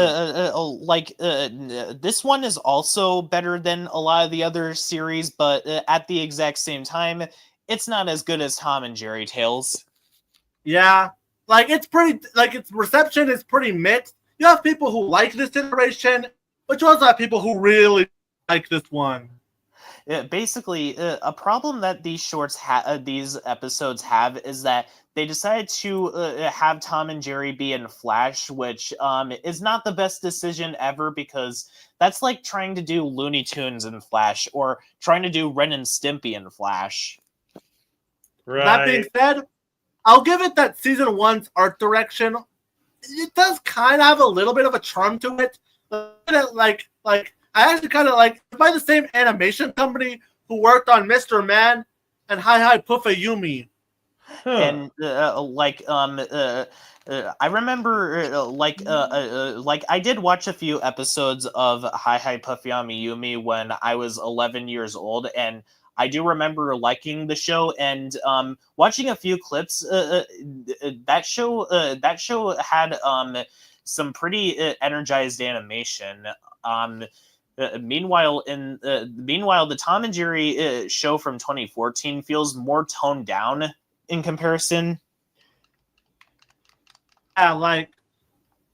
this one is also better than a lot of the other series, but at the exact same time, it's not as good as Tom and Jerry Tales. Yeah, like its reception is pretty mixed. You have people who like this iteration, but you also have people who really like this one. Basically, a problem that these shorts these episodes have is that they decided to have Tom and Jerry be in Flash, which is not the best decision ever, because that's like trying to do Looney Tunes in Flash or trying to do Ren and Stimpy in Flash. Right. That being said, I'll give it that season 1's art direction. It does kind of have a little bit of a charm to it. Like I actually kind of like by the same animation company who worked on Mr. Man and Hi Hi Puffa Yumi. Huh. And I remember I did watch a few episodes of Hi Hi Puffyami Yumi when I was 11 years old, and I do remember liking the show and watching a few clips. That show had some pretty energized animation. Meanwhile, the Tom and Jerry show from 2014 feels more toned down in comparison. Yeah,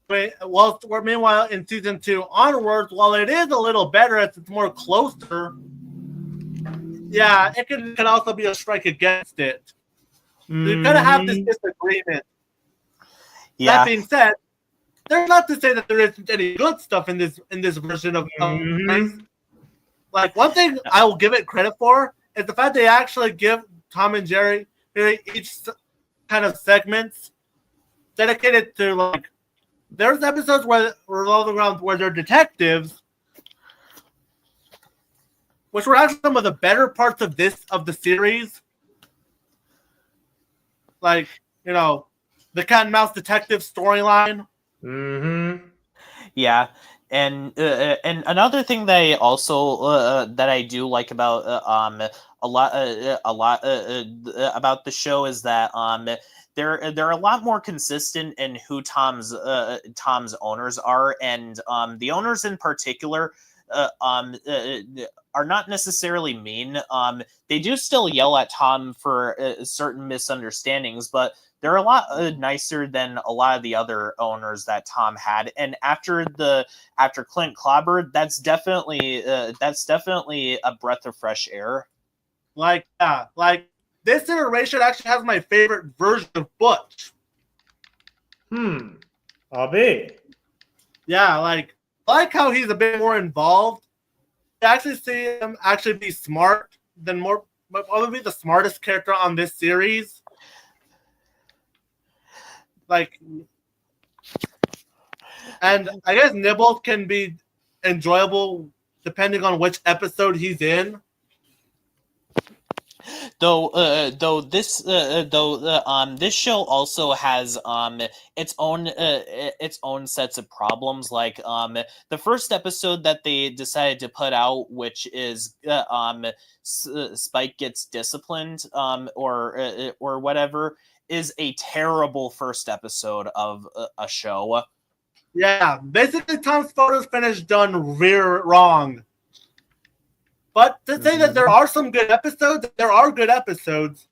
meanwhile in season 2 onwards, while it is a little better as it's more closer, yeah, it can also be a strike against it. You kind of have this disagreement. Yeah. That being said, there's not to say that there isn't any good stuff in this version of like one thing I will give it credit for is the fact they actually give Tom and Jerry each kind of segments dedicated to like there's episodes where revolving around where they're detectives, which were actually some of the better parts of the series. Like, you know, the cat and mouse detective storyline. Mm-hmm. Yeah. And another thing that I also that I do like about about the show is that they're a lot more consistent in who Tom's owners are, and the owners in particular are not necessarily mean. They do still yell at Tom for certain misunderstandings, but they're a lot nicer than a lot of the other owners that Tom had. And after Clint Clobber, that's definitely a breath of fresh air. Like this iteration actually has my favorite version of Butch. I'll be. Yeah, I like how he's a bit more involved. I actually see him actually be smart than probably the smartest character on this series. And I guess Nibbles can be enjoyable depending on which episode he's in. This show also has its own sets of problems. Like the first episode that they decided to put out, which is Spike gets disciplined or whatever, is a terrible first episode of a show. Yeah, basically Tom's photos finish done rear wrong. But to say that there are some good episodes, there are good episodes.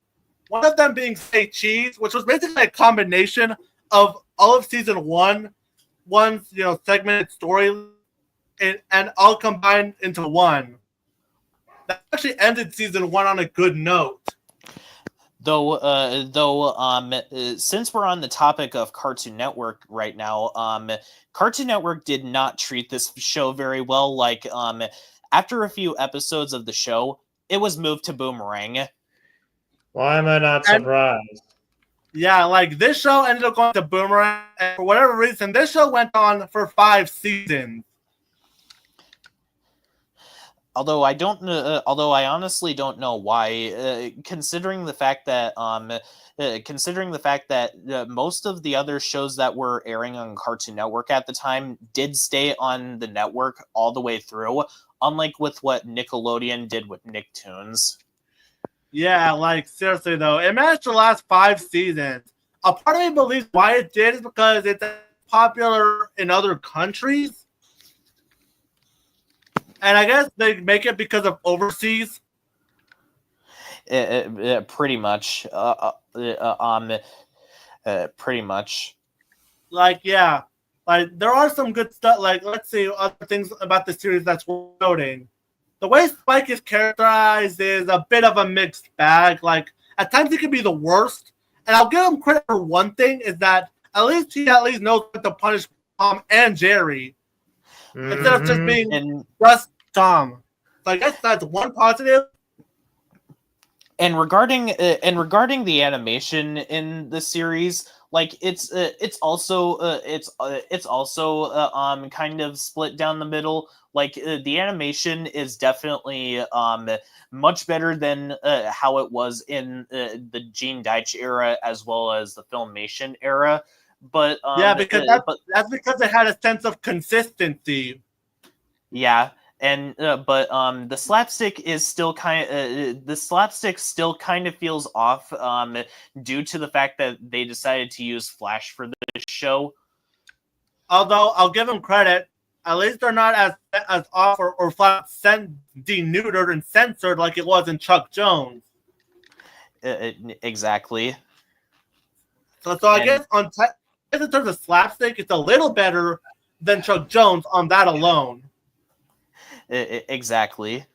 One of them being Say Cheese, which was basically a combination of all of season one's segmented story, and all combined into one. That actually ended season one on a good note. Though, since we're on the topic of Cartoon Network right now, Cartoon Network did not treat this show very well. Like, after a few episodes of the show, it was moved to Boomerang. Why am I not surprised? Yeah, this show ended up going to Boomerang, and for whatever reason, this show went on for 5 seasons. Although I honestly don't know why, considering the fact that most of the other shows that were airing on Cartoon Network at the time did stay on the network all the way through, unlike with what Nickelodeon did with Nicktoons. Yeah, seriously though, it managed to last 5 seasons. A part of me believes why it did is because it's popular in other countries. And I guess they make it because of overseas. Pretty much. Pretty much. There are some good stuff. Let's see other things about the series that's worth noting. The way Spike is characterized is a bit of a mixed bag. At times he can be the worst. And I'll give him credit for one thing, is that he knows what to punish Tom and Jerry. Instead of just being just Tom. So I guess that's one positive. And regarding the animation in the series, it's also kind of split down the middle. The animation is definitely much better than how it was in the Gene Deitch era as well as the Filmation era. But that's because it had a sense of consistency. Yeah. And but the slapstick is still kind of feels off due to the fact that they decided to use Flash for this show. Although I'll give them credit, at least they're not as off or flat denuded and censored like it was in Chuck Jones. Exactly. So I guess in terms of slapstick, it's a little better than Chuck Jones on that alone. Exactly.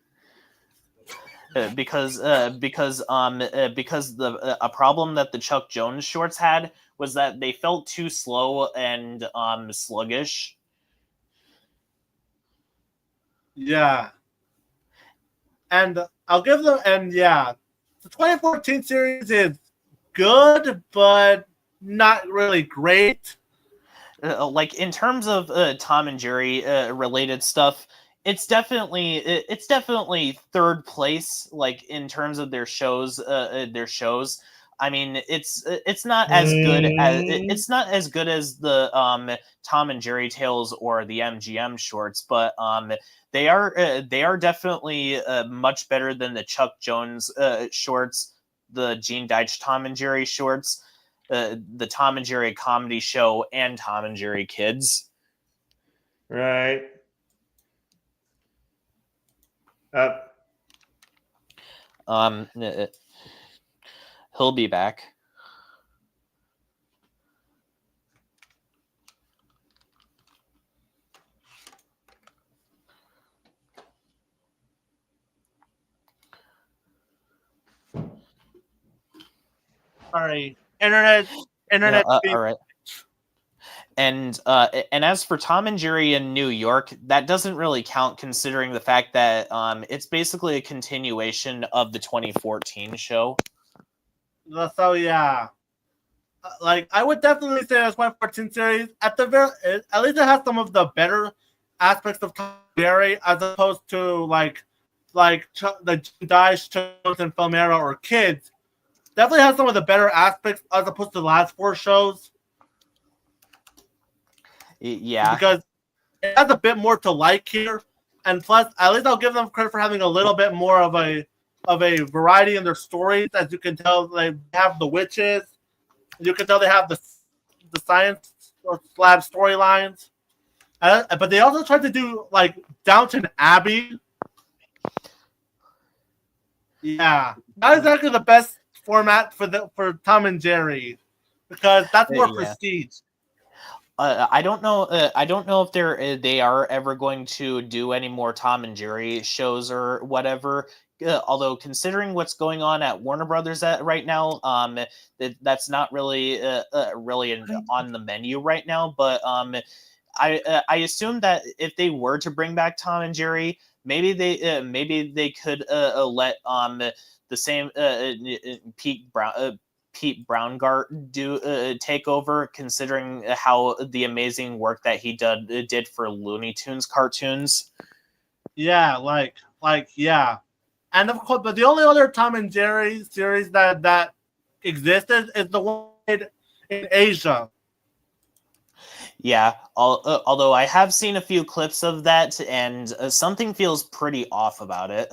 Because a problem that the Chuck Jones shorts had was that they felt too slow and sluggish. Yeah. And I'll give them, the 2014 series is good, but not really great. In terms of Tom and Jerry related stuff, it's definitely third place, in terms of their shows. I mean, it's not as good as it's not as good as the Tom and Jerry tales or the MGM shorts, but they are definitely much better than the Chuck Jones shorts, the Gene Deitch Tom and Jerry shorts, the Tom and Jerry comedy show, and Tom and Jerry Kids. Right. He'll be back. Sorry, internet. All right. And as for Tom and Jerry in New York, that doesn't really count considering the fact that it's basically a continuation of the 2014 show. So yeah, like I would definitely say that's 2014 series. At least it has some of the better aspects of Tom and Jerry as opposed to like the Deitch shows and Filmation or Kids. Definitely has some of the better aspects as opposed to the last 4 shows. Yeah, because it has a bit more to like here, and plus, at least I'll give them credit for having a little bit more of a variety in their stories. As you can tell, they have the witches. You can tell they have the science lab storylines, but they also tried to do like Downton Abbey. Yeah, not exactly the best format for Tom and Jerry because that's more prestige. I don't know. I don't know if they are ever going to do any more Tom and Jerry shows or whatever. Although considering what's going on at Warner Brothers right now, that's not really on the menu right now. But I assume that if they were to bring back Tom and Jerry, maybe they could let the same Pete Browngardt take over, considering how the amazing work that he did for Looney Tunes cartoons. Yeah, yeah, and of course, but the only other Tom and Jerry series that existed is the one in Asia. Yeah, although I have seen a few clips of that, and something feels pretty off about it.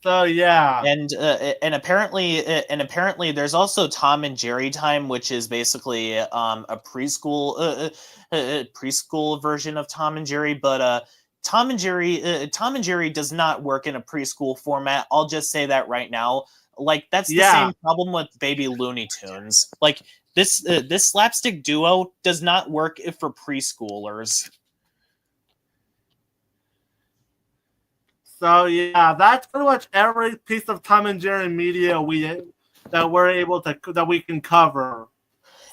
So yeah, and apparently there's also Tom and Jerry Time, which is basically a preschool version of Tom and Jerry. But Tom and Jerry does not work in a preschool format. I'll just say that right now. Like that's the same problem with Baby Looney Tunes. Like this slapstick duo does not work for preschoolers. So yeah, that's pretty much every piece of Tom and Jerry media that we can cover.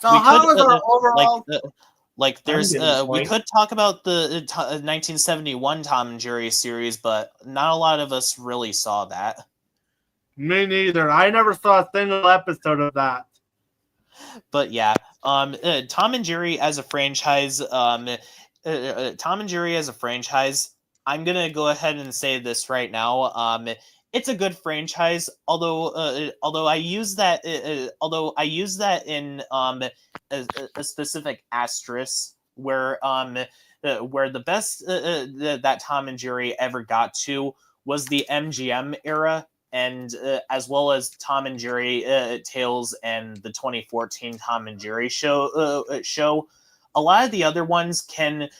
So how is our overall? We could talk about the 1971 Tom and Jerry series, but not a lot of us really saw that. Me neither. I never saw a single episode of that. But yeah, Tom and Jerry as a franchise. Tom and Jerry as a franchise. I'm gonna go ahead and say this right now. It's a good franchise, although I use that in a specific asterisk where the best that Tom and Jerry ever got to was the MGM era, and as well as Tom and Jerry Tales and the 2014 Tom and Jerry show. A lot of the other ones can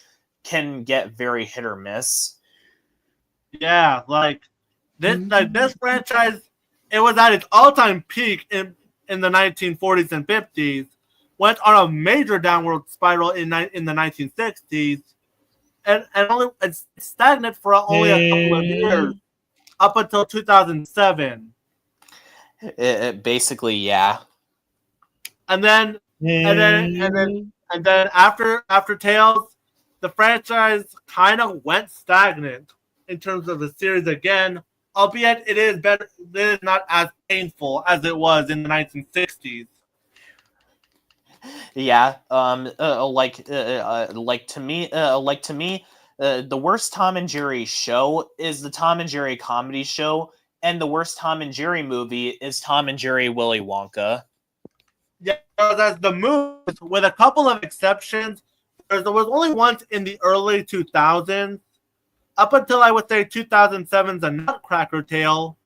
get very hit or miss. Yeah, like this franchise, it was at its all-time peak in the 1940s and 50s, went on a major downward spiral in the 1960s, and it's stagnant for only a couple of years, up until 2007. Basically, yeah. And then after Tales, the franchise kind of went stagnant in terms of the series again, albeit it is better. It is not as painful as it was in the 1960s. Yeah, to me, the worst Tom and Jerry show is the Tom and Jerry comedy show, And the worst Tom and Jerry movie is Tom and Jerry Willy Wonka. Yeah, that's the movies, with a couple of exceptions. There was only once in the early 2000s, up until I would say 2007's A Nutcracker Tale.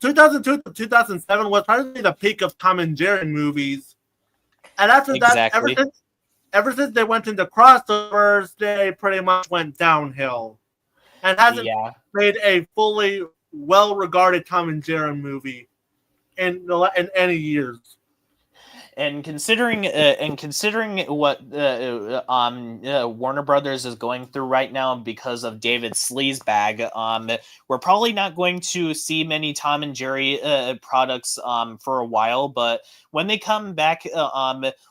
2002 to 2007 was probably the peak of Tom and Jerry movies. And after Exactly. that, ever since they went into crossovers, they pretty much went downhill. And hasn't Yeah. made a fully well-regarded Tom and Jerry movie in any years. And considering what Warner Brothers is going through right now because of David Sleazebag, we're probably not going to see many Tom and Jerry products for a while. But when they come back,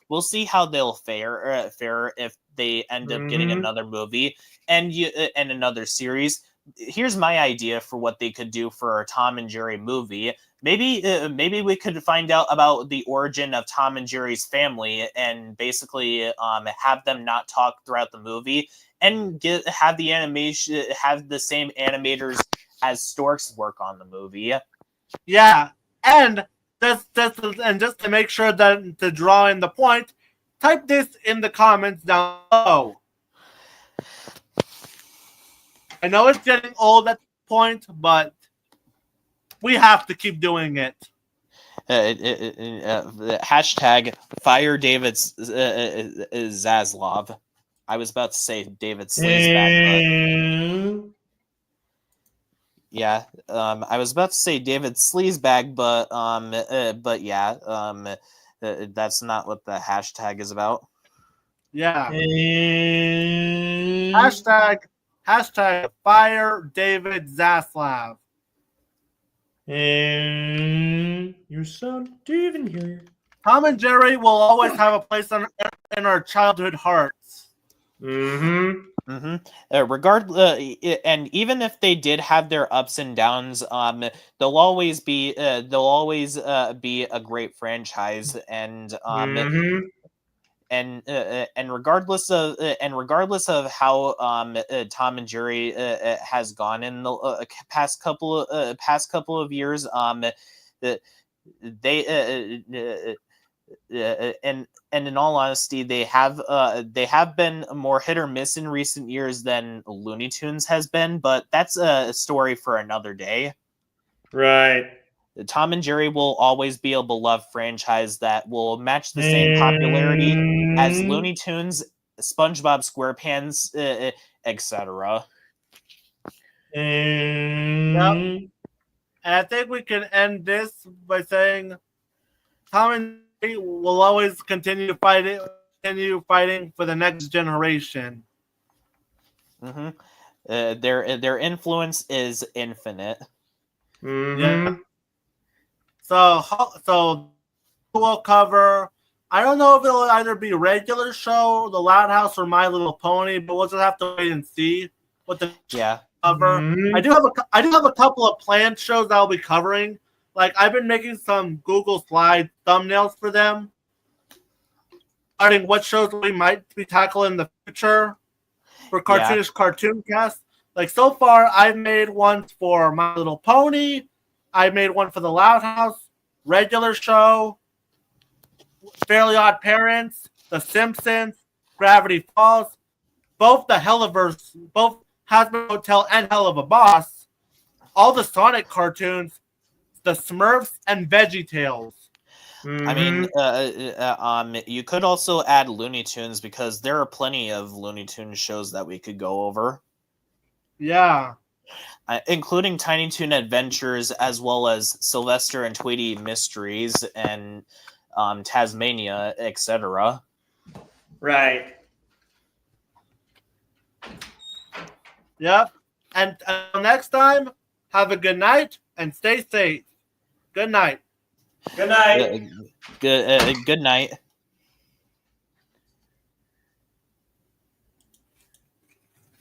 we'll see how they'll fare if they end up getting another movie and another series. Here's my idea for what they could do for a Tom and Jerry movie. Maybe we could find out about the origin of Tom and Jerry's family and basically have them not talk throughout the movie and have the animation have the same animators as Storks work on the movie. Yeah, and just to make sure that to draw in the point, type this in the comments down below. I know it's getting old at this point, but we have to keep doing it. Hashtag fire David Zaslav. I was about to say David Sleazebag, but yeah, I was about to say David Sleazebag, but yeah, that's not what the hashtag is about. Yeah. Hashtag fire David Zaslav. And your son Steven here. Tom and Jerry will always have a place in our childhood hearts. Regardless, and even if they did have their ups and downs, they'll always be a great franchise, and regardless of how Tom and Jerry has gone in the past couple of years, and in all honesty, they have been more hit or miss in recent years than Looney Tunes has been, but that's a story for another day. Right. Tom and Jerry will always be a beloved franchise that will match the same popularity as Looney Tunes, SpongeBob SquarePants, etc. Yep. And I think we can end this by saying Tom and Jerry will always continue fighting for the next generation. Their influence is infinite. Yeah. So we'll cover. I don't know if it'll either be regular show, The Loud House, or My Little Pony, but we'll just have to wait and see what the cover. I do have a couple of planned shows that I'll be covering. Like I've been making some Google Slide thumbnails for them, regarding what shows we might be tackling in the future for Cartoonish Cartooncast. Like so far, I've made one for My Little Pony. I made one for The Loud House, regular show, Fairly Odd Parents, The Simpsons, Gravity Falls, both the Helliverse, both Hazbin Hotel and Hell of a Boss, all the Sonic cartoons, the Smurfs, and VeggieTales. I mean, you could also add Looney Tunes because there are plenty of Looney Tunes shows that we could go over. Yeah. Including Tiny Toon Adventures, as well as Sylvester and Tweety Mysteries and Tasmania, etc. Right. Yep. And until next time, have a good night and stay safe. Good night. Good night. Good night.